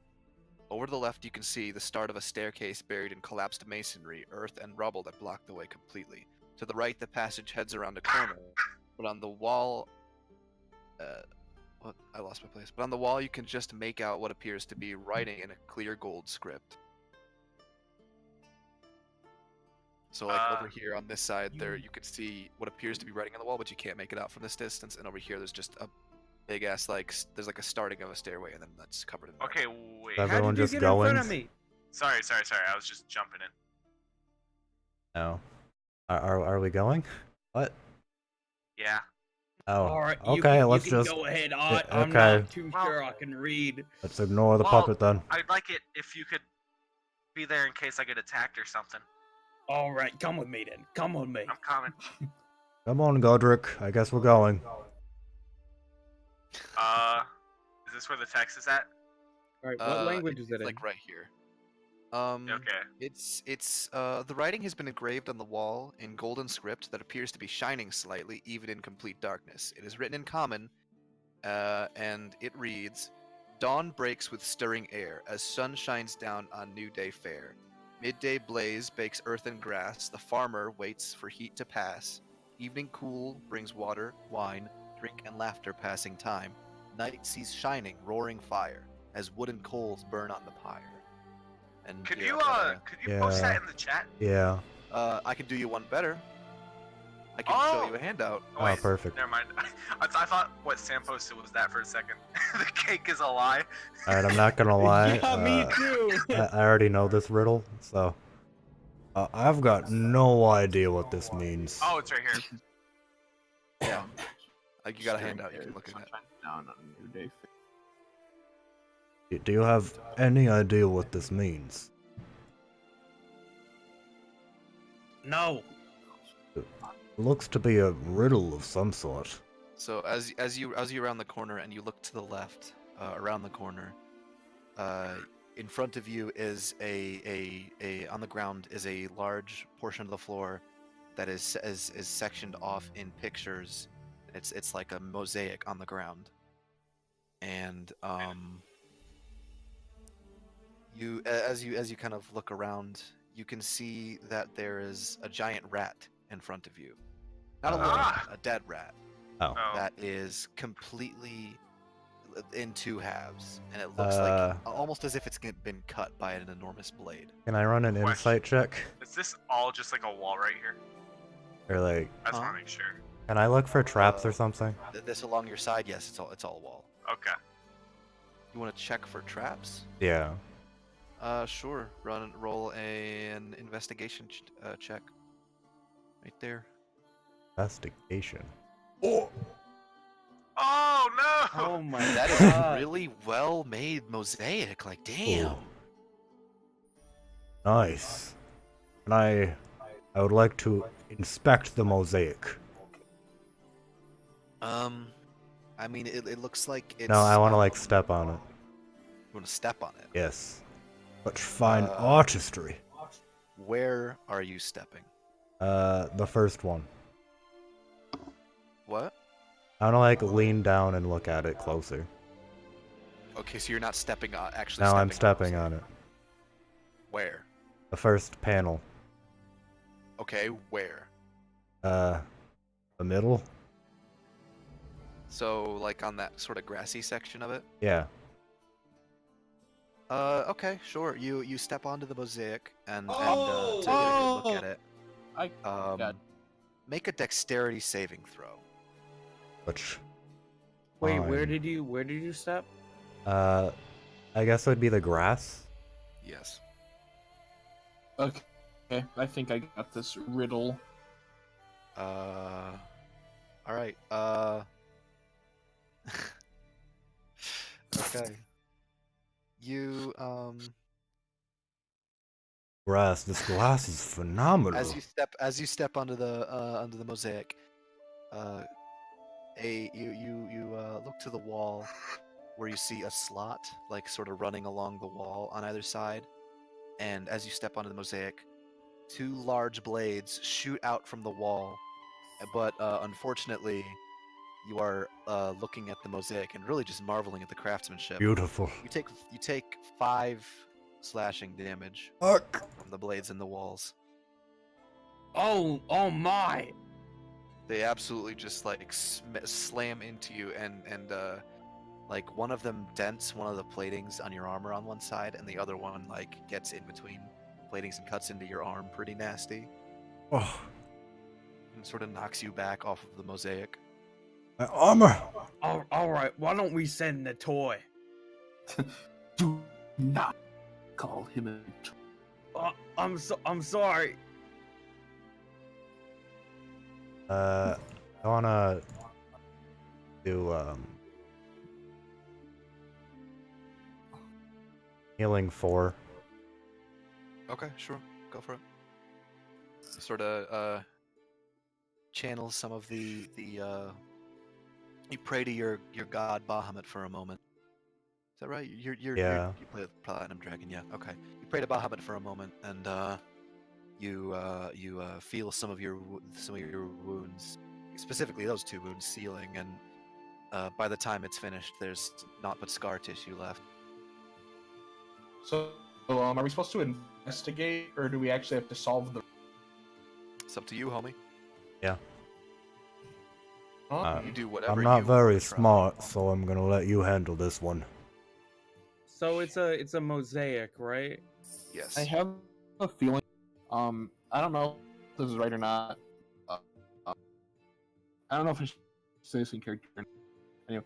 Over to the left, you can see the start of a staircase buried in collapsed masonry, earth, and rubble that block the way completely. To the right, the passage heads around a corner, but on the wall, I lost my place. But on the wall, you can just make out what appears to be writing in a clear gold script. So, like over here on this side, there you can see what appears to be writing on the wall, but you can't make it out from this distance. And over here, there's just a big ass there's like a starting of a stairway, and then that's covered in. Okay, wait. That- How Everyone did you just get going? in front of me? Sorry. I was just jumping in. No. Are we going? What? Yeah. Oh. All right, Okay, let's you can just go ahead. yeah, I'm okay. not too sure I can read. let's ignore the Well, puppet then. I'd like it if you could be there in case I get attacked or something. All right, come with me then. Come with me. I'm coming. Come on, Godric. I guess we're going. Is this where the text is at? All right, what language is it It's in? like right here. Okay. It's the writing has been engraved on the wall in golden script that appears to be shining slightly, even in complete darkness. It is written in common, and it reads, "Dawn breaks with stirring air as sun shines down on new day fair. Midday blaze bakes earth and grass. The farmer waits for heat to pass. Evening cool brings water, wine, drink, and laughter passing time. Night sees shining, roaring fire as wood and coals burn on the pyre." And Could here you I've got post Yeah. that in the chat? Yeah. I can do you one better. I can show you a handout. Oh, Oh, wait, perfect. Never mind. I thought what Sam posted was that for a second. The cake is a lie. Alright, I'm not gonna lie. Yeah, me too. I already know this riddle, so. I've got no idea what this means. Oh, it's right here. Yeah. You got a handout you can look at it. Down on a new day. Do you have any idea what this means? No. Looks to be a riddle of some sort. So as you round the corner and you look to the left, around the corner, in front of you is a on the ground is a large portion of the floor that is sectioned off in pictures. It's like a mosaic on the ground, and you as you kind of look around, you can see that there is a giant rat in front of you. Not a living rat, a dead rat Oh. Oh. that is completely in two halves, and it looks like almost as if it's been cut by an enormous blade. Can I run an Question. insight check? Is this all just like a wall right here? Or like, I just Huh? want to make sure. can I look for traps or something? This along your side, yes, it's all wall. Okay. You want to check for traps? Yeah. Sure. Roll an investigation check. Right there. Investigation. Oh no! Oh my That is god. really well made mosaic. Like, damn. Ooh. Nice. And I would like to inspect the mosaic. I mean, it looks like it's. No, I want to like step on it. You want to step on it. Yes. Such fine Uh, artistry. Where are you stepping? The first one. What? I want to like lean down and look at it closer. Okay, so you're not stepping on actually. Now I'm stepping stepping on it. Where? The first panel. Okay, where? The middle? So, like on that sort of grassy section of it? Yeah. Okay, sure. You step onto the mosaic and take a good look at it. I got Make a dexterity saving throw. Which, Wait, fine. where did you step? I guess it would be the grass. Yes. okay. I think I got this riddle. All right. Okay. You Grass. This glass is phenomenal. as you step onto the mosaic, you look to the wall where you see a slot like sort of running along the wall on either side, and as you step onto the mosaic, two large blades shoot out from the wall, but unfortunately, you are looking at the mosaic and really just marveling at the craftsmanship. Beautiful. You take 5 slashing damage Fuck. from the blades in the walls. Oh my! They absolutely just like slam into you, and like one of them dents one of the platings on your armor on one side, and the other one like gets in between platings and cuts into your arm pretty nasty, Oh, and sort of knocks you back off of the mosaic. my armor. All right. Why don't we send the toy? Do not call him a. I'm sorry. I wanna do healing 4. Okay, sure, go for it. Sort of channels some of the you pray to your god Bahamut for a moment. Is that right? You play with Platinum Dragon, yeah. Okay. You pray to Bahamut for a moment, and you feel some of your wounds, specifically those 2 wounds, sealing, and by the time it's finished, there's not but scar tissue left. So, are we supposed to investigate, or do we actually have to solve the? It's up to you, homie. Yeah. Huh? You do whatever. I'm not you very wanna try. smart, so I'm gonna let you handle this one. So it's a mosaic, right? Yes. I have a feeling. I don't know if this is right or not. I don't know if I should say this in character. Anyway,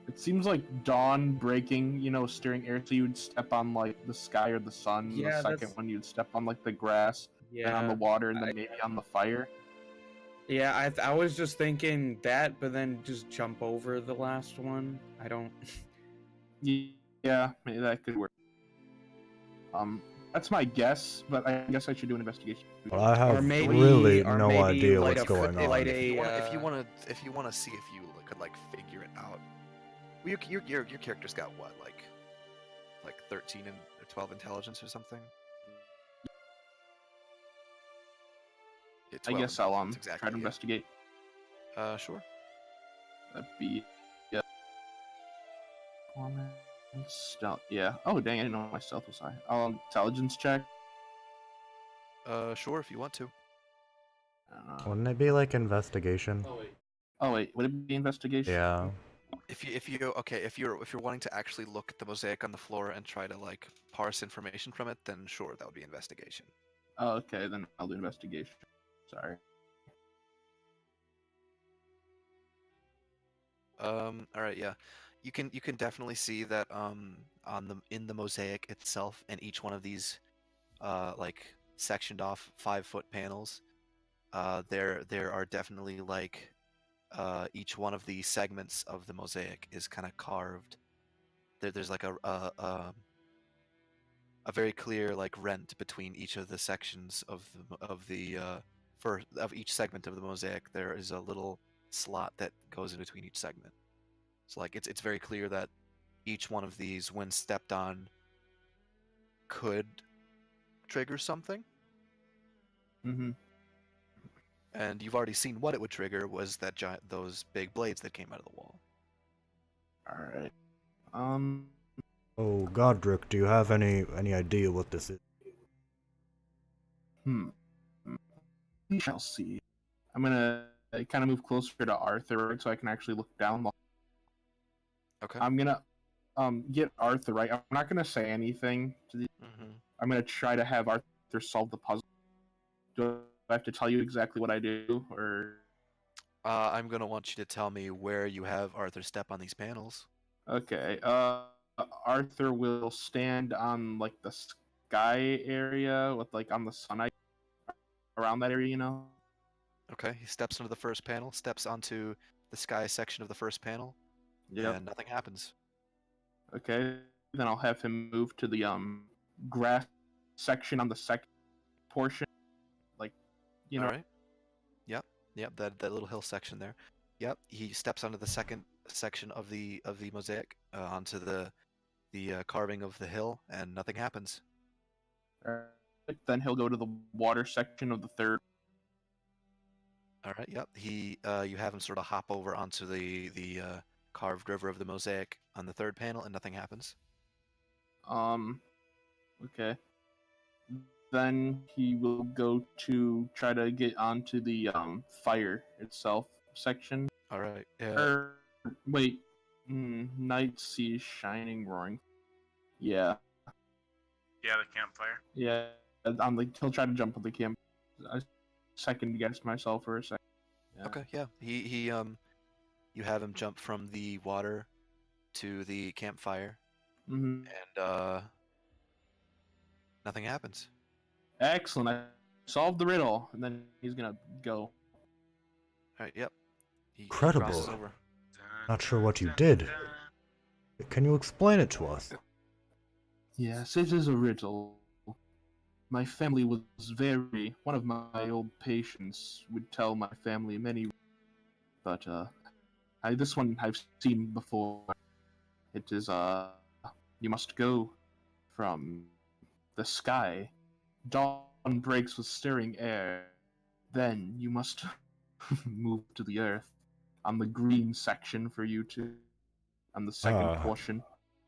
it seems like dawn breaking, steering air, so you'd step on like the sky or the sun. Yeah, the second that's- one you'd step on like the grass, Yeah. and on the water, and then maybe on the fire. Yeah, I was just thinking that, but then just jump over the last one. I don't. Yeah, maybe that could work. That's my guess, but I guess I should do an investigation. Well, I have maybe- really or no maybe idea like what's a going foot- on. like If you a, want to see if you could like figure it out, well, your character's got what, like 13 and 12 intelligence or something. Yeah, I 12 guess I'll intelligence, try exactly, to yeah. investigate. Sure. That'd be stealth. Yeah. Oh dang! I didn't know my stealth was high. Intelligence check. Sure, if you want to. Wouldn't it be like investigation? Oh wait, would it be investigation? Yeah. If you're wanting to actually look at the mosaic on the floor and try to like parse information from it, then sure, that would be investigation. Oh, okay, then I'll do investigation. Sorry. All right, yeah. You can definitely see that in the mosaic itself, and each one of these like sectioned off 5-foot panels, there are definitely like each one of the segments of the mosaic is kind of carved. There's like a very clear like rent between each of the sections of each segment of the mosaic. There is a little slot that goes in between each segment. So like it's very clear that each one of these, when stepped on, could trigger something. Mm-hmm. And you've already seen what it would trigger was those big blades that came out of the wall. All right. Oh, Godric, do you have any idea what this is? We shall see. I'm gonna kind of move closer to Arthur so I can actually look down. Okay. I'm gonna get Arthur right. I'm not gonna say anything to the. Mm-hmm. I'm gonna try to have Arthur solve the puzzle. Do I have to tell you exactly what I do, or I'm gonna want you to tell me where you have Arthur step on these panels. okay? Arthur will stand on like the sky area with like on the sun around that area, you know. Okay, he steps into the first panel, steps onto the sky section of the first panel, Yep. and nothing happens. Okay. Then I'll have him move to the grass section on the second portion, like you know. All right. Yep. That little hill section there. Yep. He steps onto the second section of the mosaic, onto the carving of the hill, and nothing happens. Then he'll go to the water section of the third. All right. Yep. You have him sort of hop over onto the carved river of the mosaic on the third panel, and nothing happens. Okay. Then he will go to try to get onto the fire itself section. All right. Wait, night sees shining, roaring. Yeah, Yeah, the campfire. yeah. He'll try to jump on the camp. I second guessed myself for a second. Yeah. Okay. Yeah. You have him jump from the water to the campfire, Mm-hmm. and nothing happens. Excellent. I solved the riddle, and then he's gonna go. All right. Yep. He Incredible. crosses over. Not sure what you did. Can you explain it to us? Yes, it is a riddle. My family was very. One of my old patients would tell my family many, but this one I've seen before. It is you must go from the sky. Dawn breaks with stirring air. Then you must move to the earth on the green section for you to on the second portion.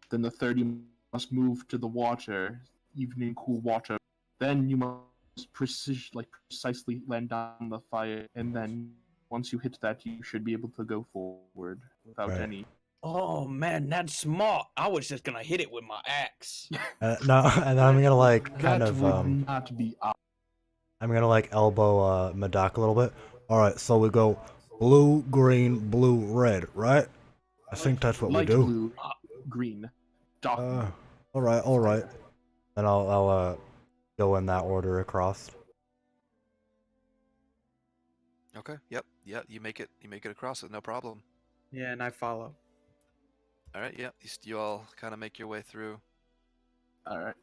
Then the third you must move to the water, evening cool water. Then you must precisely land on the fire, and then once you hit that, you should be able to go forward without Right. any. Oh man, that's smart. I was just gonna hit it with my axe. No, and then I'm gonna like kind That of would not be I'm gonna like elbow Madak a little bit. All right, so we go blue, green, blue, red, right? I think that's what light we do. blue, green, dark blue. All right. Then I'll go in that order across. Okay. Yep. You make it across it, no problem. Yeah, and I follow. All right. Yep. You all kind of make your way through. All right.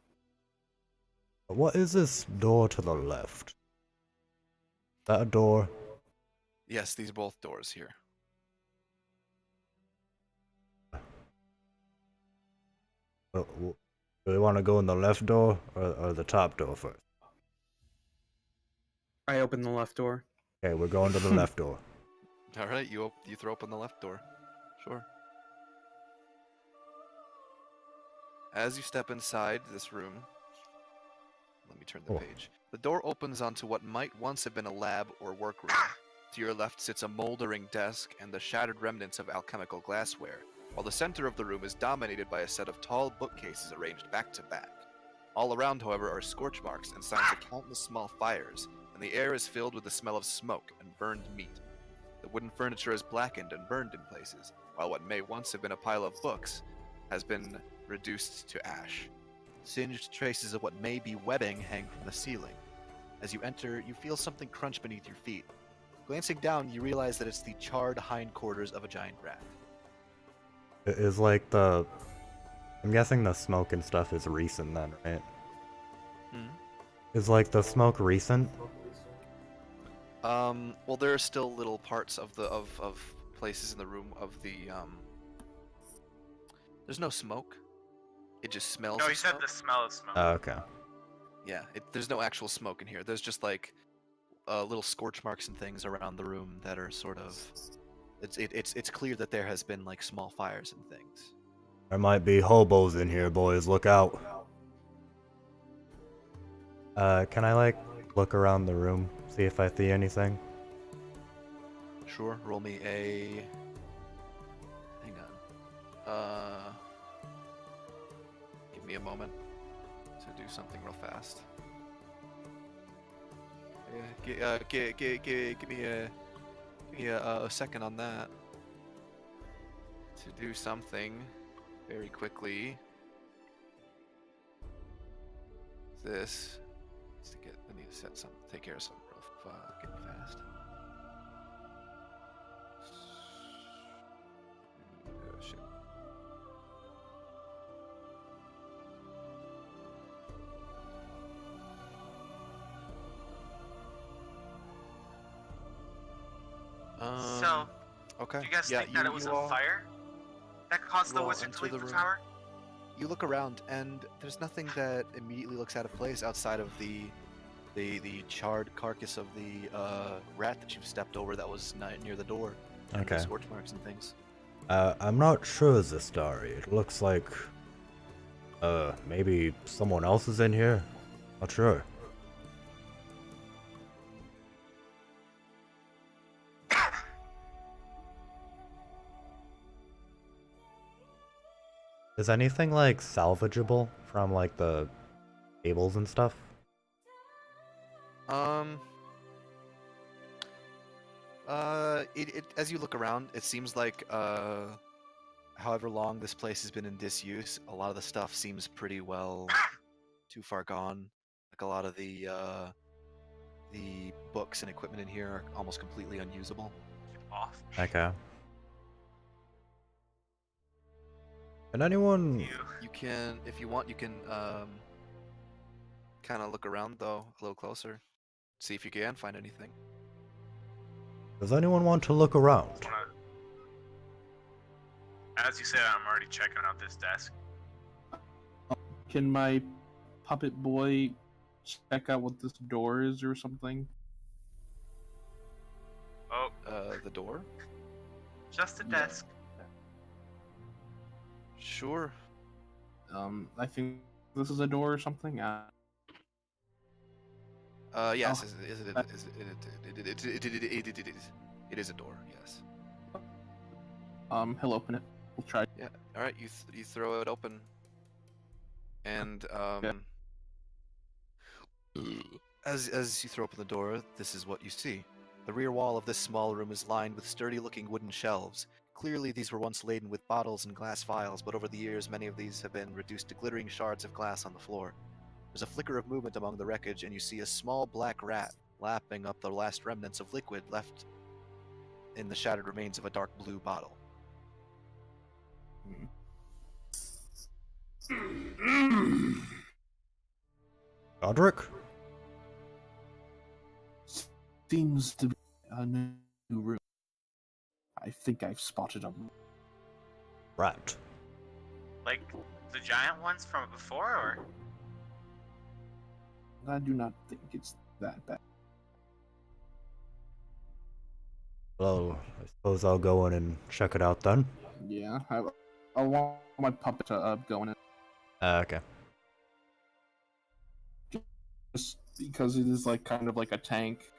What is this door to the left? That a door? Yes, these are both doors here. Do we want to go in the left door or the top door first? I open the left door. Okay, we're going to the left door. All right. You throw open the left door. Sure. As you step inside this room, let me turn the Oh. page. The door opens onto what might once have been a lab or workroom. To your left sits a moldering desk and the shattered remnants of alchemical glassware, while the center of the room is dominated by a set of tall bookcases arranged back to back. All around, however, are scorch marks and signs of countless small fires, and the air is filled with the smell of smoke and burned meat. The wooden furniture is blackened and burned in places, while what may once have been a pile of books has been reduced to ash. Singed traces of what may be webbing hang from the ceiling. As you enter, you feel something crunch beneath your feet. Glancing down, you realize that it's the charred hindquarters of a giant rat. It is like the... I'm guessing the smoke and stuff is recent then, right? Is like the smoke recent? Well, there are still little parts of places in the room of the There's no smoke. It just smells. No, of he said smoke. the smell of smoke. Oh, okay. Yeah, there's no actual smoke in here. There's just like little scorch marks and things around the room that are sort of. It's clear that there has been like small fires and things. There might be hobos in here, boys. Look out. Can I like look around the room, see if I see anything? Sure. Roll me a. Hang on. me a moment to do something real fast. Yeah, give me a second on that. To do something very quickly. This is to get. I need to set something. Take care of something real fucking fast. Oh shit. So, Okay. do you guys yeah, think that it was a all- fire that caused you the all wizard enter to leave the the room. tower? You look around, and there's nothing that immediately looks out of place outside of the charred carcass of the rat that you've stepped over that was near the door. And the Okay. scorch marks and things. I'm not sure, Zistari. It looks like, maybe someone else is in here? Not sure. Is anything, like, salvageable from, like, the tables and stuff? As you look around, it seems like however long this place has been in disuse, a lot of the stuff seems pretty well too far gone. Like a lot of the books and equipment in here are almost completely unusable. Off. Okay. Can anyone... You can, if you want, you can kind of look around though a little closer, see if you can find anything. Does anyone want to look around? As you said, I'm already checking out this desk. Can my puppet boy check out what this door is or something? Oh, The door? just a Yeah. desk. Sure. I think this is a door or something. Yes, Oh, it is a door. Yes. he'll open it. We'll try. Yeah. All right. You throw it open, and as you throw open the door, this is what you see. The rear wall of this small room is lined with sturdy-looking wooden shelves. Clearly, these were once laden with bottles and glass vials, but over the years, many of these have been reduced to glittering shards of glass on the floor. There's a flicker of movement among the wreckage, and you see a small black rat lapping up the last remnants of liquid left in the shattered remains of a dark blue bottle. Godric? Seems to be a new room. I think I've spotted a Rat. Like the giant ones from before, or? I do not think it's that bad. Well, I suppose I'll go in and check it out then. Yeah, I want my puppet to go in it Okay. just because it is like kind of like a tank.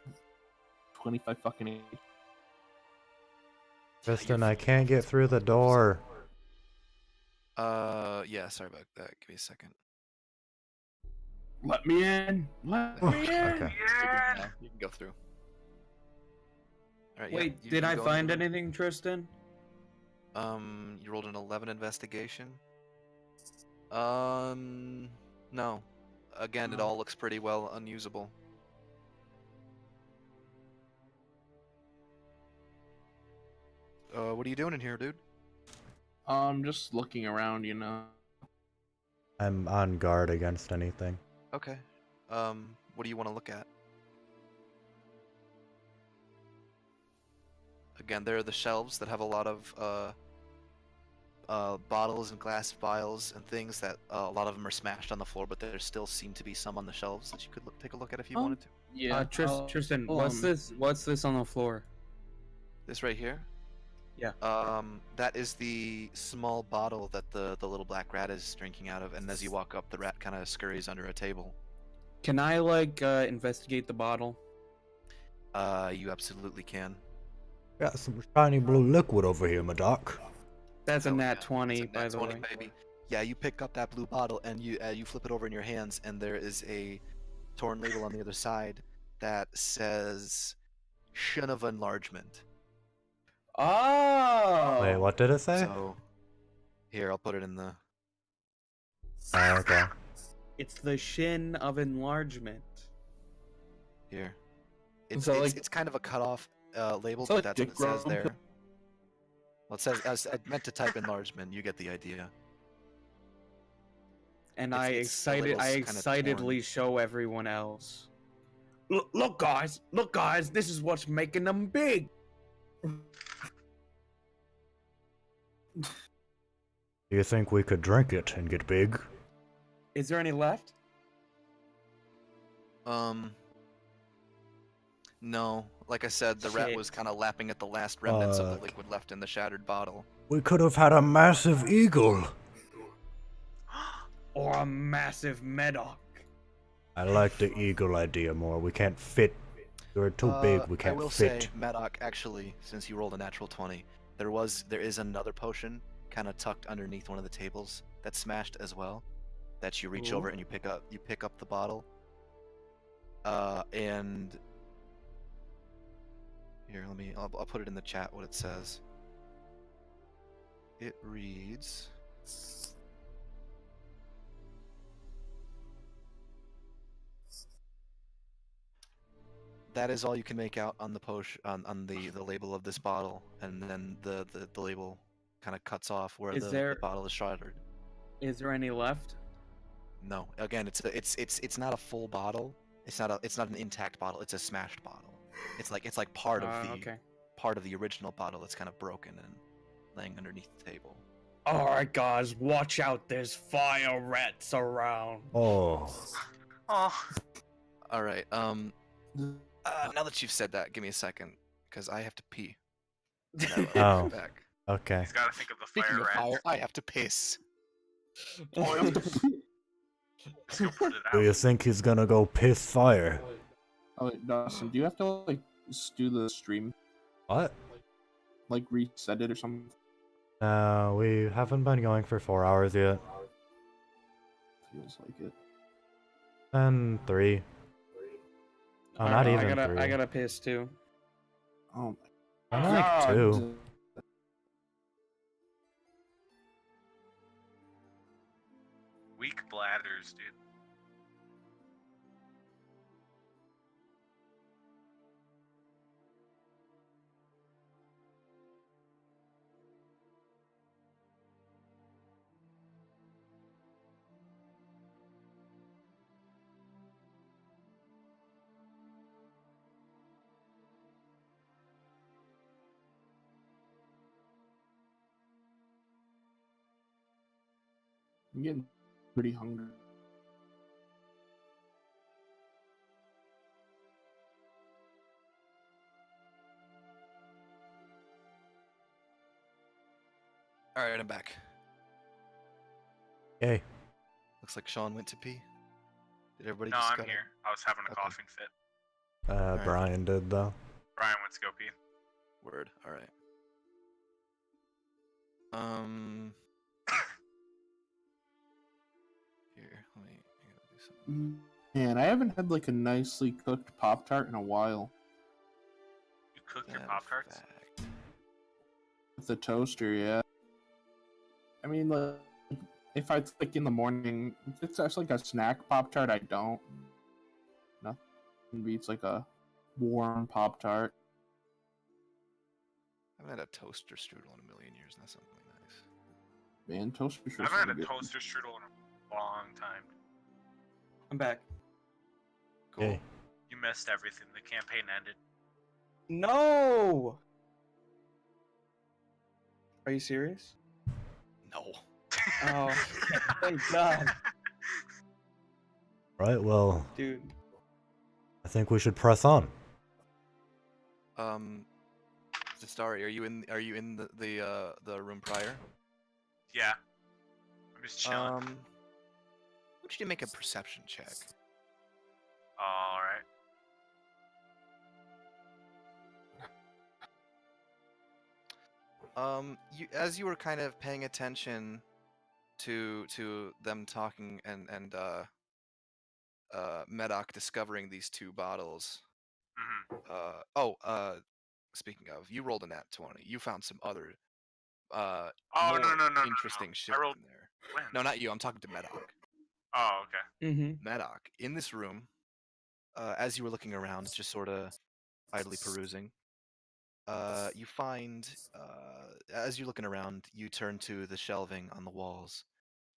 25 fucking 8. Tristan, I can't get through the door. Yeah, sorry about that. Give me a second. Let me in. Let me in. Okay. Yeah. You can go through. All right. Wait, yeah, did I go find into the anything, Tristan? room. You rolled an 11 investigation. No. Again, it all looks pretty well unusable. What are you doing in here, dude? Just looking around, you know. I'm on guard against anything. Okay. What do you want to look at? Again, there are the shelves that have a lot of bottles and glass vials and things that a lot of them are smashed on the floor, but there still seem to be some on the shelves that you could take a look at if you wanted to. Yeah. Tristan, what's this? What's this on the floor? This right here? Yeah. That is the small bottle that the little black rat is drinking out of, and as you walk up, the rat kind of scurries under a table. Can I investigate the bottle? You absolutely can. Got some shiny blue liquid over here, my doc. That's a Hell nat yeah. 20, It's a by nat the 20, way. baby. Yeah, you pick up that blue bottle and you flip it over in your hands, and there is a torn label on the other side that says "Shun of Enlargement." Oh. Wait, what did it say? So here, I'll put it in the. Okay. It's the shin of enlargement. Here. It's So, it's, like- it's kind of a cutoff label, So, but like that's what Dick it says Grump- there. Well, it says I meant to type enlargement. You get the idea. And It's- I it's- the label's kinda excitedly torn. show everyone else. Look, guys! Look, guys! This is what's making them big. Do you think we could drink it and get big? Is there any left? No. Like I said, the rat Shit. was kind of lapping at the last remnants of the Fuck. liquid left in the shattered bottle. We could have had a massive eagle. Or a massive medoc? I like the eagle idea more. We can't fit. We're too big. We can't I will fit. say, Madoc, actually, since you rolled a natural 20, there is another potion kind of tucked underneath one of the tables that's smashed as well. That you reach over Ooh. and you pick up the bottle. And here, I'll put it in the chat what it says. It reads. That is all you can make out on the on the label of this bottle, and then the label kind of cuts off where Is the there- bottle is shattered. Is there any left? No, again, it's not a full bottle. It's not an intact bottle. It's a smashed bottle. It's like part of the Okay. part of the original bottle that's kind of broken and laying underneath the table. Alright, guys, watch out. There's fire rats around. Oh, Oh, All right. Now that you've said that, give me a second, because I have to pee. And I'll be Oh. right back. okay. he's got to think of the Speaking fire of rat. fire, I have to piss. Let's go put it Do you out. think he's gonna go piss fire? Oh, wait, Dawson, do you have to like do the stream, What? like reset it or something? We haven't been going for 4 hours yet. Feels like it. And 3. Oh, not I even gotta, 3. I gotta piss too. Oh I'm my like god. 2. Weak bladders, dude. I'm getting pretty hungry. All right, I'm back. Yay. Looks like Sean went to pee. Did everybody No, just I'm gotta- here. I was having a Okay. coughing fit. Uh, Brian did though. Brian went to go pee. Word. All right. Here, I gotta do something. Man, I haven't had like a nicely cooked Pop Tart in a while. You cook your That Pop Tarts? fact. With the toaster, yeah. I mean, like, if I like in the morning, if it's just like a snack Pop Tart, I don't. Nothing beats like a warm Pop Tart. I haven't had a toaster strudel in a million years, and that's something nice. Man, toaster I strudels haven't had are a good. toaster strudel in a long time. I'm back. Cool. Yay. You missed everything. The campaign ended. No! Are you serious? No. Oh, thank God. Right, well, Dude. I think we should press on. Zastari, are you in the room prior? Yeah. I'm just chilling. I want you to make a perception check. Alright. As you were kind of paying attention to them talking and Medoc discovering these 2 bottles. Mhm. Speaking of, you rolled a nat 20. You found some other Oh more no. interesting shit I rolled in there. when? No, not you. I'm talking to Medoc. Oh, okay. Mm-hmm. Medoc, in this room, as you were looking around, just sort of idly perusing, you find, as you're looking around, you turn to the shelving on the walls,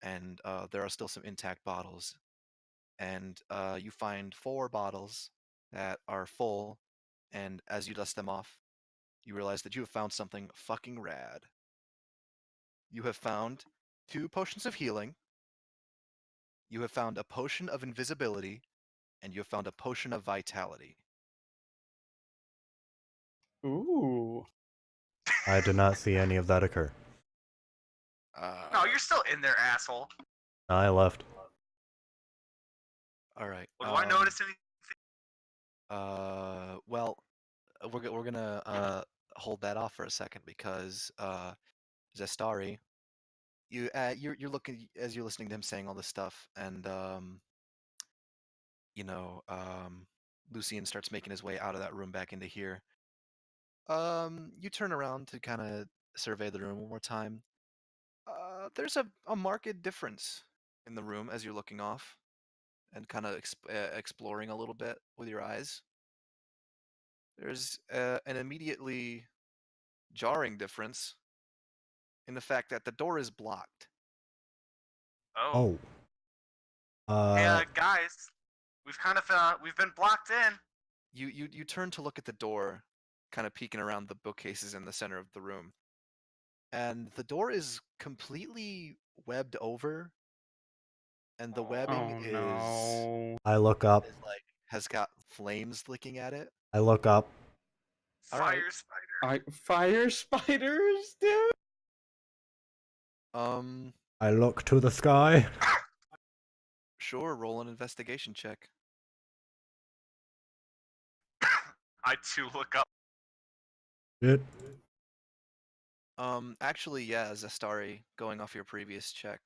and there are still some intact bottles. And you find 4 bottles that are full, and as you dust them off, you realize that you have found something fucking rad. You have found 2 potions of healing, you have found a potion of invisibility, and you have found a potion of vitality. Ooh. I did not see any of that occur. No, you're still in there, asshole. I left. All right. Well, do I notice anything? Well, we're gonna hold that off for a second because Zestari, you're looking as you're listening to him saying all this stuff, and Lucian starts making his way out of that room back into here. You turn around to kind of survey the room one more time. There's a marked difference in the room as you're looking off and kind of exploring a little bit with your eyes. There's an immediately jarring difference in the fact that the door is blocked. Oh. Oh. Hey, guys, we've been blocked in. You turn to look at the door, kind of peeking around the bookcases in the center of the room, and the door is completely webbed over, and the webbing Oh no. I look up. is like has got flames licking at it. I look up. All Fire right. spider. Fire spiders, dude. I look to the sky. Sure, roll an investigation check. I too look up. Shit. Actually, yeah, Zestari, going off your previous check,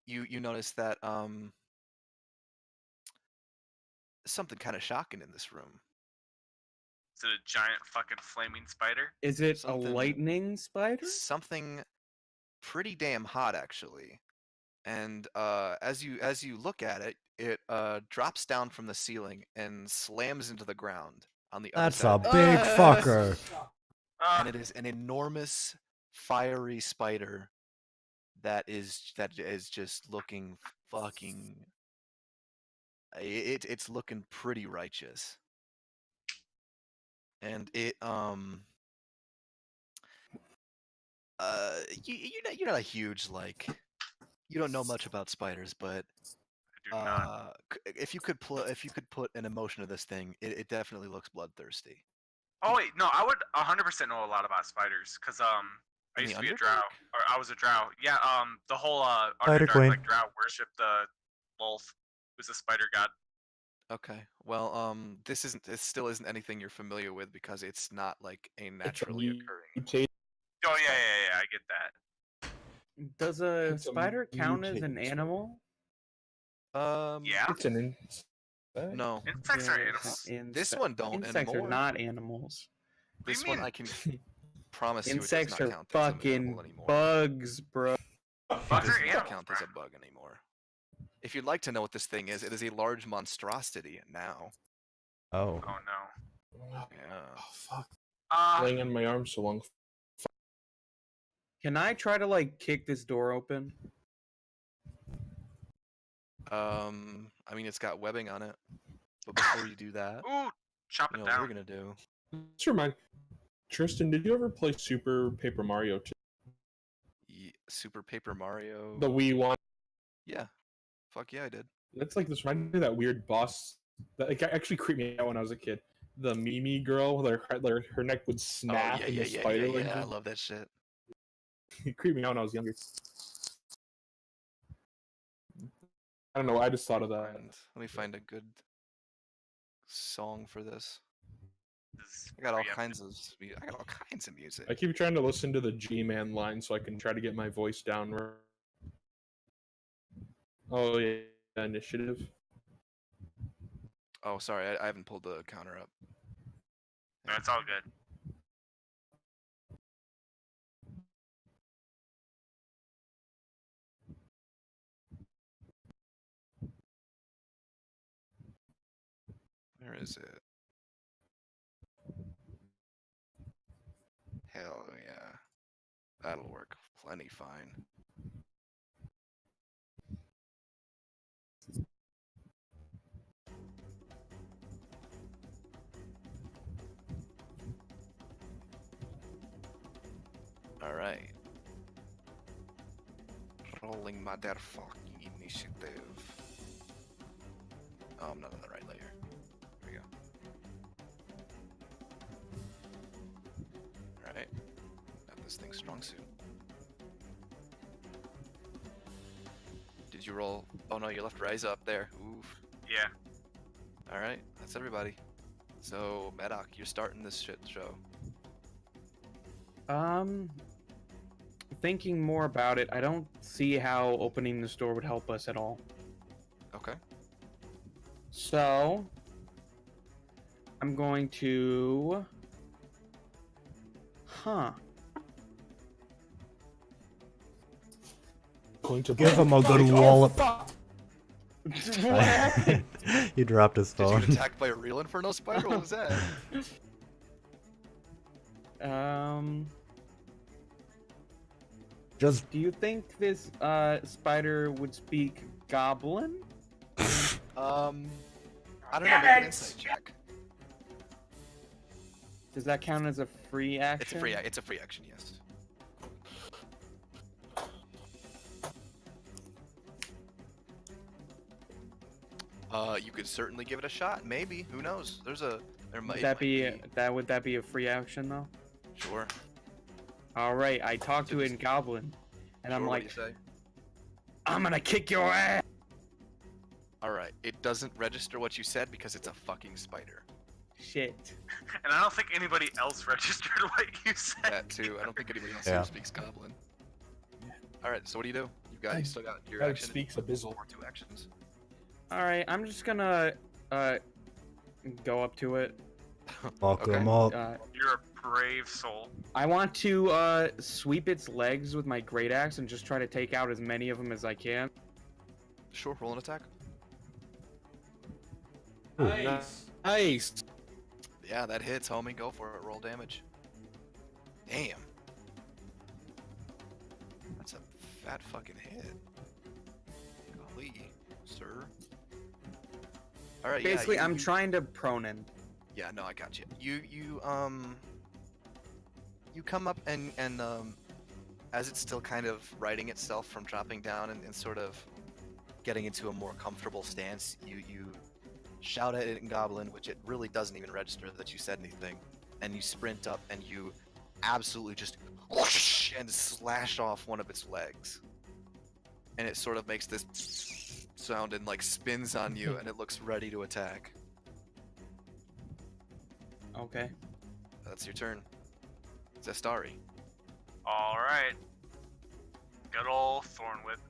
you notice that something kind of shocking in this room. Is it a giant fucking flaming spider? Is it Something- a lightning spider? Something pretty damn hot, actually. And as you look at it, it drops down from the ceiling and slams into the ground on the other That's side. a big fucker. And it is an enormous fiery spider that is just looking fucking. It's looking pretty righteous. And it you're not a huge like, you don't know much about spiders, but I do not. if you could put an emotion to this thing, it definitely looks bloodthirsty. Oh wait, no, I would 100% know a lot about spiders, cause I In used the to be a Underdark? drow, or I was a drow. Yeah, the whole Spider Underdark Queen. like drow worship the Lolth, who's a spider god. Okay. Well, this still isn't anything you're familiar with because it's not like a naturally occurring. Oh yeah, I get that. Does a It's a spider count as an mutated spider. animal? Yeah, It's an insect. No. insects are Yes, animals. This one don't Insects anymore. are not animals. What do you This one mean? I can promise you it does Insects not are count as an fucking animal anymore. bugs, bro. It Bugs does are not animals, count bro. as a bug anymore. If you'd like to know what this thing is, it is a large monstrosity now. Oh. Oh no. Yeah. Oh fuck! Uh, Laying on my arm so long. Can I try to like kick this door open? I mean, it's got webbing on it. But before you do that, ooh, chop you it know what down. we're gonna do? Let's remind Tristan. Did you ever play Super Paper Mario 2? Super Paper Mario. The Wii one. Yeah. Fuck yeah, I did. That's like this reminded me of that weird boss that like actually creeped me out when I was a kid. The Mimi girl, her neck would snap Oh yeah, and yeah, the yeah, spider yeah, would yeah. I just- love that shit. It creeped me out when I was younger. I don't know. I just thought of that. Let me find a good song for this. This is I got all preemptive. kinds of music. I keep trying to listen to the G-Man line so I can try to get my voice down. Oh yeah, initiative. Oh, sorry, I haven't pulled the counter up. No, it's all good. Where is it? Hell yeah. That'll work plenty fine. Alright. Rolling motherfucking initiative. Oh, I'm not on the right layer. There we go. Alright. Got this thing's strong suit. Did you roll? Oh no, you left Rise up there. Oof. Yeah. Alright, that's everybody. So, Medoc, you're starting this shit show. Thinking more about it, I don't see how opening this door would help us at all. Okay. So, I'm going to... Huh. Going to Give him a good Oh, wallop. fuck! What happened? He dropped his Did you phone. get attacked by a real Inferno Spider? What was that? Just Do you think this spider would speak goblin? I don't know, make an insight check. Does that count as a free action? It's a free action, yes. You could certainly give it a shot. Maybe. Who knows? There might Would that be a free action though? Sure. All right, I talked to it in goblin, and I'm Sure, what like, do you say? I'm gonna kick your ass. All right. It doesn't register what you said because it's a fucking spider. Shit. And I don't think anybody else registered what you said. That too. I don't think anybody else Yeah. here speaks Goblin. All right. So what do? You still got your Doug action. speaks Abyssal. Or 2 actions. All right, I'm just gonna go up to it. fuck Okay. him up. You're a brave soul. I want to sweep its legs with my great axe and just try to take out as many of them as I can. Sure. Roll an attack. Nice. Yeah, that hits, homie. Go for it. Roll damage. Damn. That's a fat fucking hit. Golly, sir. All right. Basically, yeah, I'm trying to prone him. Yeah, no, I got you. You come up and as it's still kind of righting itself from dropping down and sort of getting into a more comfortable stance, you shout at it in Goblin, which it really doesn't even register that you said anything, and you sprint up and you absolutely just whoosh and slash off one of its legs, and it sort of makes this sound and like spins on you, and it looks ready to attack. Okay. That's your turn. Zestari. All right. Good old thorn whip.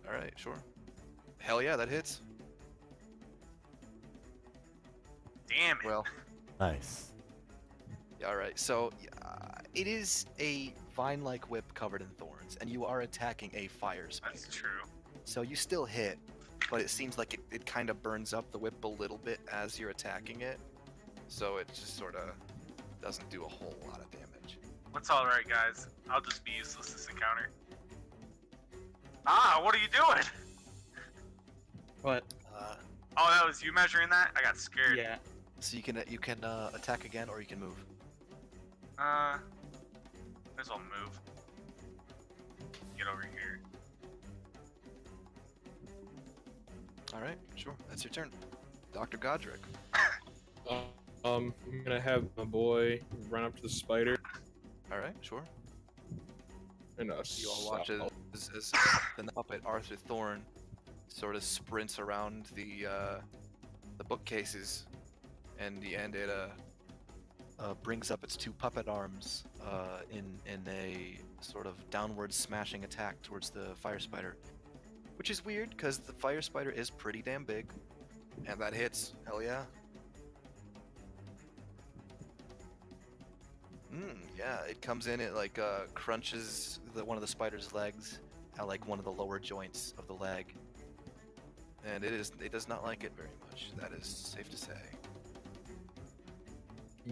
All right, sure. Hell yeah, that hits. Damn it. Well, Nice. all right. So it is a vine-like whip covered in thorns, and you are attacking a fire spider. That's true. So you still hit, but it seems like it kind of burns up the whip a little bit as you're attacking it. So it just sort of doesn't do a whole lot of damage. That's all right, guys. I'll just be useless this encounter. Ah, what are you doing? What? Oh, that was you measuring that? I got scared. Yeah. So you can attack again, or you can move. Might as well move. Get over here. All right, sure. That's your turn, Dr. Godric. I'm gonna have my boy run up to the spider All right, sure. and You all watch as the puppet Arthur Thorne sort of sprints around the bookcases, and it brings up its 2 puppet arms in a sort of downward smashing attack towards the fire spider, which is weird because the fire spider is pretty damn big, and that hits. Hell yeah. Yeah, it comes in. It like crunches one of the spider's legs at like one of the lower joints of the leg, and it does not like it very much. That is safe to say.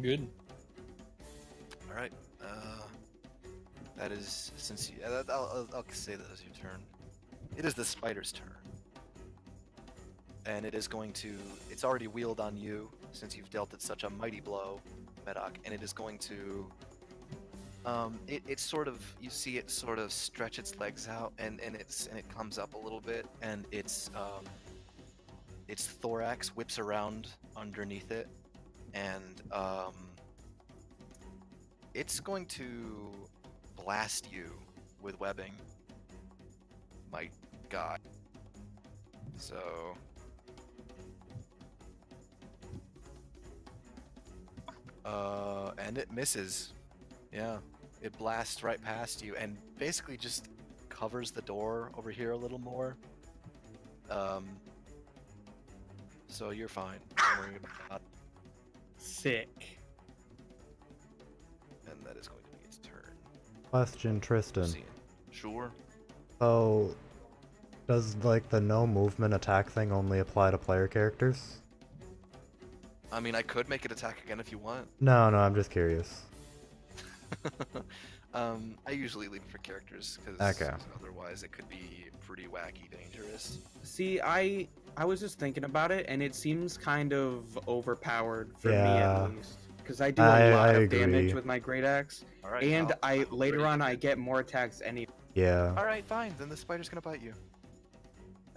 Good. All right. That is since you. I'll say that as your turn. It is the spider's turn, and it is going to. It's already wheeled on you since you've dealt it such a mighty blow, Medoc, and it is going to. It sort of, you see it sort of stretch its legs out, and it comes up a little bit, and its thorax whips around underneath it, and it's going to blast you with webbing. My God. So. And it misses. Yeah. It blasts right past you and basically just covers the door over here a little more. So you're fine. Don't worry about it. Sick. And that is going to be its turn. Question, Tristan. See it. Sure. So, does like the no movement attack thing only apply to player characters? I mean, I could make it attack again if you want. No, I'm just curious. I usually leave it for characters because Okay. otherwise it could be pretty wacky dangerous. See, I was just thinking about it, and it seems kind of overpowered for me Yeah. at least, because I do I a lot of damage agree. with my great axe, All right. and well, I'm later ready on to I hit. get more attacks anyway. Yeah. All right, fine. Then the spider's gonna bite you.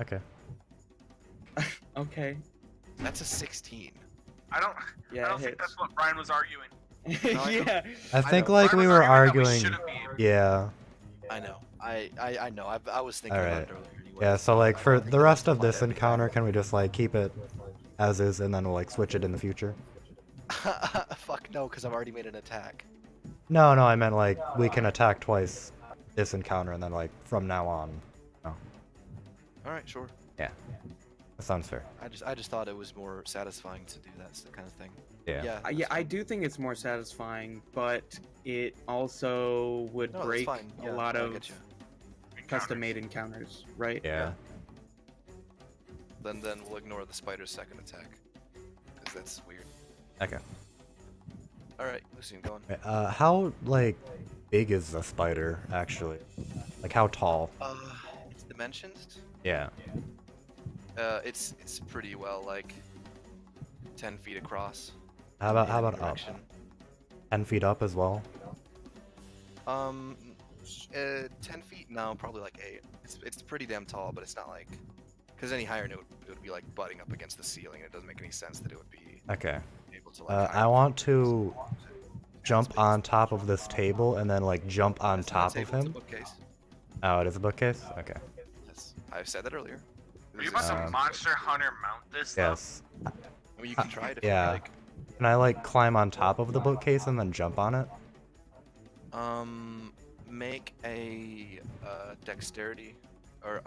Okay. Okay. That's a 16. I don't Yeah, I don't it think that's hits. what Brian was arguing. Yeah. I think know. like Brian we was were arguing that we arguing. shouldn't be. Yeah. I know. I know. I was thinking about Alright. it earlier. Anyway. Yeah. So like for I think the that rest was of this fine. encounter, can we just like keep it as is, and then we'll like switch it in the future? Fuck no, because I've already made an attack. No, I meant like we can attack twice this encounter, and then like from now on. Oh, All right, sure. that sounds fair. I just thought it was more satisfying to do that kind of thing. Yeah. Yeah. Yeah, I do think it's more satisfying, but it also would No, that's break fine. a Yeah, lot I of get you. custom-made encounters, right? Yeah. Then we'll ignore the spider's second attack, because that's weird. Okay. All right, Lucian, go on. How like big is the spider actually? Like how tall? Its dimensions. Yeah. It's pretty well like 10 feet across. How about in any up? direction. 10 feet up as well? 10 feet? No, probably like 8. It's pretty damn tall, but it's not like, because any higher it would be like butting up against the ceiling. It doesn't make any sense that it would be Okay. able to like. I want to jump on top of this table and then like jump on top of It's a him. bookcase. Oh, it is a bookcase? Okay. Yes, I've said that earlier. Are you about to Um, Monster Hunter mount this? though? Yes. I mean, you can try it if yeah. you like. Can I like climb on top of the bookcase and then jump on it? Make a dexterity, or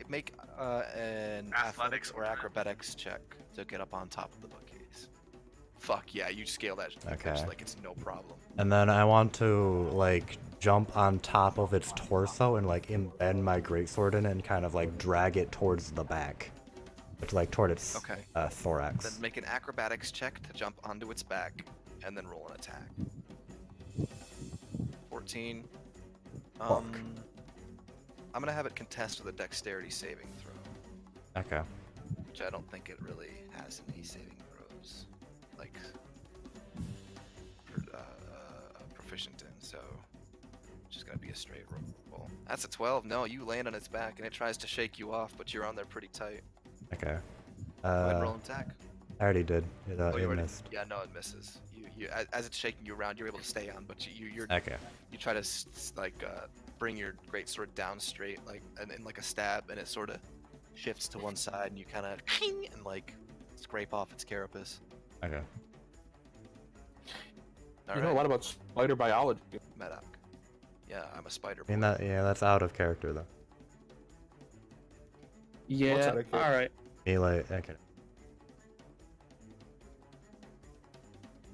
make an athletics or acrobatics check to get up on top of the bookcase. Fuck yeah, you scale that Okay. bitch like it's no problem. And then I want to like jump on top of its torso and like embed my greatsword in it and kind of like drag it towards the back. Like toward its Okay. thorax. Then make an acrobatics check to jump onto its back, and then roll an attack. 14. I'm gonna have it contest with a dexterity saving throw, Okay. which I don't think it really has any saving throws, like proficient in. So it's just gonna be a straight roll. That's a 12. No, you land on its back, and it tries to shake you off, but you're on there pretty tight. Okay. Go ahead and roll an attack. I already did. It, Oh, you it already- missed. Yeah, no, it misses. You as it's shaking you around, you're able to stay on, but you're Okay. you try to bring your greatsword down straight, like and in like a stab, and it sort of shifts to one side, and you kind of and like scrape off its carapace. Okay. All You know a right, lot about spider biology. Medoc. Yeah, I'm a spider. I mean boy. that's out of character though. Yeah. out of All right. Melee. Okay.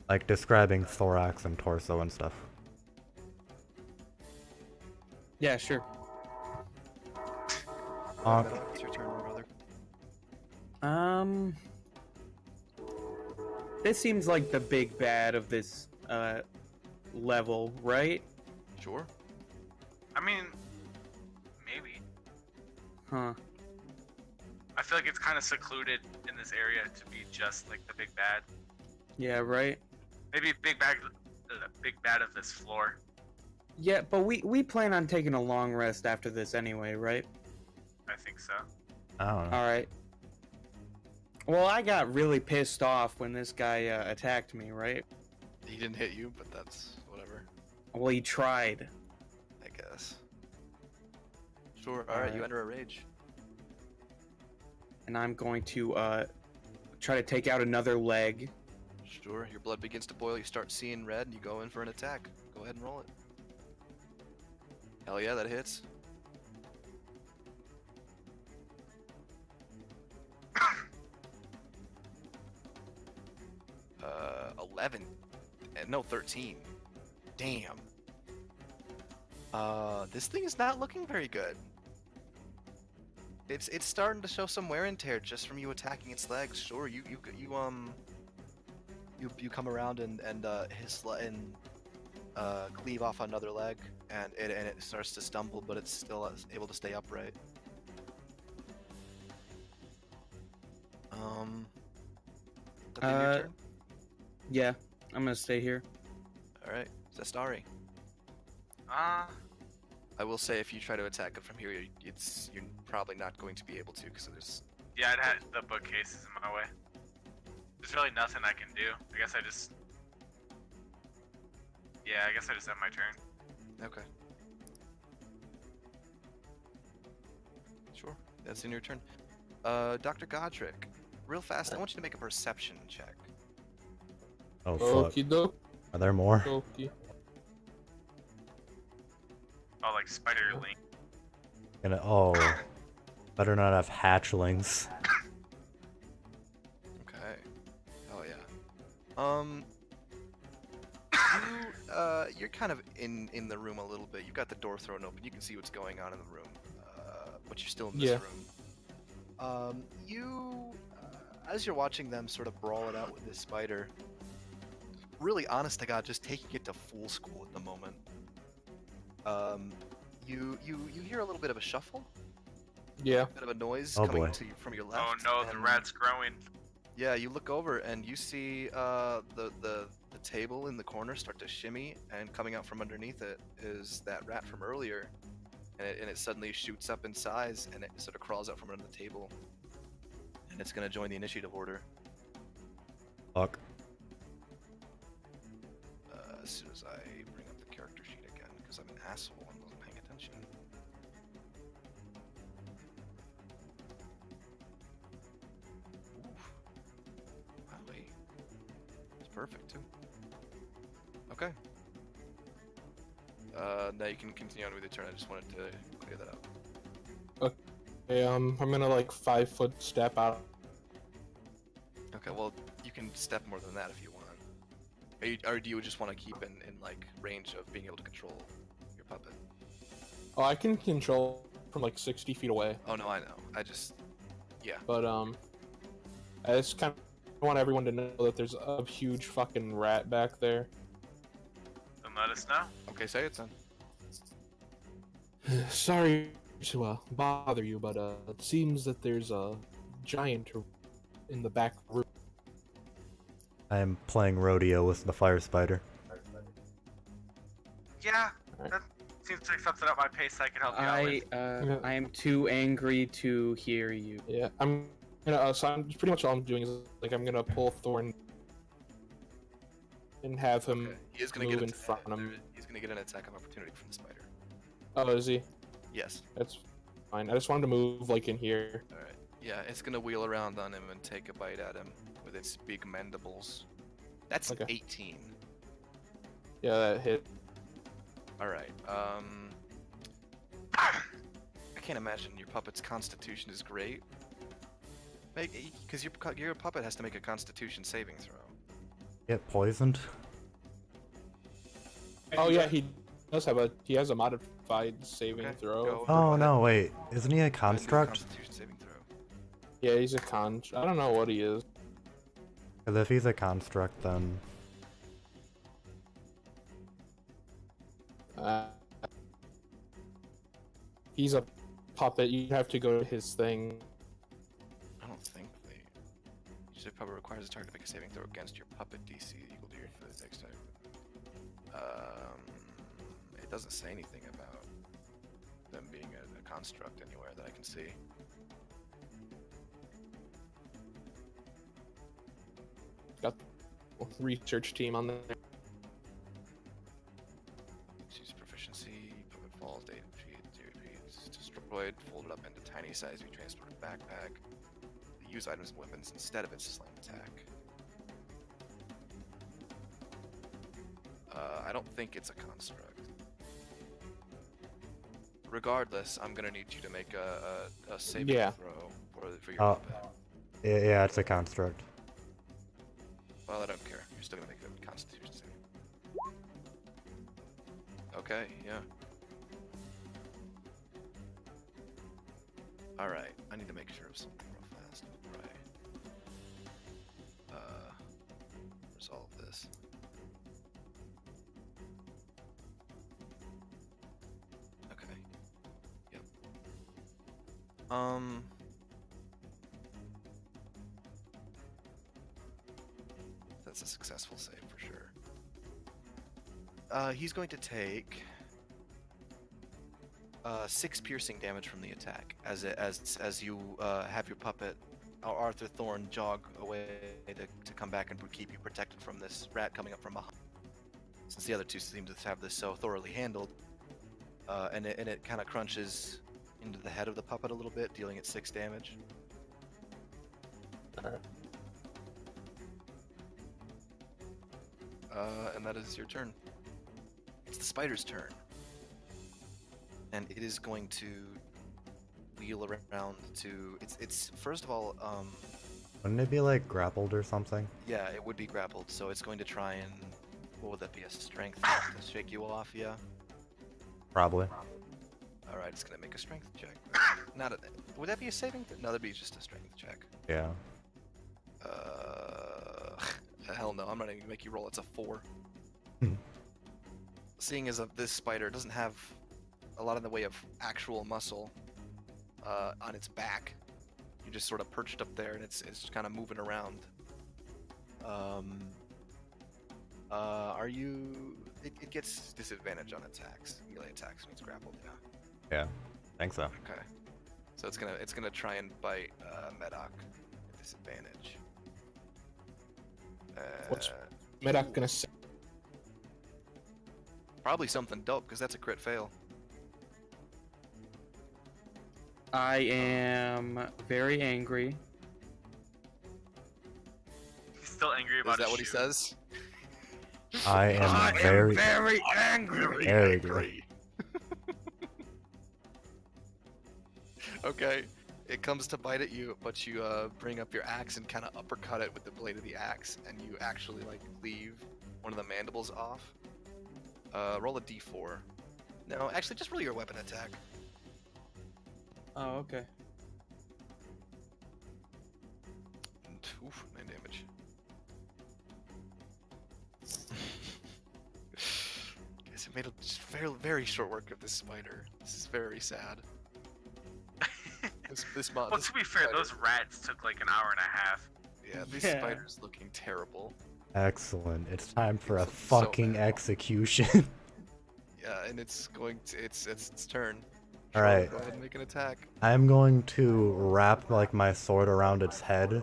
Like describing thorax and torso and stuff. Yeah. Sure. Medoc, it's your turn, my brother. This seems like the big bad of this level, right? Sure. I mean, maybe. Huh. I feel like it's kind of secluded in this area to be just like the big bad. Yeah. Right. Maybe big bad of this floor. Yeah, but we plan on taking a long rest after this anyway, right? I think so. I don't know. All right. Well, I got really pissed off when this guy attacked me, right? He didn't hit you, but that's whatever, Well, he tried. I guess. Sure. All right, you Alright. enter a rage. And I'm going to try to take out another leg. Sure. Your blood begins to boil. You start seeing red, and you go in for an attack. Go ahead and roll it. Hell yeah, that hits. 11. No, 13. Damn. This thing is not looking very good. It's starting to show some wear and tear just from you attacking its legs. Sure, you come around and cleave off another leg, and it starts to stumble, but it's still able to stay upright. That'd be your turn? Yeah, I'm gonna stay here. All right, Zestari. Uh, I will say, if you try to attack it from here, you're probably not going to be able to, because there's. yeah, it had the bookcase is in my way. There's really nothing I can do. I guess I just. Yeah, I guess I just end my turn. Okay. Sure, that's in your turn. Dr. Godric, real fast, I want you to make a perception check. Oh fuck. Okie doke. Are there more? Okie. Oh, like Spider Link. Oh, better not have hatchlings. Okay. Oh yeah. You're kind of in the room a little bit. You've got the door thrown open. You can see what's going on in the room. But you're still in this room. As you're watching them sort of brawl it out with this spider, really honest to God, just taking it to fool school at the moment. You hear a little bit of a shuffle, Yeah. a bit of a noise Oh, coming boy. to you from your left. Oh no, the and- rat's growing. Yeah, you look over and you see the table in the corner start to shimmy, and coming out from underneath it is that rat from earlier, and it suddenly shoots up in size, and it sort of crawls out from under the table, and it's gonna join the initiative order Fuck. as soon as I bring up the character sheet again, because I'm an asshole and wasn't paying attention. Oof. Wowee. It's perfect too. Okay. Now you can continue on with your turn. I just wanted to clear that up. Okay, I'm gonna like 5-foot step out. Okay, well, you can step more than that if you want. Or do you just want to keep in like range of being able to control your puppet? Oh, I can control from like 60 feet away, Oh no, I know. I just, yeah. but I just kind of want everyone to know that there's a huge fucking rat back there. Then let us know. Okay, say it then. Sorry to bother you, but it seems that there's a giant in the back room. I am playing rodeo with the fire spider. Yeah, Alright. that seems like something up my pace I could help you out with. I am too angry to hear you. Yeah, I'm gonna. So I'm pretty much all I'm doing is like I'm gonna pull Thorn and have him. Okay. He is gonna move get in front of him. He's gonna get an attack of opportunity from the spider. Oh, is he? Yes. That's fine. I just wanted to move like in here. All right. Yeah, it's gonna wheel around on him and take a bite at him with its big mandibles. That's Okay. 18. Yeah, that hit. All right. I can't imagine your puppet's constitution is great. Because your puppet has to make a constitution saving throw. Get poisoned? Oh yeah, he has a modified saving Okay, throw. go. Oh ahead. no, wait. Isn't he a Go ahead and do a construct? Constitution saving throw. Yeah, he's a I don't know what he is. Because if he's a construct, then He's a puppet. You have to go to his thing. I don't think they. Usually, puppet requires a target to make a saving throw against your puppet DC equal to your next time. It doesn't say anything about them being a construct anywhere that I can see. Got the research team on there. Choose proficiency. Puppet falls. Data is destroyed. Folded up into tiny size. Be transported backpack. Use items and weapons instead of its slam attack. I don't think it's a construct. Regardless, I'm gonna need you to make a saving throw for your puppet. yeah, it's a construct. Well, I don't care. You're still gonna make a Constitution saving. Okay, yeah. Alright, I need to make sure of something real fast. Right. Resolve this. Okay. Yep. That's a successful save for sure. He's going to take 6 piercing damage from the attack as you have your puppet Arthur Thorne jog away to come back and keep you protected from this rat coming up from behind. Since the other two seem to have this so thoroughly handled, and it kind of crunches into the head of the puppet a little bit, dealing it 6 damage. Alright. And that is your turn. It's the spider's turn. And it is going to wheel around to... It's first of all, Wouldn't it be like grappled or something? yeah, it would be grappled, so it's going to try and... What would that be, a strength to shake you off, yeah? Probably. Alright, it's going to make a strength check. Not a... Would that be a saving? No, that'd be just a strength check. Yeah. Hell no, I'm not even going to make you roll, it's a 4. Hmm. Seeing as this spider doesn't have a lot in the way of actual muscle on its back, you're just sort of perched up there and it's kind of moving around. Are you... It gets disadvantage on attacks, melee attacks when it's grappled, yeah. Yeah. Think so. Okay. So it's gonna try and bite Medoc at disadvantage. What's Medoc gonna say? Probably something dope, because that's a crit fail. I am very angry. He's still angry Is about that his what he shoe. says? I am very angry. angry. Okay. It comes to bite at you, but you bring up your axe and kind of uppercut it with the blade of the axe, and you actually like leave one of the mandibles off. Roll a d4. No, actually, just roll your weapon attack. Oh, okay. Oof, 9 damage. Guess it made a very, very short work of this spider. This is very sad. This Well, to be fair, spider- those rats took like an hour and a half. Yeah, this Yeah. spider's looking terrible. Excellent. It's time for a It's so fucking bad. execution. Yeah, and it's going to it's its turn. All Troll, right. Go ahead and make an attack. I'm going to wrap like my sword around its head,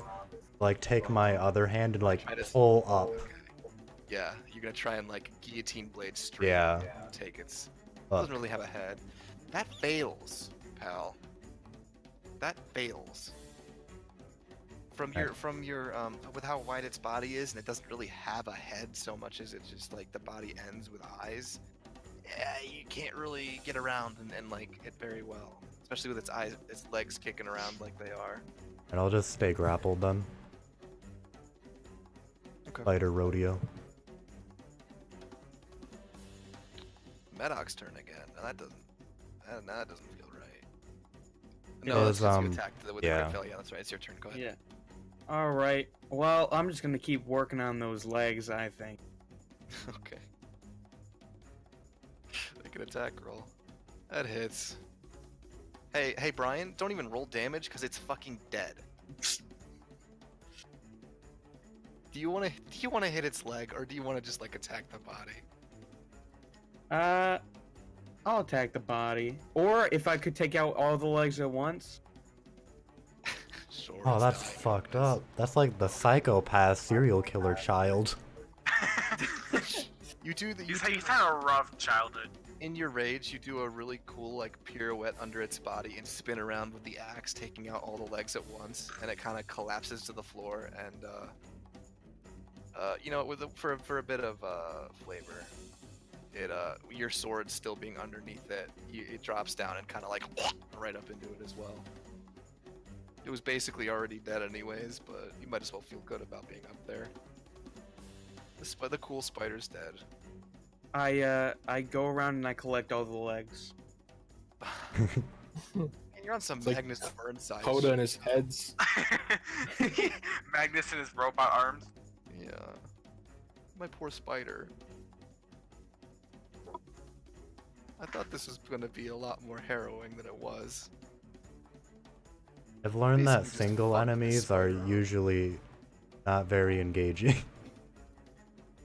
like take my other hand and like Try to- pull up. Okay. Yeah, you're gonna try and like guillotine blade straight. Yeah. Take its. Fuck. Doesn't really have a head. That fails, pal. That fails. From your with how wide its body is, and it doesn't really have a head so much as it's just like the body ends with eyes. Yeah, you can't really get around and like it very well. especially with its legs kicking around like they are. And I'll just stay grappled then. Okay. Spider rodeo. Maddox's turn again. Now that doesn't feel right. Yeah, No, that's Because, because you attacked with the yeah. crit fail. Yeah, that's right. It's your turn. Go ahead. Yeah. All right. Well, I'm just gonna keep working on those legs, I think. Okay. Make an attack roll. That hits. Hey, Brian, don't even roll damage because it's fucking dead. Do you wanna hit its leg, or do you wanna just like attack the body? I'll attack the body. Or if I could take out all the legs at once. Sure. Oh, it's that's not like fucked it up. That's like the psychopath serial killer child. is. You do the. He's had a rough childhood. In your rage, you do a really cool like pirouette under its body and spin around with the axe, taking out all the legs at once, and it kind of collapses to the floor. And you know, for a bit of flavor, it your sword still being underneath it, it drops down and kind of like right up into it as well. It was basically already dead anyways, but you might as well feel good about being up there. The cool spider's dead. I go around and I collect all the legs. Man, you're on some It's like Magnus Burnside. Coda and his heads. Magnus and his robot arms. Yeah. My poor spider. I thought this was gonna be a lot more harrowing than it was. I've learned that Basically just single fuck this enemies are spider up. usually not very engaging.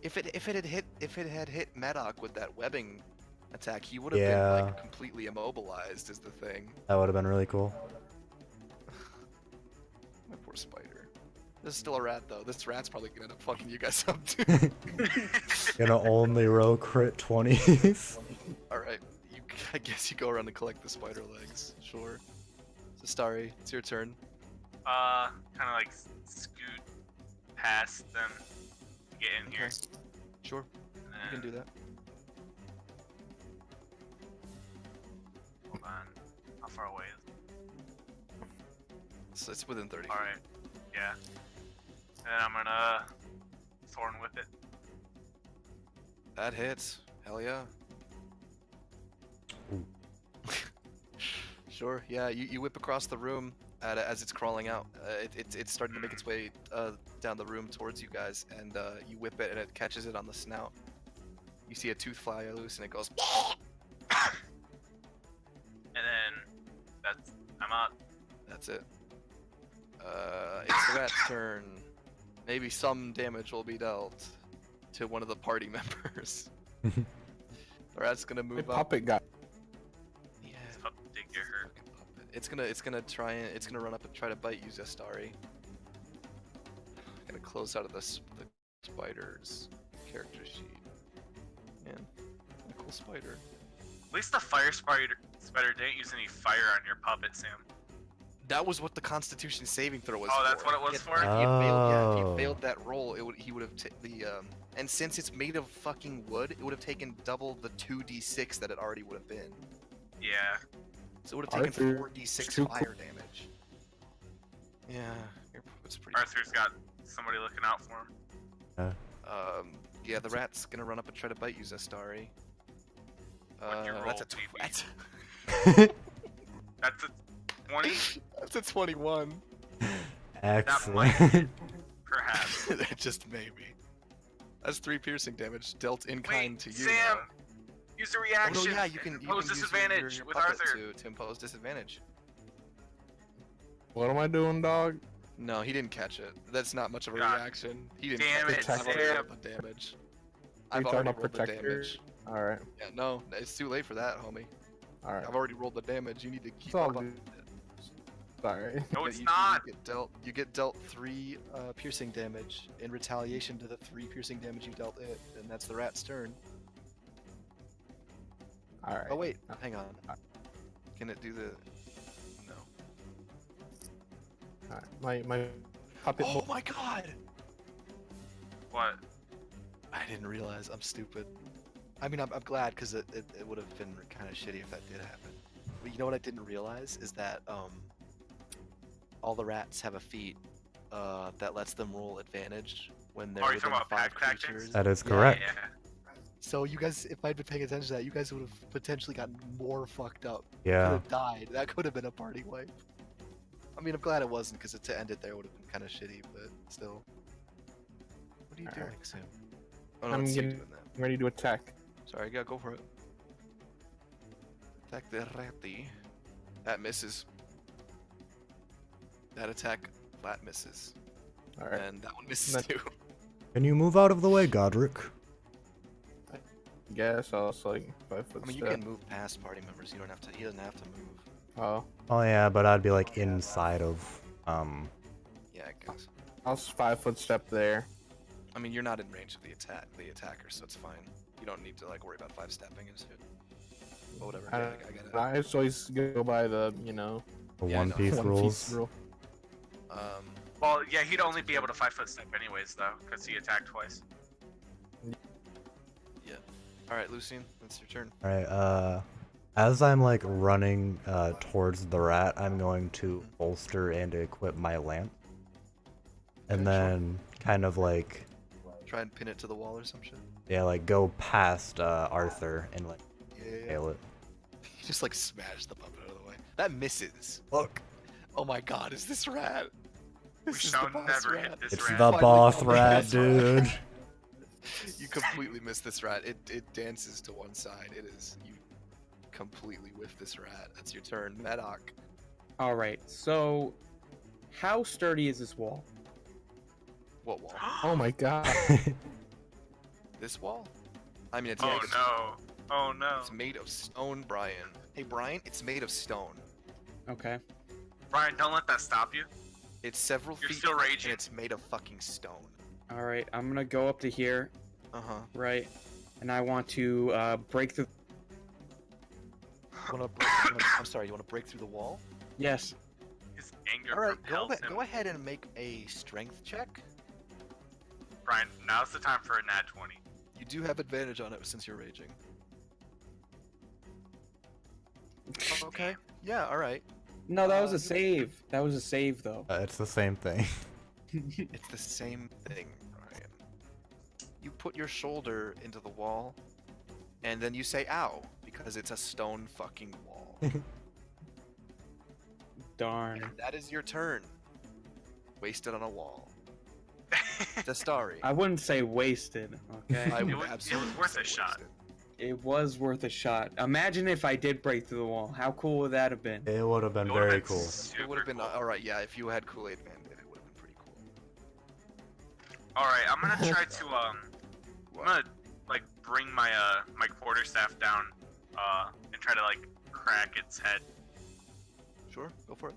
If it had hit Medoc with that webbing attack, he would have Yeah. been like completely immobilized. Is the thing. That would have been really cool. My poor spider. This is still a rat though. This rat's probably gonna end up fucking you guys up too. Gonna only roll crit 20s. All right, I guess you go around and collect the spider legs. Sure. So Starry, it's your turn. Kind of like scoot past them to get in here. Sure, you can do that. Hold on. How far away is it? So it's within 30. Alright. Yeah. And I'm gonna Thorn Whip it. That hits. Hell yeah. Ooh. Sure. Yeah. You whip across the room as it's crawling out. It's starting to make its way down the room towards you guys, and you whip it, and it catches it on the snout. You see a tooth fly loose, and it goes. And then I'm up. That's it. It's the rat's turn. Maybe some damage will be dealt to one of the party members. The rat's gonna My move up. puppet guy. Yeah. Pup did get hurt. Fucking puppet. It's gonna run up and try to bite you, Zestari. Gonna close out of the spider's character sheet. Man, what a cool spider. At least the fire spider didn't use any fire on your puppet, Sam. That was what the Constitution saving throw was Oh, for. that's what it was If for? he had failed, yeah, if Oh. he failed that roll, he would have and since it's made of fucking wood, it would have taken double the 2d6 that it already would have been. Yeah. So it would have taken Arthur, 4d6 too cool. fire damage. Yeah, your puppet's pretty. Arthur's got somebody looking out for him. Yeah, the rat's gonna run up and try to bite you, Zestari. What'd you roll, That's a baby? That's a 20? that's a 21. Excellent. Perhaps. Just maybe. That's 3 piercing damage dealt in kind to you. Sam! now. Use a Oh, reaction. no, yeah, you can impose use disadvantage your with puppet Arthur. to impose disadvantage. What am I doing, dog? No, he didn't catch it. That's not much of a God reaction. He didn't damn catch it, I've already Sam. rolled the damage. Are I've you already talking about rolled the protector? damage. Alright, Yeah, no, it's too late for that, homie. alright. I've already rolled the damage. You need to keep It's all up on good. it. Sorry. No, Yeah, it's you not. You get dealt 3 piercing damage in retaliation to the 3 piercing damage you dealt it, and that's the rat's turn. Alright. Oh wait, hang on. Can it do the? No. Alright. My puppet. Oh my god! What? I didn't realize. I'm stupid. I mean, I'm glad because it would have been kind of shitty if that did happen. you know what I didn't realize is that all the rats have a feat that lets them roll advantage when they're Oh, you're within talking about 5 pack tactics? creatures. That is Yeah, correct. Yeah. So you guys, if I'd been paying attention to that, you guys would have potentially gotten more fucked up. Could Yeah. have died. That could have been a party wipe. I mean, I'm glad it wasn't, because to end it there would have been kind of shitty, but still. What are you doing, Sam? Oh no, I'm it's you getting doing that. ready to attack. Sorry, yeah, go for it. Attack the ratty. That misses. That attack flat misses. Alright. And that one misses That- too. Can you move out of the way, Godric? Guess I'll just like 5 foot I mean, you step. can move past party members. You don't have to. He doesn't have to move. Oh, Oh yeah, but I'd be like inside of Yeah, I guess. I'll just 5 foot step there. I mean, you're not in range of the attacker, so it's fine. You don't need to like worry about 5 stepping and shit. But whatever. I, Yeah, I get it. I just always go by the, you know, the Yeah, I One know. Piece One rules. Piece rule. Well, yeah, he'd only be able to 5 foot step anyways, though, because he attacked twice. Yeah. All right, Lucien, it's your turn. Alright, as I'm like running towards the rat, I'm going to bolster and equip my lamp. And Okay, sure. then kind of like, Try and pin it to the wall or some shit. yeah, like go past Arthur and like Yeah. hail it. You just like smash the puppet out of the way. That misses. Look, Oh my god, is this rat? We This is shall the boss never rat. hit this it's rat. the Finally boss got my rat, boss rat. dude. You completely missed this rat. It dances to one side. It is you completely whiff this rat. That's your turn, Madoc. All right. So, how sturdy is this wall? What wall? Oh my god. This wall? I mean, it's Oh made of no. Oh no. It's made of stone, Brian. Hey, Brian, it's made of stone. Okay. Brian, don't let that stop you. It's several You're feet still thick, raging. and it's made of fucking stone. All right. I'm gonna go up to here, Uh-huh. right? And I want to break through. I'm sorry, you want to break through the wall? Yes. His anger All right, propels him. go ahead and make a strength check. Brian, now's the time for a nat 20. You do have advantage on it since you're raging. Okay. Yeah, all right. No, that was a save. That was a save, though. It's the same thing. It's the same thing, Brian. You put your shoulder into the wall, and then you say "ow" because it's a stone fucking wall. Darn. And that is your turn. Wasted on a wall. Dastari. I wouldn't say wasted. Okay. I would It was absolutely worth say a shot. wasted. It was worth a shot. Imagine if I did break through the wall. How cool would that have been? It would have been It would've very been cool. It would have been super cool. all right. Yeah, if you had Kool-Aid Man, then it would have been pretty cool. All right, I'm gonna try to I'm gonna like bring my my quarterstaff down and try to like crack its head. Sure, go for it.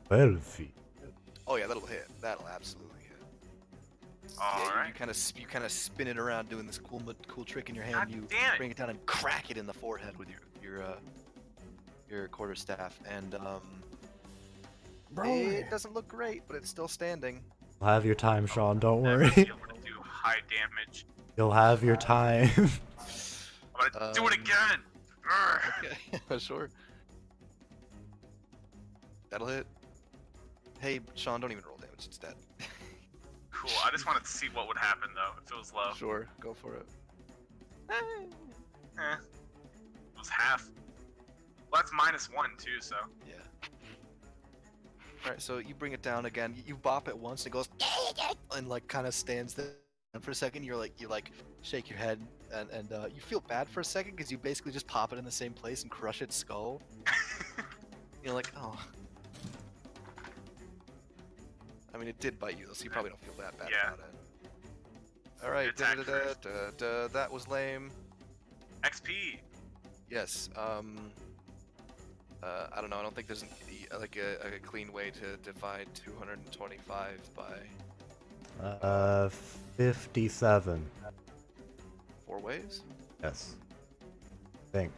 12 feet. Oh yeah, that'll hit. That'll absolutely hit. All Yeah, right. you kind of spin it around, doing this cool trick in your hand. God You damn it. bring it down and crack it in the forehead with your quarterstaff, and Bro. it doesn't look great, but it's still standing. You'll have your time, Sean. Don't Never worry. be able to do high damage. You'll have your time. I'm gonna do it again. Urgh. Okay, sure. That'll hit. Hey, Sean, don't even roll damage. It's dead. Cool. I just wanted to see what would happen though if it was low. Sure, go for it. Eh. It was half. Well, that's -1 too, so. Yeah. Alright, so you bring it down again. You bop it once, it goes and like kind of stands there. And for a second, you shake your head, and you feel bad for a second because you basically just pop it in the same place and crush its skull. You're like, oh. I mean, it did bite you, though, so you probably don't feel that bad Yeah. about it. All right, Attack first. that was lame. XP. Yes. I don't know. I don't think there's a clean way to divide 225 by 57. 4 ways. Yes. Think.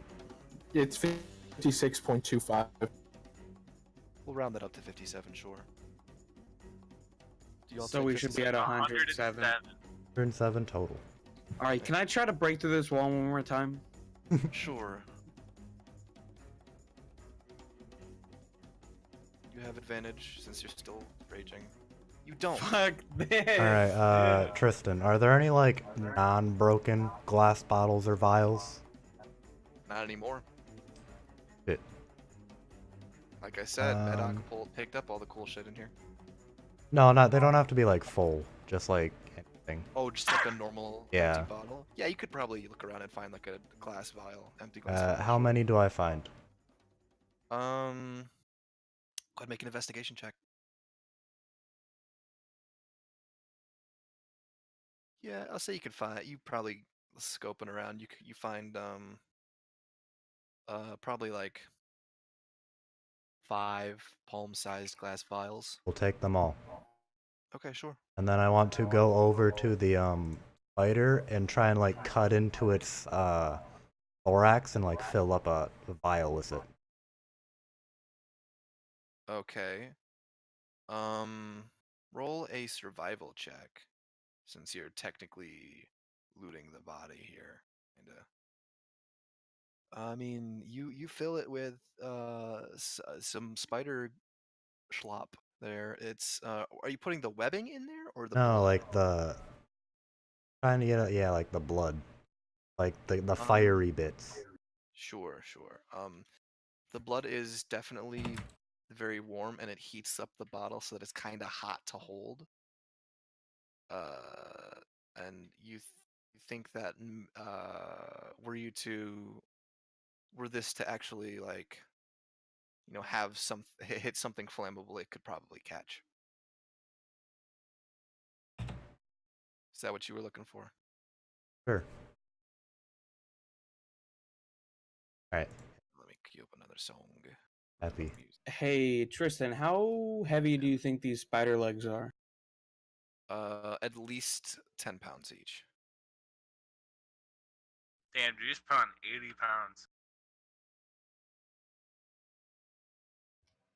It's 56.25. We'll round that up to 57, sure. Do you all So take we should be 57? at 107. 107 total. All right. Can I try to break through this wall one more time? Sure. You have advantage since you're still raging. You don't. Fuck this. Alright, Tristan, are there any, like, non-broken glass bottles or vials? Not anymore. Shit. Like I said, Medoc Um, picked up all the cool shit in here. No, they don't have to be, like, full. Just, like, anything. Oh, just like a normal Yeah. empty bottle? Yeah, you could probably look around and find like a glass vial, empty glass vial. How sure. many do I find? Go ahead and make an investigation check. Yeah, I'll say you could find. You probably scoping around. You find probably like 5 palm-sized glass vials. We'll take them all. Okay, sure. And then I want to go over to the, spider and try and, like, cut into its, thorax and, like, fill up a vial with it. Okay. Roll a survival check, since you're technically looting the body here. Kinda. I mean, you fill it with some spider schlop there. It's are you putting the webbing in there or the No, blood? like the trying to get yeah, like the blood, like the Um, fiery bits. Sure, sure. The blood is definitely very warm and it heats up the bottle so that it's kind of hot to hold. And you think that were this to actually like have hit something flammable, it could probably catch. Is that what you were looking for? Sure. All right. Let me queue up another song. Happy. Hey, Tristan, how heavy do you think these spider legs are? At least 10 pounds each. Damn, dude, you just put on 80 pounds.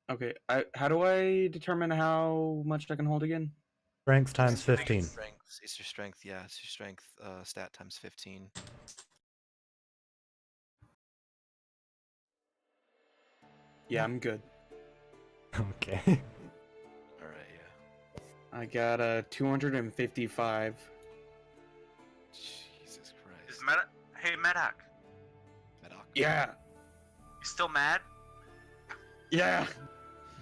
Okay, how do I determine how much I can hold again? Strength times It's your 15. strength. It's your strength. Yeah, it's your strength stat times 15. Yeah, I'm good. Okay. All right, yeah. I got a 255. Jesus Is Christ. Hey, Medoc, Medoc. Yeah, you still mad? yeah,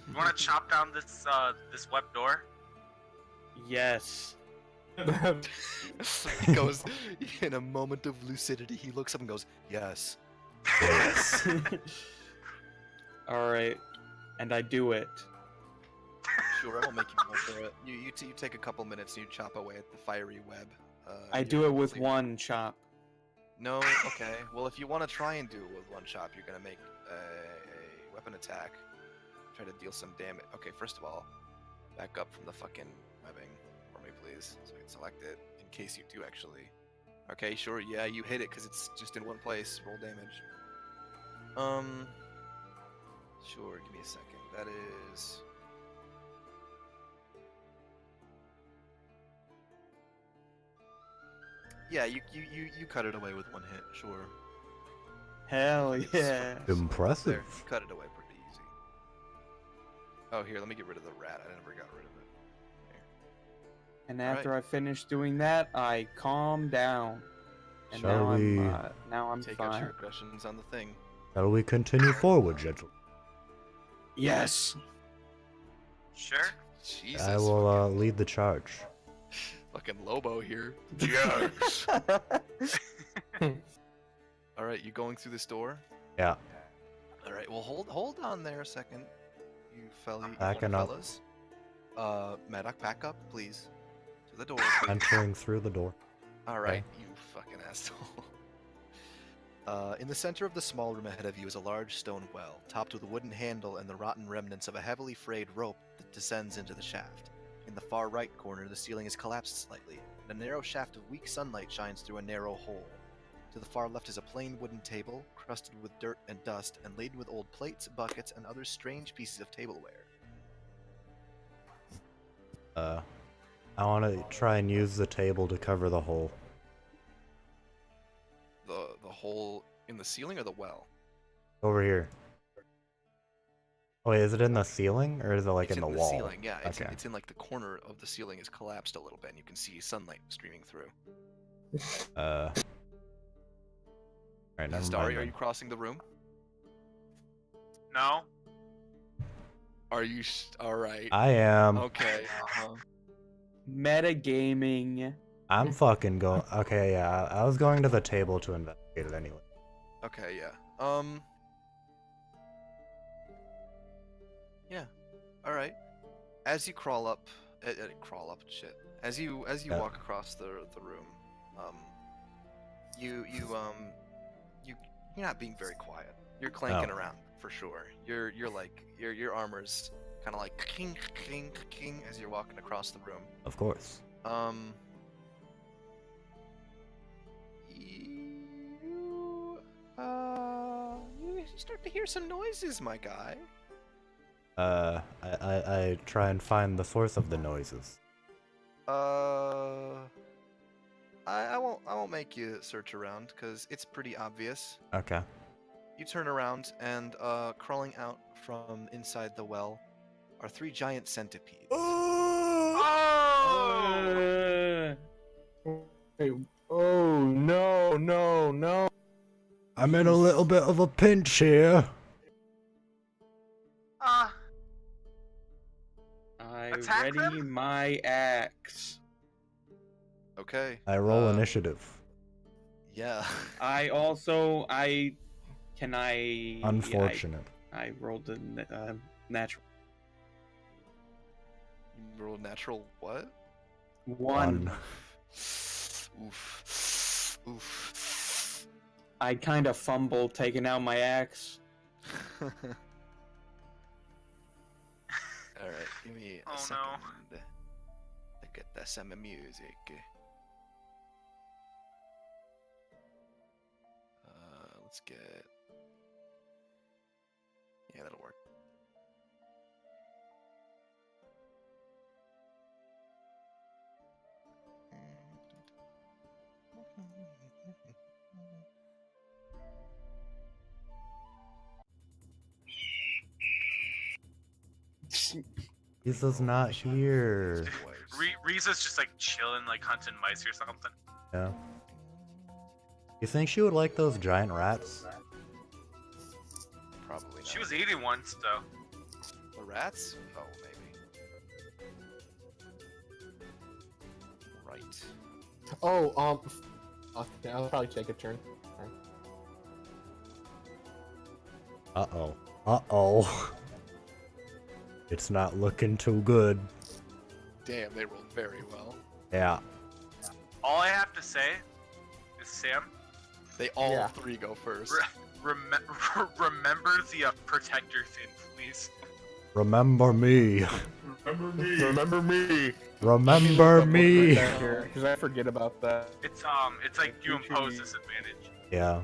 You want to chop down this web door? yes. He goes in a moment of lucidity. He looks up and goes, "Yes." Yes. All right, and I do it. Sure, I won't make you roll for it. You take a couple minutes and you chop away at the fiery web. I and do you're it with completely- one chop. No, okay. Well, if you want to try and do it with one chop, you're gonna make a weapon attack. Try to deal some damage. Okay, first of all, back up from the fucking webbing for me, please, so I can select it in case you do actually. Okay, sure. Yeah, you hit it because it's just in one place. Roll damage. Sure. Give me a second. That is. Yeah, you cut it away with one hit. Sure. Hell It's yeah. fucking- Impressive. There, you cut it away pretty easy. Oh, here, let me get rid of the rat. I never got rid of it. Here. And Alright. after I finish doing that, I calm down. And Shall we- now I'm Take out fine. your aggressions on the thing. Shall we continue forward, gentlemen? Yes. Sure. Jesus. I will lead the charge. Fucking Lobo here. Yeah. All right, you going through this door? Yeah. All right. Well, hold on there a second, you Backing up. fellas. Medoc, back up, please, to the door. Entering through the door. All right, you fucking asshole. In the center of the small room ahead of you is a large stone well, topped with a wooden handle and the rotten remnants of a heavily frayed rope that descends into the shaft. In the far right corner, the ceiling is collapsed slightly, and a narrow shaft of weak sunlight shines through a narrow hole. To the far left is a plain wooden table, crusted with dirt and dust, and laden with old plates, buckets, and other strange pieces of tableware. I want to try and use the table to cover the hole. The hole in In the ceiling or the well? Over here. Oh, wait, is it in the ceiling or is it like It's in the the wall? ceiling, yeah. Okay. It's in like the corner of the ceiling is collapsed a little bit, and you can see sunlight streaming through. Alright, never Starry, mind are then. you crossing the room? No. Are you all right? I am. Okay. Metagaming. I'm fucking going. Okay, yeah, I was going to the table to investigate it anyway. Okay, yeah. Yeah. All right. As you crawl up, shit. As you Yeah. walk across the room, you're not being very quiet. You're clanking Oh. around for sure. You're like your armor's kind of like king king king as you're walking across the room. Of course. You start to hear some noises, my guy. I try and find the source of the noises. I won't make you search around because it's pretty obvious. Okay. You turn around and crawling out from inside the well are 3 giant centipedes. Oh! Hey, oh no, no, no. I'm in a little bit of a pinch here. Uh, I Attack ready them? my axe. Okay. I roll Uh, initiative. Yeah. Unfortunate. I rolled a natural You rolled natural what? one. Oof. Oof. I kind of fumbled taking out my axe. Alright, give me a Oh, second. no. To get that some music. Let's get. Yeah, that'll work. Lisa's not here. Riza's just like chilling, like hunting mice or something. Yeah. You think she would like those giant rats? Probably not. She was eating one, so. The rats? Oh, maybe. Right. Oh, okay, I'll probably take a turn. Uh-oh. Uh-oh. It's not looking too good. Damn, they rolled very well. Yeah. All I have to say is, Sam, They all Yeah. 3 go first. remember the protector thing, please. Remember me. Remember me. Remember me. Because I forget about that. It's like you impose this advantage. Yeah.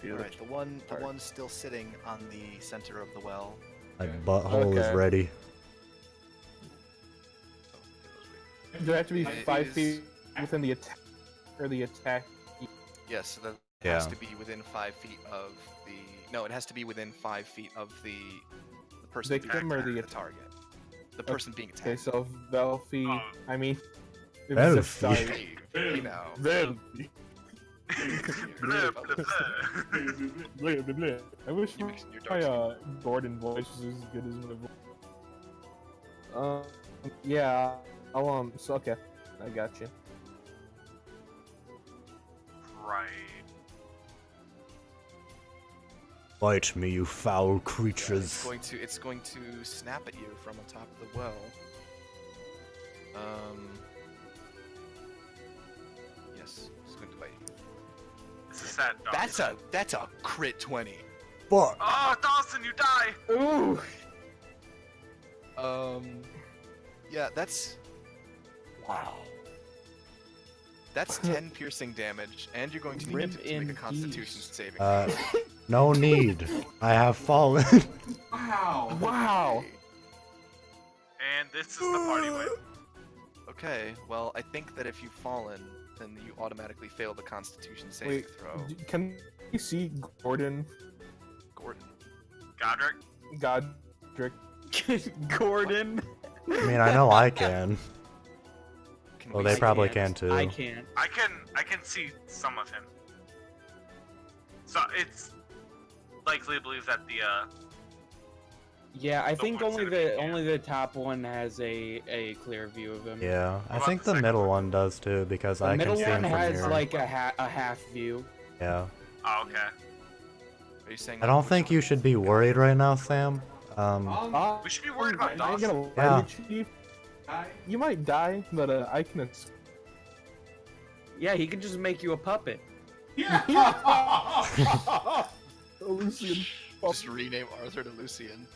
Alright, the one still sitting on the center of the well. My butthole is Okay. ready. Do I have to be It 5 is- feet within the attack? Or the attack? Yes, so that Yeah. has to be within 5 feet of the. No, it has to be within 5 feet of the person being Victim or the attacked, the target. The person being Okay, attacked. so Velfie. Oh. I mean. Velfie. Sorry. Hey, you know. Velfie. Blah, blah, blah. Blah, blah, blah. I wish You mixed your my dark Gordon voice was as good as my voice. Yeah. I'll So okay, I got you. Right. Bite me, you foul Yeah, creatures. it's going to snap at you from atop the well. Yes, it's going to bite you. It's a sad dog. That's a crit 20. Fuck. Oh, Dawson, you die! Ooh. Yeah, that's Wow. that's 10 piercing damage, and you're going to need Rip to make a in Constitution peace. saving. throw. No need. I have fallen. Wow. And this is the party way. Okay, well, I think that if you've fallen, and you automatically fail the Constitution saving Wait, throw. can you see Gordon? Gordon. Godric. Godric. Gordon. I mean, I know I can. Can Well, we they see- probably can't. can too. I can't. I can see some of him. So it's likely to believe that the Yeah, I The think ones only that are the being only the top one has a clear view of him. Yeah, I about think the the second middle one? one does too because The I can middle see one him from has here. like a half view. Yeah. oh, okay. Are you saying I don't which think one you is should be worried right now, Sam. We should be worried about I ain't gonna Dawson. lie Yeah. to you, Chief. You might die, but I can. Yeah, he can just make you a puppet. Lucian. Just rename Arthur to Lucian.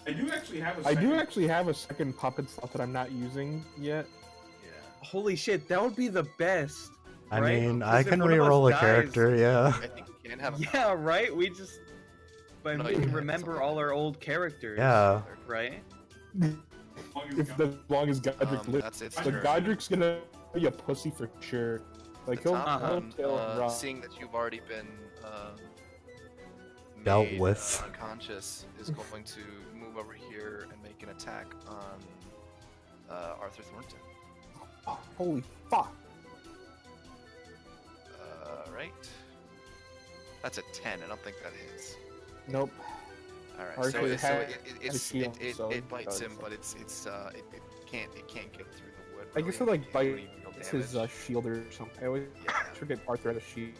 I do actually have a I second. do actually have a second puppet slot that I'm not using yet. Yeah. Holy shit, that would be the best. I Right? mean, 'Cause I if can one of us re-roll a dies- character, yeah. I think you can have a Yeah, right. We just, but No, we you can can't. remember all our old characters. Yeah. Right. If as long as Godric lives. that's its So turn. Godric's gonna be a pussy for sure. Like The he'll, top Uh-huh. he'll one, kill Rob. seeing that you've already been Dealt made, with. unconscious, is going to move over here and make an attack on Arthur Thornton. Oh, holy fuck! Right. That's a 10. I don't think that is. Nope. All right. Arthur So, it, so has it, it, it's, a shield, it, so it bites does. him, but it can't get through the wood. I guess it really, like and can't do any bites real his damage. shield or something. I always Yeah. forget Arthur has a shield.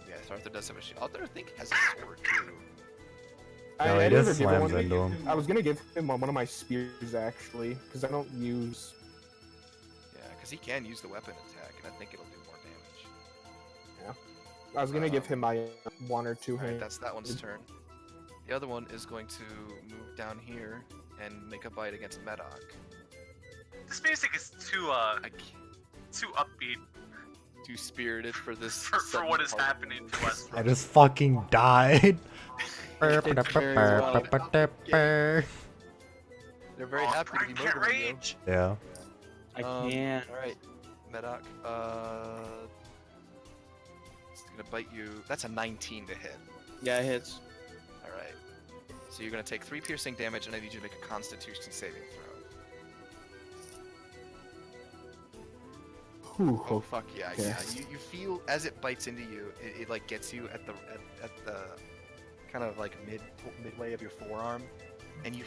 Yes, Arthur does have a shield. Arthur, I think, has a sword too. No, he never just give him slams one. into him. I was gonna give him one of my spears actually, because I don't use. Yeah, because he can use the weapon attack, and I think it'll do more damage. I was gonna give him my one or two Alright, hand. that's that one's turn. The other one is going to move down here and make a bite against Medoc. This music is too I can't, too upbeat too spirited for this. for sudden what is part of happening to us. I just fucking died. They're very Oh, happy to Brian be can't murdering you. rage. Yeah. I can't. Alright, Medoc. It's gonna bite you. That's a 19 to hit. Yeah, it hits. Alright. So you're gonna take 3 piercing damage, and I need you to make a Constitution saving throw. Whew, Oh fuck yeah, okay. yeah. You feel as it bites into you, it like gets you at the kind of like midway of your forearm, and you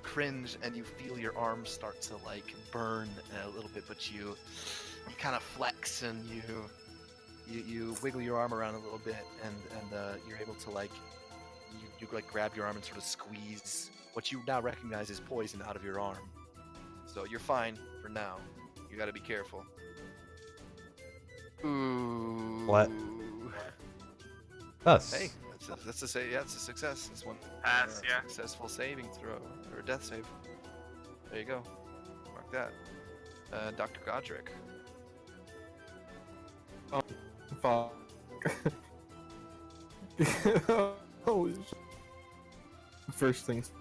cringe and you feel your arm start to like burn a little bit, but you kind of flex and you wiggle your arm around a little bit, and you're able to like you like grab your arm and sort of squeeze what you now recognize as poison out of your arm. So you're fine for now. You gotta be careful. Ooh. What? Us. Hey, that's a say. Yeah, it's a success. This one. Pass, yeah. Successful saving throw or death save. There you go. Mark that. Dr. Godric. fuck. Holy shit. First things.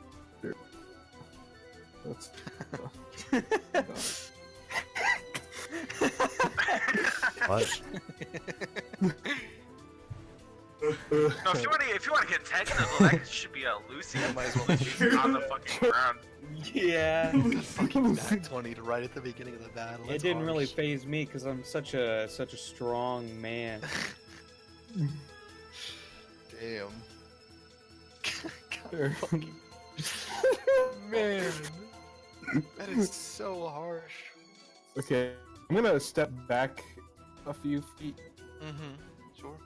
Let's. What? No, if you want to get technical, that should be a Lucy. Might as well be on the fucking ground. Yeah. Fucking nat 20 to right at the beginning of the battle. It That's didn't really harsh. phase me because I'm such a strong man. Damn. Sure. Fucking man. That is so harsh. Okay, I'm gonna step back a few feet. Mm-hmm. Sure.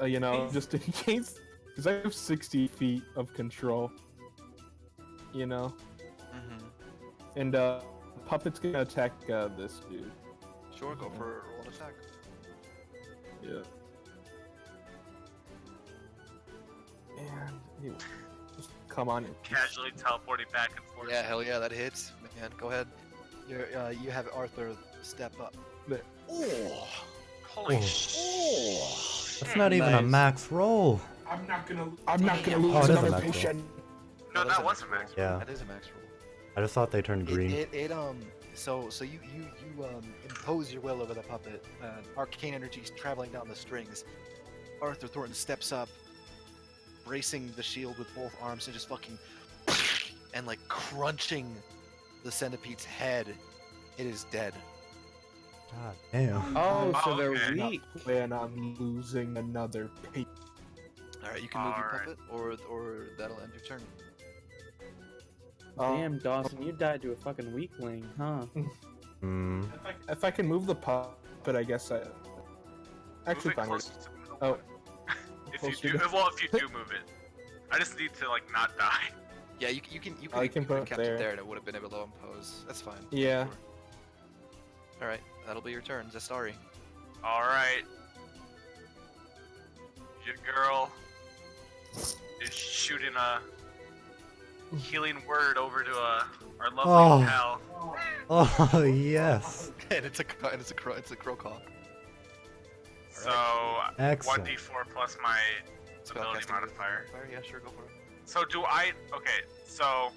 You know, just in case, because I have 60 feet of control. You know, Mm-hmm. and Puppet's gonna attack this dude. Sure, go for a roll and attack. Yeah. And you just come on. Casually teleporting back and forth. Yeah, hell yeah, that hits. Man, go ahead. You have Arthur step up. Oh. Holy Oh. shit. That's not even a Nice. max roll. I'm not gonna Oh, lose it is a another max roll. patient. No, that's that a was a roll. max. Yeah. That is a max roll. I just thought they turned green. So you impose your will over the puppet. Arcane energies traveling down the strings. Arthur Thornton steps up, bracing the shield with both arms and just fucking and like crunching the centipede's head. It is dead. God damn. Oh, so they're Okay. weak. Plan on losing another patron. All right, you can move your Alright. puppet, or that'll end your turn. Damn, Dawson, you died to a fucking weakling, huh? Hmm. If I can move the puppet, I guess I. Actually, Move it fine. closer to the Oh. wood. If Closer you do, to- well, if you do move it, I just need to like not die. Yeah, you can I can put it kept there. it there, and it would have been able to impose. That's fine. Yeah. All right, that'll be your turn, Zestari. All right, your girl is shooting a healing word over to our lovely Oh. pal. Oh yes. and it's a crow call. So Excellent. 1d4 plus my ability Spellcasting modifier. Yeah, sure, go for it. So do I? Okay, so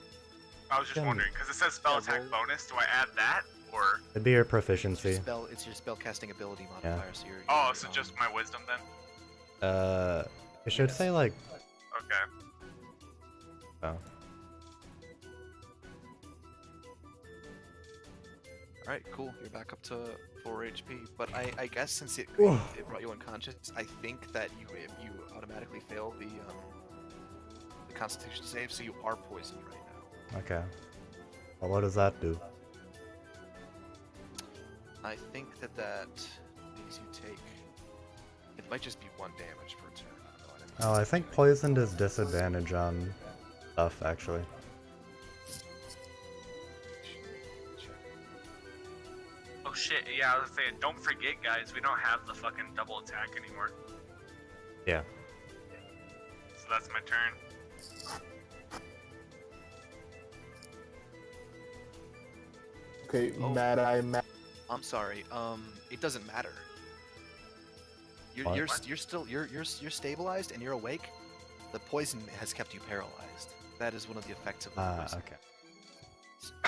I was just Tell me. wondering because it says spell Yeah, attack roll. bonus. Do I add that or? It'd be your It's your proficiency. it's your spellcasting ability modifier. So you're. Oh, you're, so just my wisdom then. It should say like. Okay. Oh. All right, cool. You're back up to 4 HP. But I guess since it Whew. brought you unconscious, I think that you automatically fail the Constitution save, so you are poisoned right now. Okay. Well, what does that do? I think that makes you take. It might just be 1 damage per turn. I don't know. I didn't Oh, I think poisoned is disadvantage on stuff actually. Oh shit! Yeah, I was saying, don't forget, guys, we don't have the fucking double attack anymore. Yeah. So that's my turn. Okay, Oh. Mad Eye, Mad. I'm sorry. It doesn't matter. You're What? you're still you're stabilized and you're awake. The poison has kept you paralyzed. That is one of the effects of the poison. Okay.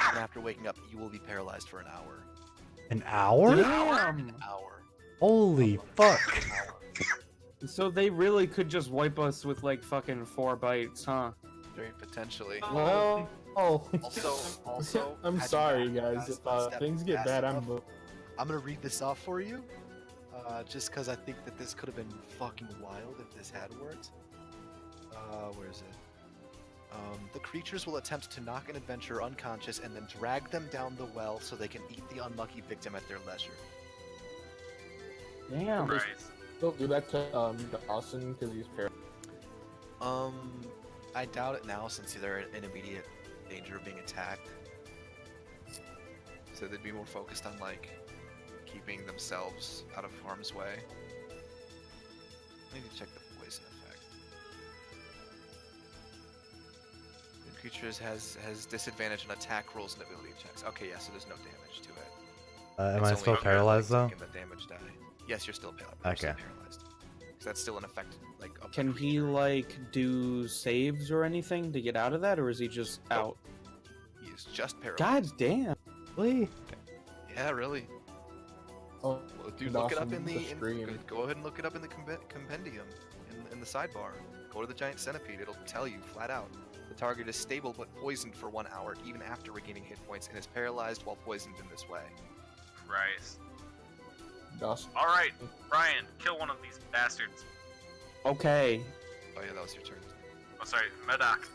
Even after waking up, you will be paralyzed for an hour. An hour? Damn. An hour. Holy fuck. An hour. So they really could just wipe us with like fucking 4 bites, huh? Very potentially. Well, Also, I'm had you sorry, not guys. If sidestepped things get fast bad, enough, I'm. I'm gonna read this off for you, just because I think that this could have been fucking wild if this had worked. Where is it? The creatures will attempt to knock an adventurer unconscious and then drag them down the well so they can eat the unlucky victim at their leisure. Damn. Right. Don't do that to Dawson because he's paralyzed. I doubt it now since they're in immediate danger of being attacked. So they'd be more focused on like keeping themselves out of harm's way. I need to check the poison effect. The creature has disadvantage on attack rolls and ability checks. Okay, yeah, so there's no damage to it. Am It's I only still if you're, paralyzed though? taking the damage die. Yes, you're still paralyzed. Okay. Paralyzed. 'Cause that's still an effect. Like of the Can he creature. like do saves or anything to get out of that, or is he just out? He is just paralyzed. God damn. Really? Yeah, really. Oh, Well, dude, look it up in Dawson, the. the scream. Go ahead and look it up in the compendium, in the sidebar. Go to the giant centipede. It'll tell you flat out. The target is stable but poisoned for 1 hour, even after regaining hit points, and is paralyzed while poisoned in this way. Christ. Dawson. All right, Brian, kill one of these bastards. Okay. Oh yeah, that was your turn. Oh, sorry, Medoc.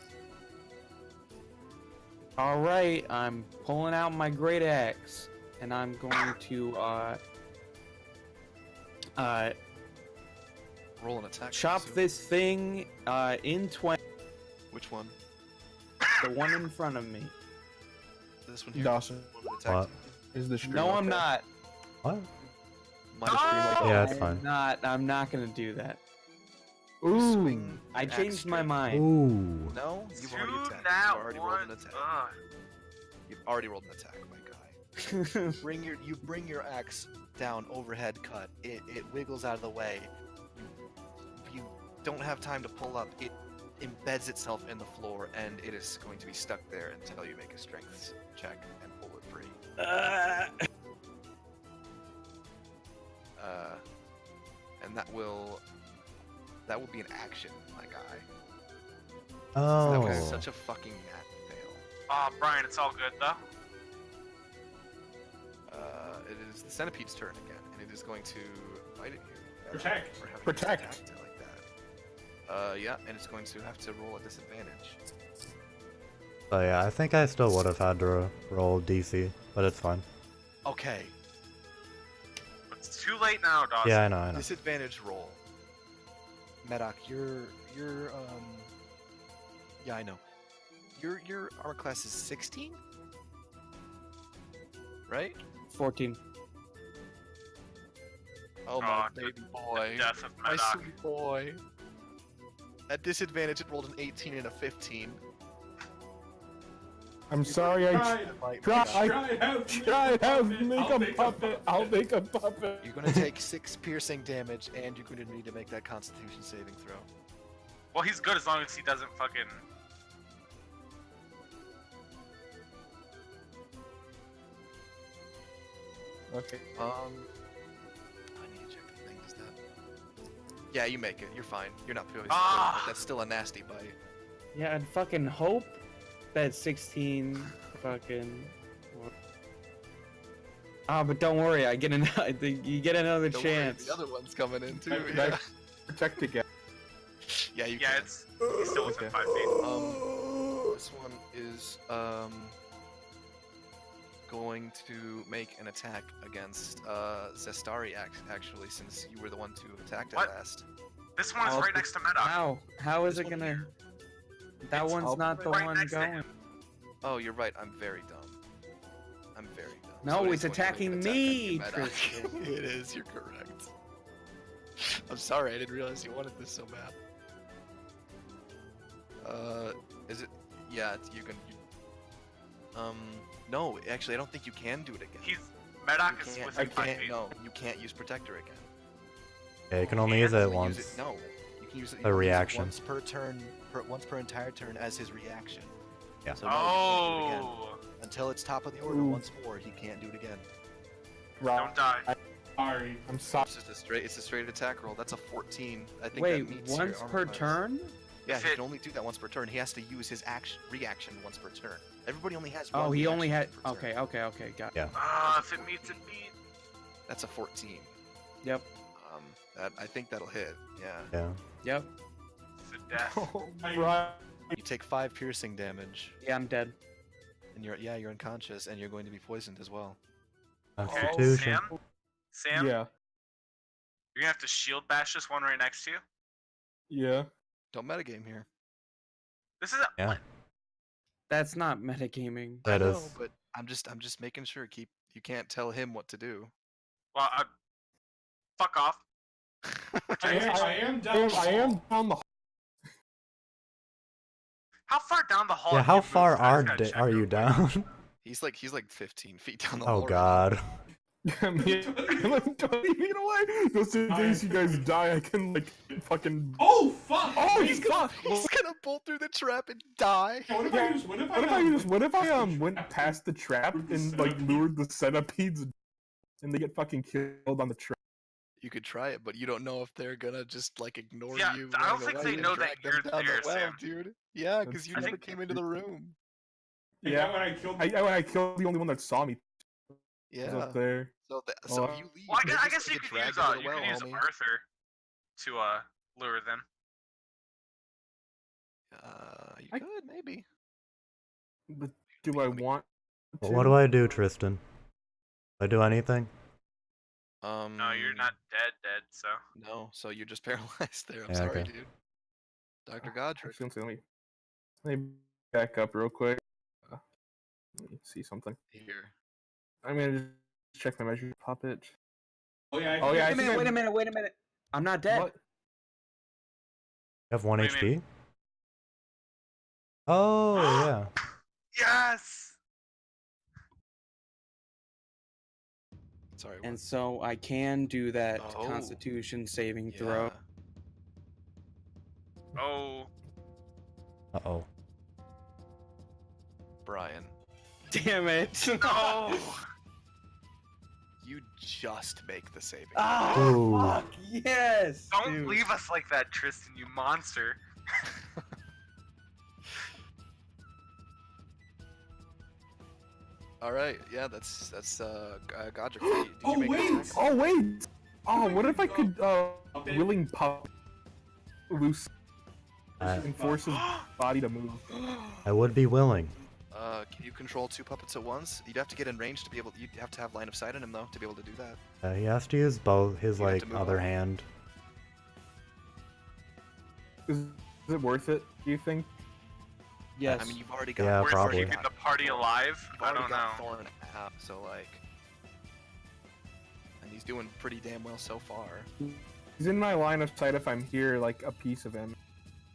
All right. I'm pulling out my great axe, and I'm going to Roll an attack. chop Sue. this thing in 20. Which one? The one in front of me. This one here. Dawson. One with attack. What? Is the stream No, I'm okay? not. What? Minus Oh! Yeah, it's I'm fine. Not. I'm not gonna do that. Ooh. Swing I axe changed my straight. mind. Ooh. No, you've already Two attacked. now, You've already rolled an attack. You've already rolled an attack, my guy. You bring your axe down overhead cut. It wiggles out of the way. You don't have time to pull up. It embeds itself in the floor, and it is going to be stuck there until you make a strength check and pull it free. And that will be an action, my guy. That was Oh. such a fucking nat fail. Brian, it's all good though. It is the centipede's turn again, and it is going to bite at you. Protect. For having Protect. attacked it like that. Yeah, and it's going to have to roll a disadvantage. So yeah, I think I still would have had to roll DC, but it's fine. Okay, It's too late now, Dawson. Yeah, I know. disadvantage roll. Medoc, yeah, I know. Your armor class is 16, right? 14. Oh my Aw, baby boy, Death of my Medoc. sweet boy. At disadvantage, it rolled an 18 and a 15. I'm sorry, I tried to make a puppet. I'll make a puppet. You're going to take 6 piercing damage, and you're going to need to make that Constitution saving throw. Well, he's good as long as he doesn't fucking. Okay. I need to check the thing. Does that? Yeah, you make it. You're fine. You're not poisoned. Ah! But that's still a nasty bite. Yeah, and fucking hope that 16 fucking. But don't worry, I get you get another Don't worry, chance. the other one's coming in too. Can Yeah, I protect again? yeah, you Yeah, can. he's still within Okay. 5 feet. This one is going to make an attack against Zestari actually, since you were the one to attack it What? last. This one is Oh, right next to Medoc. How is This it one gonna? here. That It's one's not the right one next to going. him. Oh, you're right. I'm very dumb. I'm very dumb. No, it it's is going to make attacking an attack on me, you, Medoc. Tristan. It is. You're correct. I'm sorry. I didn't realize you wanted this so bad. Is it? Yeah, you can. No, actually, I don't think you can do it again. Medoc You is can't, within you 5 can't, feet. no, you can't use Protector again. Yeah, you can only use it Only once. use it, no, you can use it. A you can use it reaction. once per turn, once per entire turn as his reaction. Yeah. So no, you can't do it again. Oh, Until it's top of the order Ooh. once more, he can't do it again. don't die. Sorry. I'm sorry. It's just it's a straight attack roll. That's a 14. I think Wait, that meets your once armor per class. turn? Yeah, If he it- can only do that once per turn. He has to use his reaction once per turn. Everybody only has Oh, one he only had. reaction per turn. Okay, got. Yeah. If it meets it beat. That's a 14. Yep, I think that'll hit. Yeah. Yeah. yep. It's a death. Oh, right. You take 5 piercing damage, Yeah, I'm dead. and you're unconscious, and you're going to be poisoned as well. Okay, Constitution. Sam, Yeah. you're gonna have to shield bash this one right next to you. Yeah. Don't metagame here. This is Yeah. That's not metagaming. That I is. know, but I'm just making sure. You can't tell him what to do. well, fuck off. I am down. I am down the. How far down the hall? Yeah, have how you far moved? I are just gotta check are real you quick. down? He's like 15 feet down the hall. Oh already. god. I'm like 20 feet away. Just in case you guys die, I can like fucking. Oh fuck! Oh, Wait, he's got. He's gonna pull through the trap and die. What if I just? What What if I went past the trap and like lured the centipedes, and they get fucking killed on the trap? You could try it, but you don't know if they're gonna just like ignore Yeah, you. I don't running think away they and know that drag them you're down there, the well, Sam. dude. Yeah, because you I never think- came into the room. Yeah, when I killed. When I killed the only one that saw me, was Yeah. up there. So if you leave, Well, they're I just guess you gonna could drag use you to the you well, could use homie. Arthur to lure them. You I- could maybe. But do I want? What do I do, Tristan? Do I do anything? No, you're not dead, so. No, so you're just paralyzed there. I'm Yeah, sorry, okay. dude. Dr. Godric. Actually, let me back up real quick. Let me see something. Here. I'm gonna just check my measure puppet. Oh yeah. Oh, yeah, I Wait a think minute, I- wait a minute. I'm not dead. What? You have 1 What do you HP? Oh, yeah. Yes. Sorry. And so I can do that Oh. Constitution saving yeah. throw. Oh. Uh-oh. Brian, Damn it! No. you just make the saving. Ah, Ooh. fuck! Yes. Don't dude. leave us like that, Tristan, you monster. All right, yeah, that's Godric. Did you Oh, make an wait! attack? Oh wait! Oh, what if I could willing pup loose I, and force his body to move? I would be willing. Can you control 2 puppets at once? You'd have to get in range to be able. You'd have to have line of sight on him though to be able to do that. He has to use both his You have like to move other on. hand. Is it worth it? Do you think? Yes. I mean, you've already got. Yeah, Where's probably. keeping the party alive? You've I already don't got know. Thorn out, so like, and he's doing pretty damn well so far. He's in my line of sight if I'm here, like a piece of him.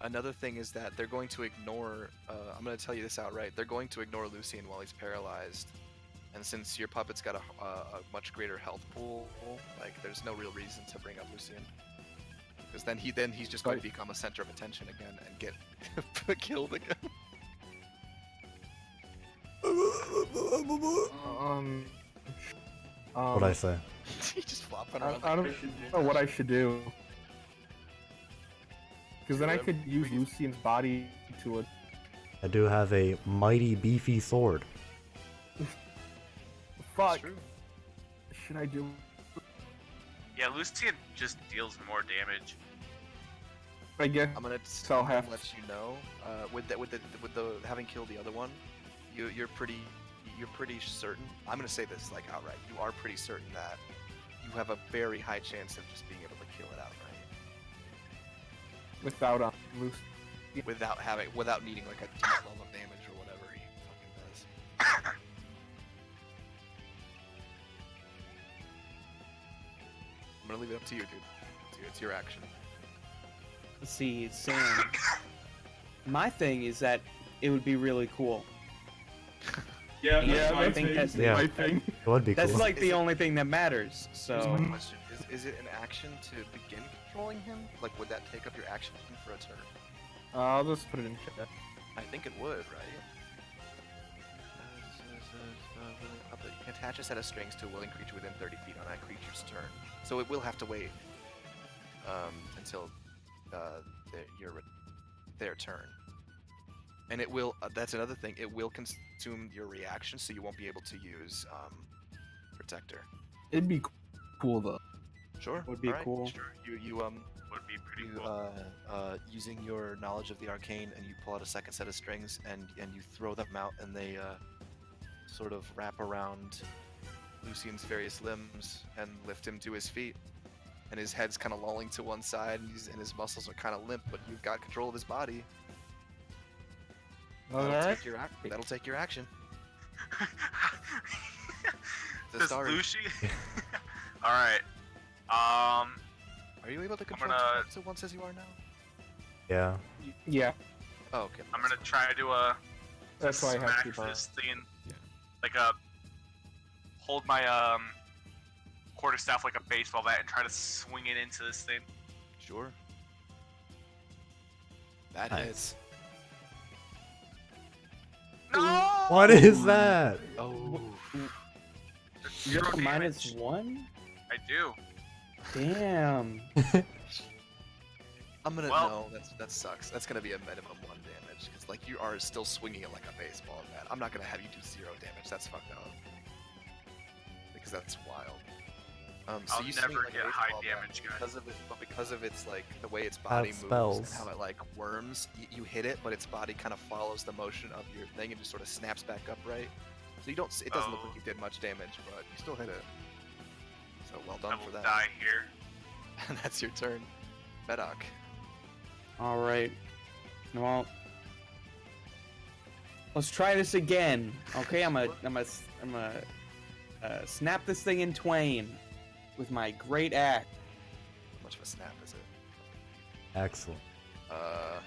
Another thing is that they're going to ignore. I'm going to tell you this outright. They're going to ignore Lucian while he's paralyzed, and since your puppet's got a much greater health pool, like there's no real reason to bring up Lucian, because then he's just going to become a center of attention again and get killed again. What'd I say? He's just flopping I around. don't know what I should do. Because then I could use Lucian's body to I do have a mighty beefy sword. fuck. True. Should I do? Yeah, Lucian just deals more damage. I guess. I'm gonna So I'll have- let you know. With the having killed the other one, you're pretty certain. I'm gonna say this like outright. You are pretty certain that you have a very high chance of just being able to kill it outright Without Lucian. without needing like a deep level of damage or whatever he fucking does. I'm gonna leave it up to you, dude. It's your action. Let's see, Sam. My thing is that it would be really cool. Yeah, Yeah, my I think thing. that's Yeah. My thing. It would be That's cool. like the only thing that matters. Here's So my question: is it an action to begin controlling him? Like, would that take up your action for a turn? I'll just put it in chat. I think it would, right? You can attach a set of strings to a willing creature within 30 feet on that creature's turn. So it will have to wait until their turn. And it will, that's another thing, it will consume your reaction, so you won't be able to use Protector. It'd be cool though. Sure. Would be alright, cool. Sure. You Would be pretty cool. using your knowledge of the arcane, and you pull out a second set of strings, and you throw them out, and they sort of wrap around Lucian's various limbs and lift him to his feet. And his head's kind of lolling to one side, and his muscles are kind of limp, but you've got control of his body. Alright. That'll take your action. The Does story. Lucy? All right. Are you able to control gonna- two puppets at once as you are now? Yeah. Yeah, Oh, okay. I'm gonna try to that's why I have smack to. this thing, Yeah. like hold my quarterstaff like a baseball bat and try to swing it into this thing. Sure. That Nice. hits. No! What is that? Oh. you're Zero minus damage. 1. I do. Damn. I'm gonna Well- no. That sucks. That's gonna be a minimum 1 damage because like you are still swinging it like a baseball bat. I'm not gonna have you do 0 damage. That's fucked up. Because that's wild. So I'll you swing never like a get high baseball bat, damage, guys. because of its like the way its body moves spells. and how it like worms. You hit it, but its body kind of follows the motion of your thing and just sort of snaps back upright. So you don't. It doesn't look Oh. like you did much damage, but you still hit it. So well I done for will that. die here. And that's your turn, Medoc. All right. Well, let's try this again. Okay, I'm gonna snap this thing in twain with my great axe. How much of a snap is it? Excellent. Uh,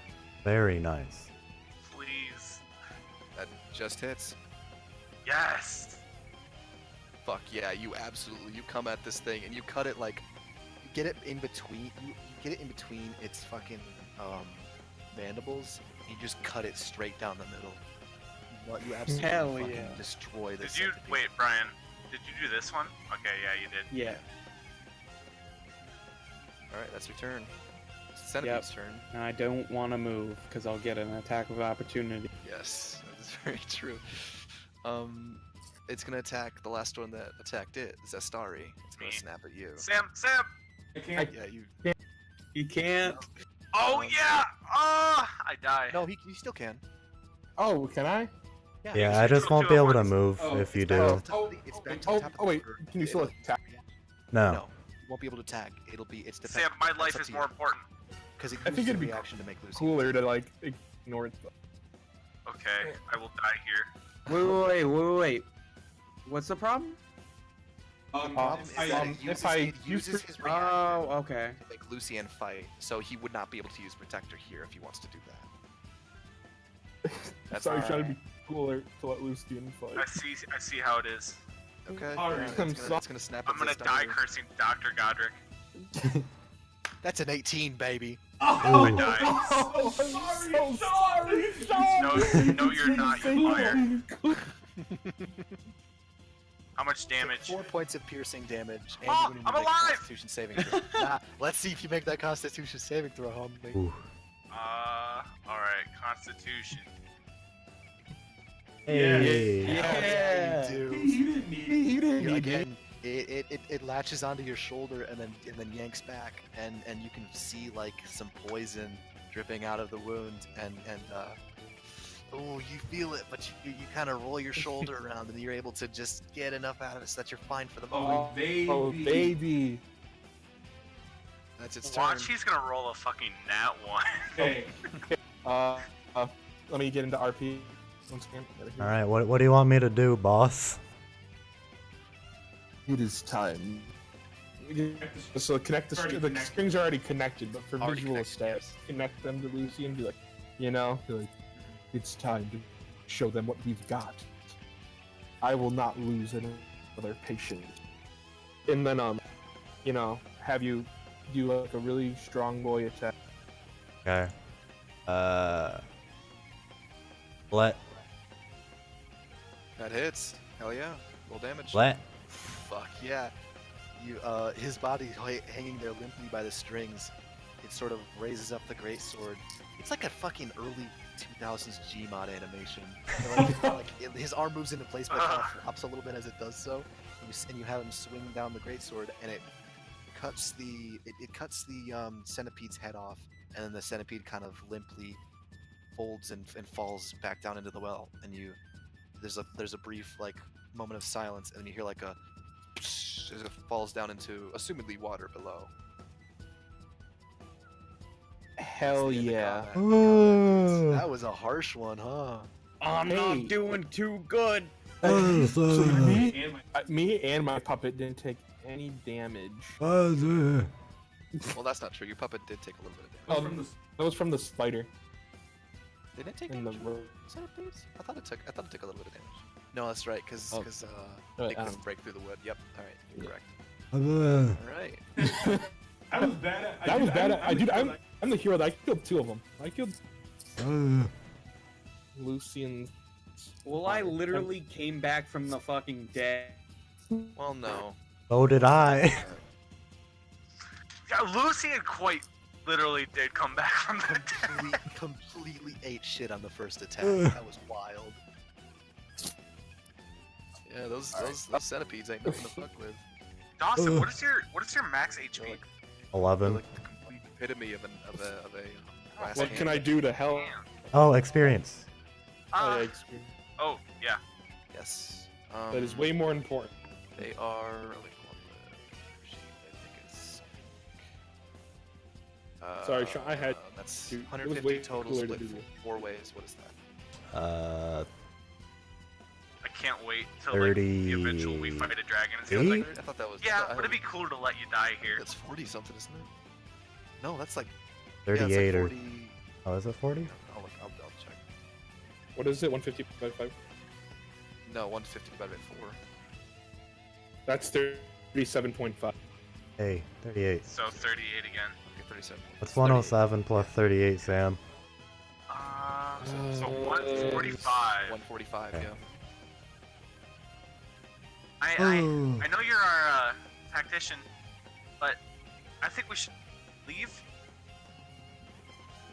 Very nice. Please. that just hits. Yes. Fuck yeah, you absolutely, you come at this thing and you cut it like, you get it in between, you get it in between its fucking, mandibles, You just cut it straight down the middle. You absolutely Hell fucking yeah. destroy this. Did you centipede. wait, Brian? Did you do this one? Okay, yeah, you did. Yeah. All right, that's your turn. It's the centipede's turn. And I don't want to move because I'll get an attack of opportunity. Yes, that is very true. It's gonna attack the last one that attacked it, Zestari. It's gonna Me. snap at you. Sam! I can't. Yeah, you. You can't. Oh Um, yeah! Oh, I die. No, you still can. Oh, can I? Yeah, I just won't be able to move Oh, if you It's back to do. the top of the- it's back to the top of the wait. order. Can you still It'll- attack? No. No, you won't be able to attack. It's defensive. Sam, my life is more important. Because it I think uses a it'd be reaction to make Lucy. Cooler to like ignore it. Okay, I will die here. Wait. What's the problem? Problem is I, that if it uses his reaction Oh, okay. to make Lucian fight, so he would not be able to use Protector here if he wants to do that. That's Sorry, alright. trying to be cooler to let Lucian fight. I see how it is. Okay. Alright, yeah, I'm it's gonna snap. I'm at gonna Zestari. die cursing Dr. Godric. That's an 18, baby. Oh, I died. oh, I'm so sorry. No, you're not, you liar. How much damage? 4 points of piercing damage, and Oh, you're gonna I'm make a alive! Constitution saving throw. Nah, let's see if you make that Constitution saving throw, homie. Ooh. Alright, Constitution. Hey. Yeah. You do. He didn't need. He didn't You- need again, it latches onto your shoulder and then yanks back, and you can see like some poison dripping out of the wound, and oh, you feel it, but you kind of roll your shoulder around, and you're able to just get enough out of it so that you're fine for the moment. Oh, baby. Oh, baby. That's its turn. Watch, he's gonna roll a fucking nat one. Hey, Let me get into RP. Once again. All right, what do you want me to do, boss? It is time. So connect the Already the connected. strings are already connected, but for Already visual connected, stats, connect them to Lucy and be like, be like, it's time to show them what we've got. I will not lose another patient. And then have you do like a really strong boy attack. Okay. Let. That hits. Hell yeah. Roll damage. Let. Fuck yeah. You his body hanging there limply by the strings. It sort of raises up the greatsword. It's like a fucking early 2000s Gmod animation. His arm moves into place, but it kind of flops a little bit as it does so. And you have him swing down the greatsword, and it cuts the centipede's head off, and then the centipede kind of limply folds and falls back down into the well. And there's a brief like moment of silence, and then you hear like a as it falls down into assumedly water below. Hell That's the end of yeah. combat. Ooh. That was a harsh one, huh? I'm Hey. not doing too good. So me, and my me and my puppet didn't take any damage. Well, that's not true. Your puppet did take a little bit of damage. from the That was from the spider Did it take in the damage? room. Centipedes? I thought it took a little bit of damage. No, that's right, because Oh. they couldn't break through the wood. Yep. All right. You're Yeah. correct. All right. I was bad at. That was bad. I'm I'm the hero. I killed two of them. I killed Lucy and. Well, I literally came back from the fucking dead. Well, no. So did I. Yeah, Lucian quite literally did come back from the dead. Completely ate shit on the first attack. That was wild. Yeah, those centipedes ain't nothing to fuck with. Dawson, what is your max HP? They're 11. like the complete epitome of a brass What hand. can I do to help? Damn. Oh, experience. Oh, Uh, yeah, experience. oh yeah. Yes. That is way more important. They are. Wait, hold on, sheet, I think it's. Sorry, Sean, I had That's to- it was 150 way total cooler to split do this. 4 ways. What is that? I can't wait till like the eventual we 30. fight a dragon. It's 8? like, I thought that was. yeah, I but it'd be cool to let you die here. That's 40 something, isn't it? No, that's like. 38 yeah, it's or. like 40. Oh, is it 40? I'll check. What is it? 150 by 5? No, 150 divided by 4. That's 37.5. Hey, 38. So 38 again. Okay, 37. What's 107 plus 38, Sam? So 145. 145. Okay. Yeah. I Oh. know you're our tactician, but I think we should leave.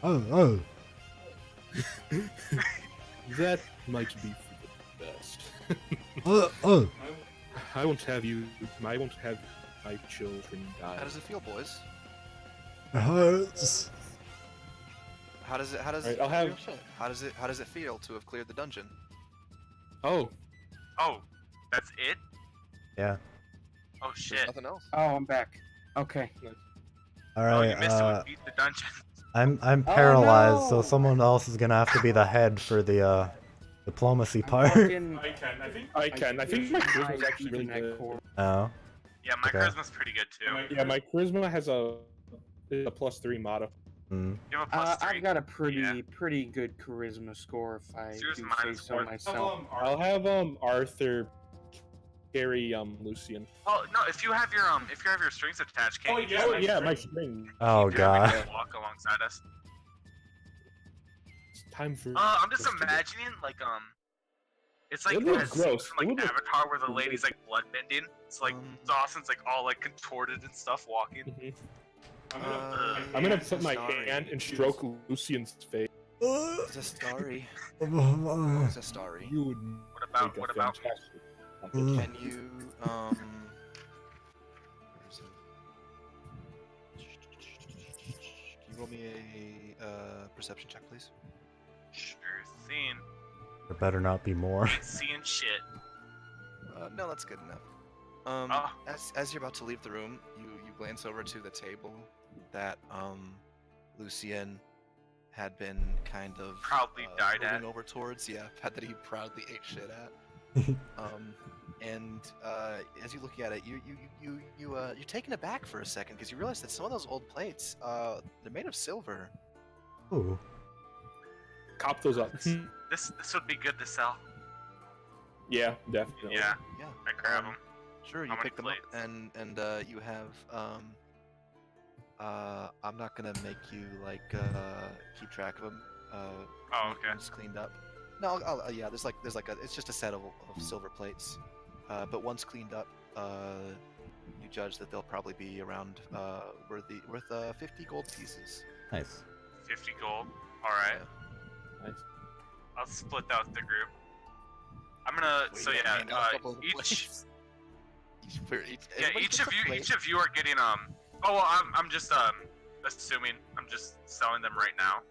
Oh. That might be for the best. Oh. I won't have my children die. How does it feel, boys? It hurts. How does it? How does? Alright, I'll have- real shit. How does it feel to have cleared the dungeon? Oh, Oh, that's it? Yeah. Oh There's shit. nothing else. Oh, I'm back. Okay. All Oh, right. you missed it. We beat the dungeon. I'm paralyzed, no. so someone else is gonna have to be the head for the diplomacy I'm part. fucking- I can. I think. I can. I think my charisma is actually really Ethernet good. cord. Oh. Yeah, my Okay. charisma's pretty good too. Yeah, my charisma has a +3 modifier. Hmm. You have a plus 3. I've got a pretty Yeah. pretty good charisma score if I So yours do say minus so 4. myself. I'll have Arthur carry Lucian. Oh no! If you have your strings attached, can't Oh, you yeah, just Oh like, yeah, my string. Oh have god. him walk alongside us? It's time for. I'm just us to go. imagining it's like It looks that scene gross. from It like would look Avatar where the gross. lady's like bloodbending. It's like Um, Dawson's like all like contorted and stuff walking. Mhm. I'm I'm gonna hands put my sorry. hand and stroke Lucian's face. Zestari. Zestari. You would What about make a what about me? fantastic puppet. Can you where is it? Can you roll me a perception check, please? Sure thing. There better not be more. Ain't seeing shit. No, that's good enough. Oh. As you're about to leave the room, you glance over to the table that Lucien had been kind of Proudly died moving at. over towards. Yeah, that he proudly ate shit at. And as you look at it, you're taken aback for a second because you realize that some of those old plates, they're made of silver. Ooh. Cop those up. This would be good to sell. Yeah, definitely. Yeah, Yeah. I grab them. Sure, you How many pick them up, plates? and you have I'm not gonna make you like keep track of them. Oh, okay. Once cleaned up. No, yeah. There's like a it's just a set of silver plates, but once cleaned up, you judge that they'll probably be around worth 50 gold pieces. Nice. 50 gold. All right. Nice. I'll split that with the group. I'm gonna. Wait, So you yeah, hand out a couple of each. plates? Yeah, Everybody each gets of a you. plate? Each of you are getting Oh well, I'm just assuming. I'm just selling them right now,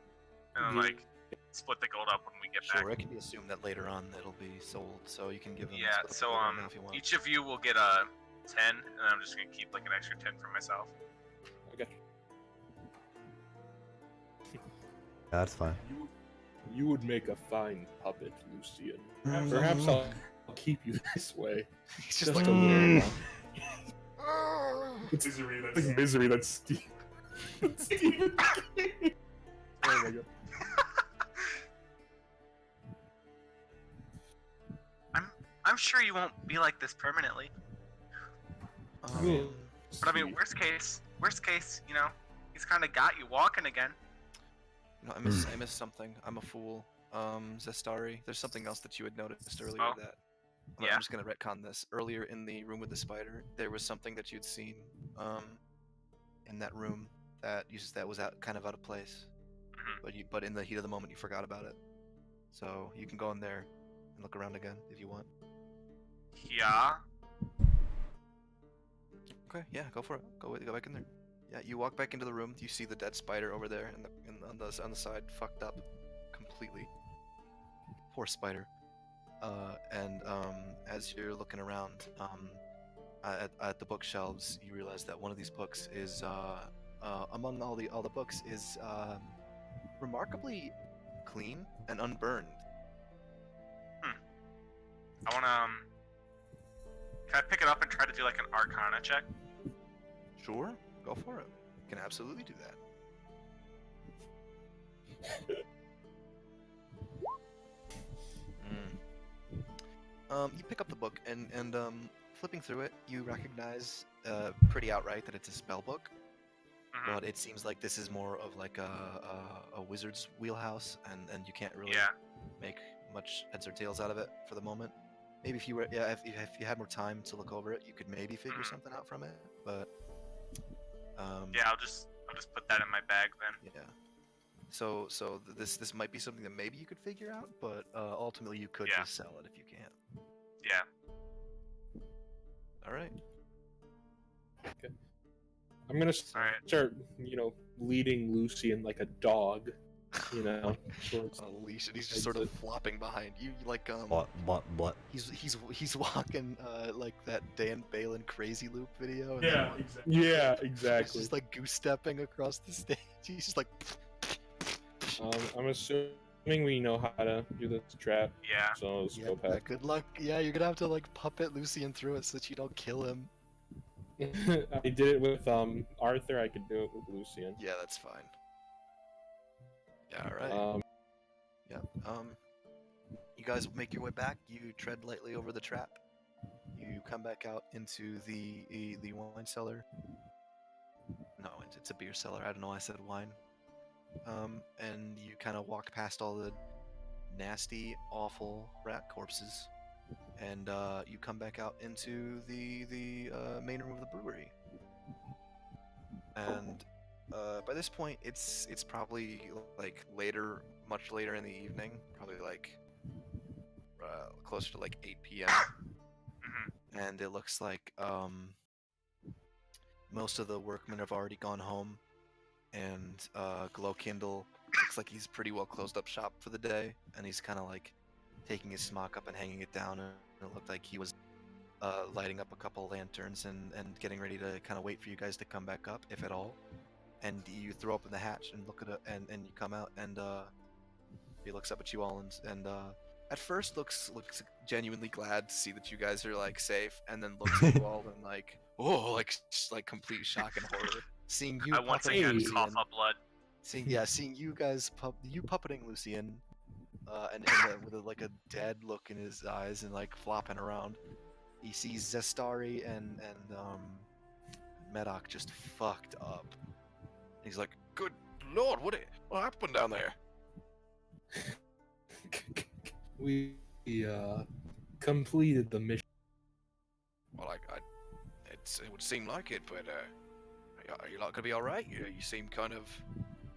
and then Mhm. like split the gold up when we get Sure, back. it can be assumed that later on it'll be sold, so you can give them. Yeah. split the So gold right now if you want. each of you will get a 10, and I'm just gonna keep like an extra 10 for myself. Okay. That's fine. You would make a fine puppet, Lucian. Perhaps I'll keep you this way. He's just Just like a little "Ah." while. Misery. Like That's misery. That's Steve. Stephen King. Oh my god. I'm sure you won't be like this permanently. Um, But I mean, worst case, you know, he's kind of got you walking again. No, I missed something. I'm a fool. Zestari, there's something else that you had noticed earlier Oh. that Yeah. I'm just gonna retcon this. Earlier in the room with the spider, there was something that you'd seen in that room that was kind of out of place. Mhm. But in the heat of the moment you forgot about it. So you can go in there and look around again if you want. Yeah. Okay, yeah, go for it. Go back in there. Yeah, you walk back into the room. You see the dead spider over there, on the side, fucked up, completely. Poor spider. And as you're looking around, at the bookshelves, you realize that one of these books is among all the books is remarkably clean and unburned. I wanna. Can I pick it up and try to do like an Arcana check? Sure, go for it. You can absolutely do that. You pick up the book and flipping through it, you recognize pretty outright that it's a spell book. Mhm. but it seems like this is more of like a wizard's wheelhouse, and you can't really Yeah. make much heads or tails out of it for the moment. Maybe if you were, yeah, if you had more time to look over it, you could maybe figure Mhm. something out from it. But Yeah, I'll just put that in my bag then. yeah. So this might be something that maybe you could figure out, but ultimately you could Yeah. just sell it if you can't. Yeah. All right. I'm gonna Alright. start, leading Lucian like a dog, towards On a leash, and he's the just sort of exit. flopping behind you, like What? he's walking like that Dan Balin crazy loop video. And Yeah, then exactly. Yeah, he's exactly. just like goose stepping across the stage. He's just like. I'm assuming we know how to do this trap, Yeah. so let's Yeah, go past. good luck. Yeah, you're gonna have to like puppet Lucian through it so that you don't kill him. I did it with Arthur. I could do it with Lucian. Yeah, that's fine. Yeah, all right. Yeah. You guys make your way back. You tread lightly over the trap. You come back out into the wine cellar. No, it's a beer cellar. I don't know why I said wine. And you kind of walk past all the nasty, awful rat corpses, and you come back out into the main room of the brewery. And by this point, it's probably like later, much later in the evening, probably like closer to like 8 p.m. Mhm. And it looks like most of the workmen have already gone home, and Glowkindle looks like he's pretty well closed up shop for the day, and he's kind of like taking his smock up and hanging it down, and it looked like he was lighting up a couple lanterns and getting ready to kind of wait for you guys to come back up, if at all. And you throw open the hatch and look at it, and you come out, and he looks up at you all, and at first looks genuinely glad to see that you guys are like safe, and then looks at you all and like, oh, like just like complete shock and horror seeing you I once puppeting again Lucian. cough up blood. Seeing you guys puppeting Lucian, and with like a dead look in his eyes and like flopping around. He sees Zestari and Medoc just fucked up. He's like, "Good lord, what happened down there?" We completed the mission. Well, it would seem like it, but are you not gonna be all right? You seem kind of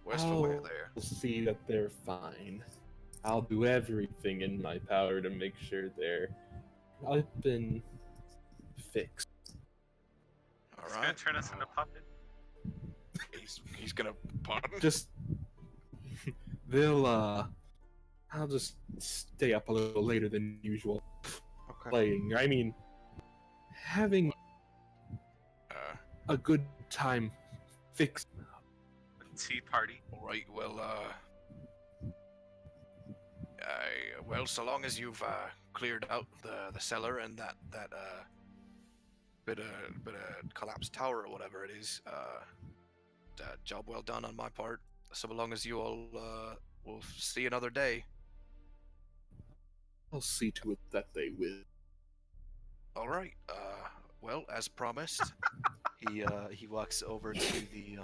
worse for wear there. I'll see that they're fine. I'll do everything in my power to make sure I've been fixed. All He's gonna right. turn us into puppet. He's gonna pardon. Just I'll just stay up a little later than usual Okay. playing. I mean, having a good time fixed. Tea party. All right. Well, well, so long as you've cleared out the cellar and that bit of collapsed tower or whatever it is, job well done on my part. So long as you all will see another day. I'll see to it that they will. All right. Well, as promised, he walks over to the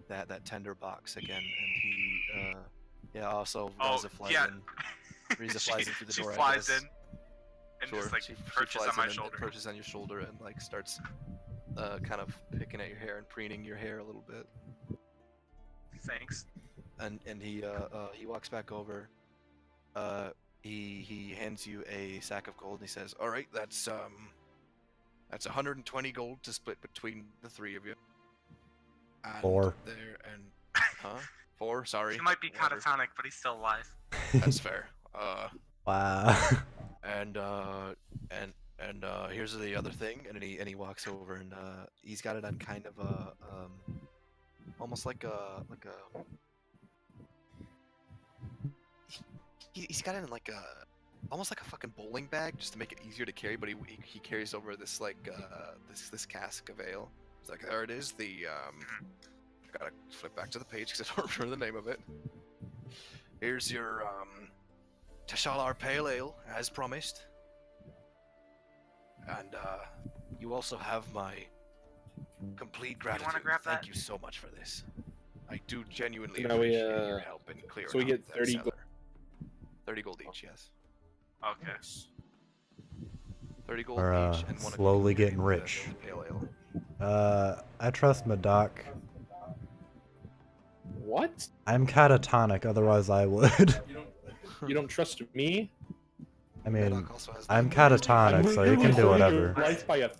that tender box again, and he also Riza flies in. Riza flies in through the door. She flies I guess. in and Sure, just like she perches flies on my in and shoulder. perches on your shoulder and like starts kind of picking at your hair and preening your hair a little bit. Thanks. And he walks back over. He hands you a sack of gold and he says, "All right, that's 120 gold to split between the three of you." And 4. there and 4. Sorry. He might be whatever. catatonic, but he's still alive. That's fair. Wow. And here's the other thing, and he walks over and he's got it on kind of a almost like a he's got it in like a almost like a fucking bowling bag just to make it easier to carry, but he carries over this like this cask of ale. It's like, there it is. I gotta flip back to the page because I don't remember the name of it. Here's your Tashalar Pale Ale, as promised. And you also have my Complete wanna gratitude. grab Thank that? you so much for this. I do genuinely Now we, appreciate your help in clearing so we out get that 30 cellar. gold. 30 gold each, yes. Okay. 30 gold We're each and one slowly of getting rich. pale ale. I trust Madoc. What? I'm catatonic, otherwise I would. You don't trust me? I mean, Madoc also has I'm nine gold. catatonic, so you can do literally saving whatever. your life by a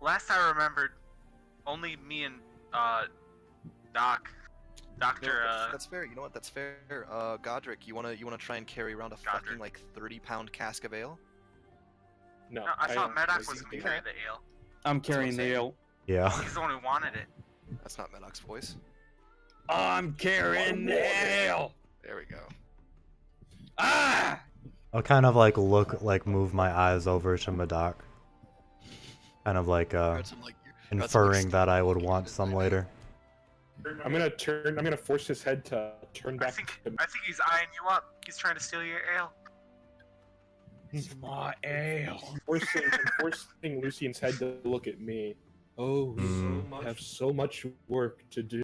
Last I remembered, only me and Doc, No, Doctor. that's fair. You know what? That's fair. Godric, you wanna try and carry around a Godric. fucking like 30-pound cask of ale? No, No, I thought Maddox was wasn't gonna doing carry that. the ale. I'm carrying saying. the ale. Yeah. He's the one who wanted it. That's not Madoc's voice. I'm carrying the ale. There we go. Ah! I'll kind of move my eyes over to Madoc. Kind of like, Got some, like, inferring that I would want some later. I'm gonna force his head to turn I back think to he's eyeing you up. He's trying to steal your ale. It's my ale. forcing Lucian's head to look at me. Oh, Mm. I have so much work to do.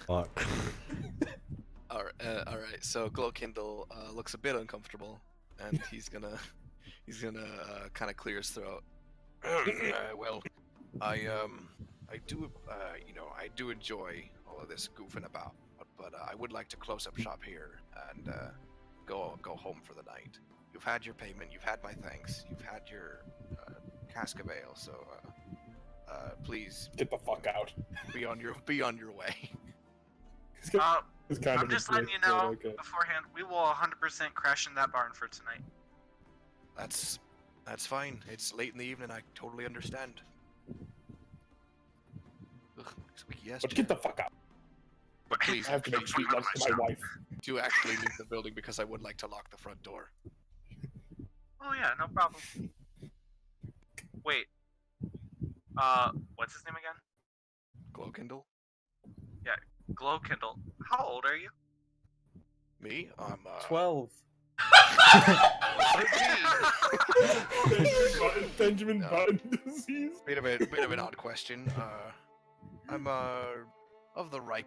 Fuck. Alright, so Glowkindle looks a bit uncomfortable, and he's gonna kind of clear his throat. Well, I do I do enjoy all of this goofing about, but I would like to close up shop here and go home for the night. You've had your payment, you've had my thanks, you've had your cask of ale, so please Get the fuck out. be on your way. It's kind I'm of a just letting dick, you but know okay. beforehand. We will 100% crash in that barn for tonight. That's fine. It's late in the evening. I totally understand. Ugh, squeaky yes. But get the fuck out. But please, I have to make sweet love to my wife. do actually leave the building because I would like to lock the front door. Oh yeah, no problem. Wait. What's his name again? Glowkindle? Glowkindle. How old are you? Me? I'm 12. 13. Benjamin No. Button disease. Bit of an odd question. I'm of the right.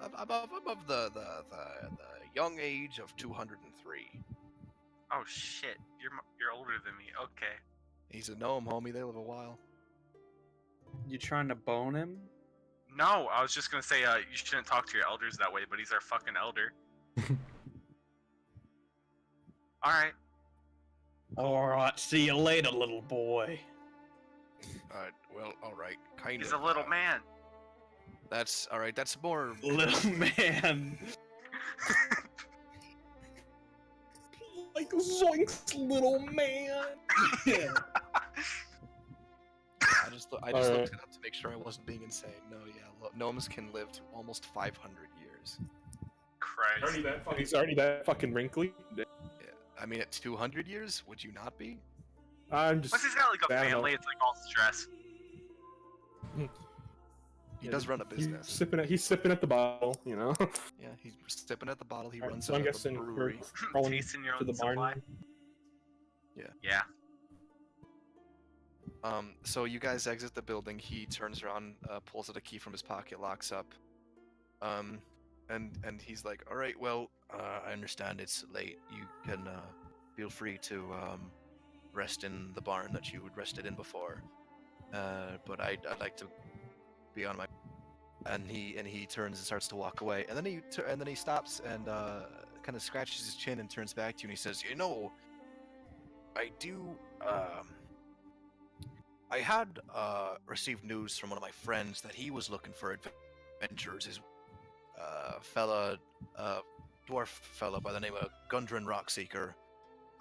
I'm of the young age of 203. Oh shit, you're older than me. Okay. He's a gnome, homie. They live a while. You trying to bone him? No, I was just gonna say you shouldn't talk to your elders that way, but he's our fucking elder. All right. Alright, see you later, little boy. Well, all right, kind He's of. a little man. That's all right. That's more. Little man. Like Zoink's little man. Yeah. I just Alright. looked it up to make sure I wasn't being insane. No, yeah, gnomes can live to almost 500 years. Christ. Already that fucking. He's already that fucking wrinkly. Yeah, I mean, at 200 years, would you not be? I'm just. Plus he's got like a I don't know. family. It's like all stress. He does run a business. He's sipping at the bottle, you know. Yeah, he's sipping at the bottle. He Alright, runs so I'm a guessing brewery. we're crawling Tasting your to own the barn. supply. Yeah. So you guys exit the building. He turns around, pulls out a key from his pocket, locks up. And he's like, "All right, well, I understand it's late. You can feel free to rest in the barn that you had rested in before. But I'd like to be on my." And he turns and starts to walk away. And then he stops and kind of scratches his chin and turns back to you and he says, "You know, I do. I had received news from one of my friends that he was looking for adventures. His dwarf fella by the name of Gundren Rockseeker,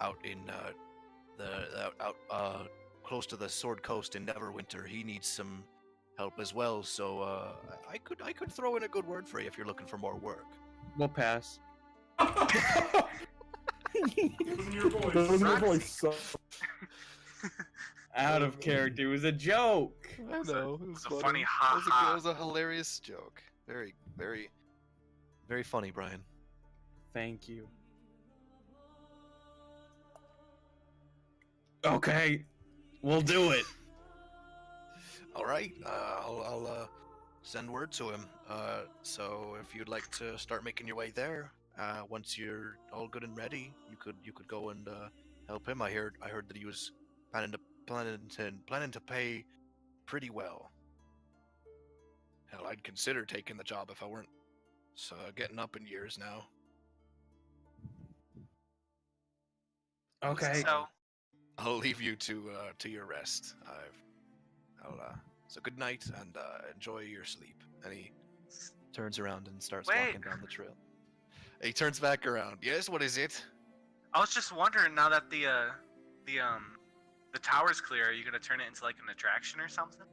out in close to the Sword Coast in Neverwinter. He needs some help as well. So I could throw in a good word for you if you're looking for more work." We'll pass. It was in your voice. That was your voice. So... Out of character. It was a joke. I know. It was a funny ha-ha. It was a hilarious joke. Very, very, very funny, Brian. Thank you. Okay. We'll do it. All right. I'll send word to him. So if you'd like to start making your way there, once you're all good and ready, you could go and help him. I heard that he was planning to pay pretty well. Hell, I'd consider taking the job if I weren't getting up in years now. Okay. So, I'll leave you to your rest. So good night and enjoy your sleep. And he turns around and starts walking down the trail. He turns back around. Yes, what is it? I was just wondering, now that the tower's clear, are you gonna turn it into like an attraction or something?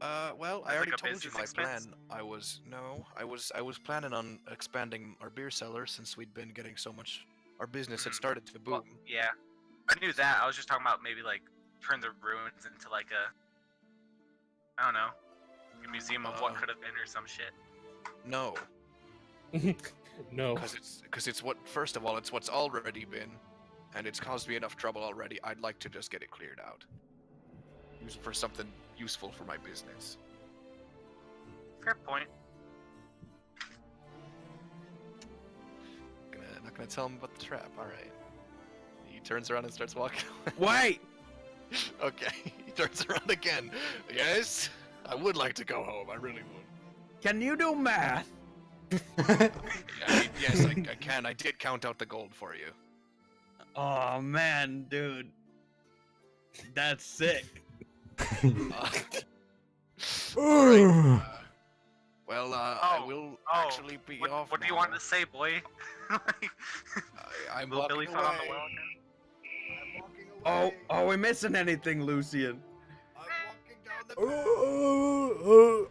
Well, I As, like, already a told you business my expense? plan. I was planning on expanding our beer cellar since we'd been getting so much. Our business had started to boom. Well, yeah, I knew that. I was just talking about maybe like turn the ruins into like I don't know, a museum of what could have been or some shit. No, No. because it's what. First of all, it's what's already been, and it's caused me enough trouble already. I'd like to just get it cleared out. Use it for something useful for my business. Fair point. Not gonna tell him about the trap. All right. He turns around and starts walking away. Wait. Okay. He turns around again. Yes, I would like to go home. I really would. Can you do math? Yes, I can. I did count out the gold for you. Oh man, dude. That's sick. Alright, well, I will actually be off What do you now. want to say, boy? I'm Little walking Billy away. foot on the well again? I'm walking Oh, away. are we missing anything, Lucian? I'm walking down the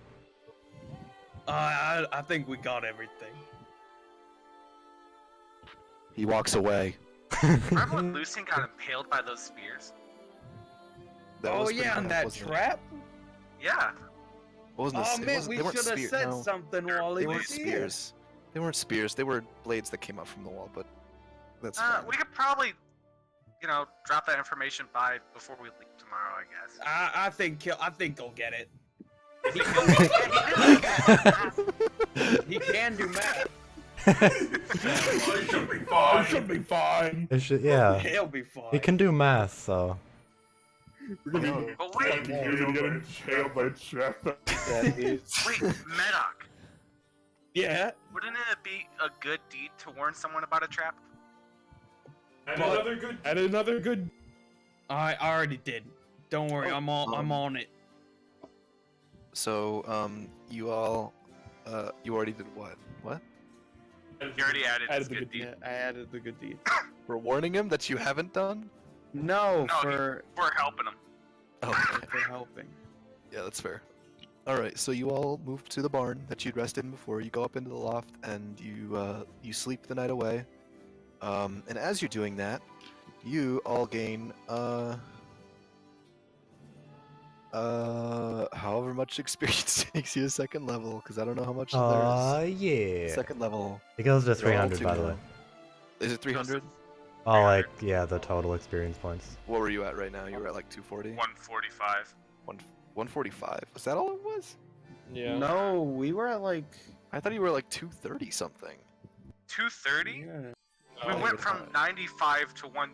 path. I think we got everything. He walks away. Remember when Lucian got impaled by those spears? That Oh was pretty yeah, on bad, that wasn't it? trap? Yeah. Wasn't Oh it man, wasn't, we they weren't should have spear- said no, something They're- while They he weren't was here. spears. They weren't spears. They were blades that came up from the wall. But that's fine. We could probably, drop that information by before we leave tomorrow, I guess. I think he'll get it. He can do math. I should be fine. Should be fine. It should, yeah. He'll be fine. He can do math, so. We're gonna be But wait, you're gonna get in jail by trap. wait, Medoc, Yeah. wouldn't it be a good deed to warn someone about a trap? And But- another good. And another good. I already did. Don't worry, I'm on it. So, you all, you already did what? What? You already added Added this the good good deed. Yeah, I added the good deed. We're warning him that you haven't done? No, No, for We're helping him. Okay. for helping. Yeah, that's fair. Alright, so you all move to the barn that you'd rested in before. You go up into the loft and you sleep the night away. And as you're doing that, you all gain however much experience takes you to second level, because I don't know how much there Yeah. is. Second level. It goes to You're all 300, two by the way. now. Is it 300? Oh, like, yeah, the total experience points. What were you at right now? You were at like 240? 145. 145. Was that all it was? Yeah. No, we were at like. I thought you were like 230 something. 230? Yeah. We Oh, went from fine. 95 to 1.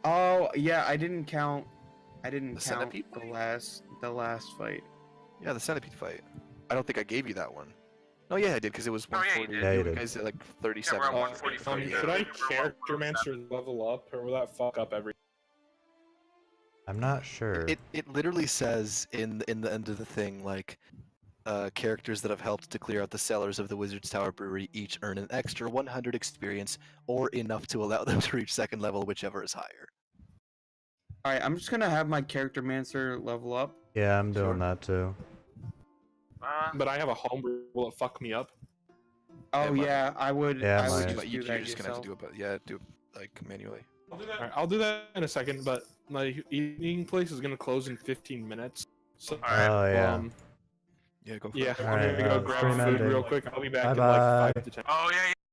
Oh yeah, I didn't count. I didn't The count centipede the fight? last fight. Yeah, the centipede fight. I don't think I gave you that one. No, yeah, I did, because it was Oh, yeah, you 140. did. Yeah, you You did. guys at like 37. Yeah, we're at Uh, 144. should Yeah, I we were character 147. mancer level up, or will that fuck up every? I'm not sure. It literally says in the end of the thing, like, characters that have helped to clear out the cellars of the Wizard's Tower Brewery each earn an extra 100 experience, or enough to allow them to reach second level, whichever is higher. All right, I'm just gonna have my character mancer level up. Yeah, I'm doing Sure. that too. But I have a homebrew. Will it fuck me up? Oh mine- yeah, I would. Yeah, I would mine- just You're do that just gonna have to yourself. do it, but yeah, do it like manually. I'll do that. Alright, I'll do that in a second. But my eating place is gonna close in 15 minutes. So, Alright. Oh, yeah. Yeah, go for yeah, it. I'm Alright, gonna go stream grab food ending. real quick. I'll be back in Bye-bye. like 5 to 10. Oh, yeah,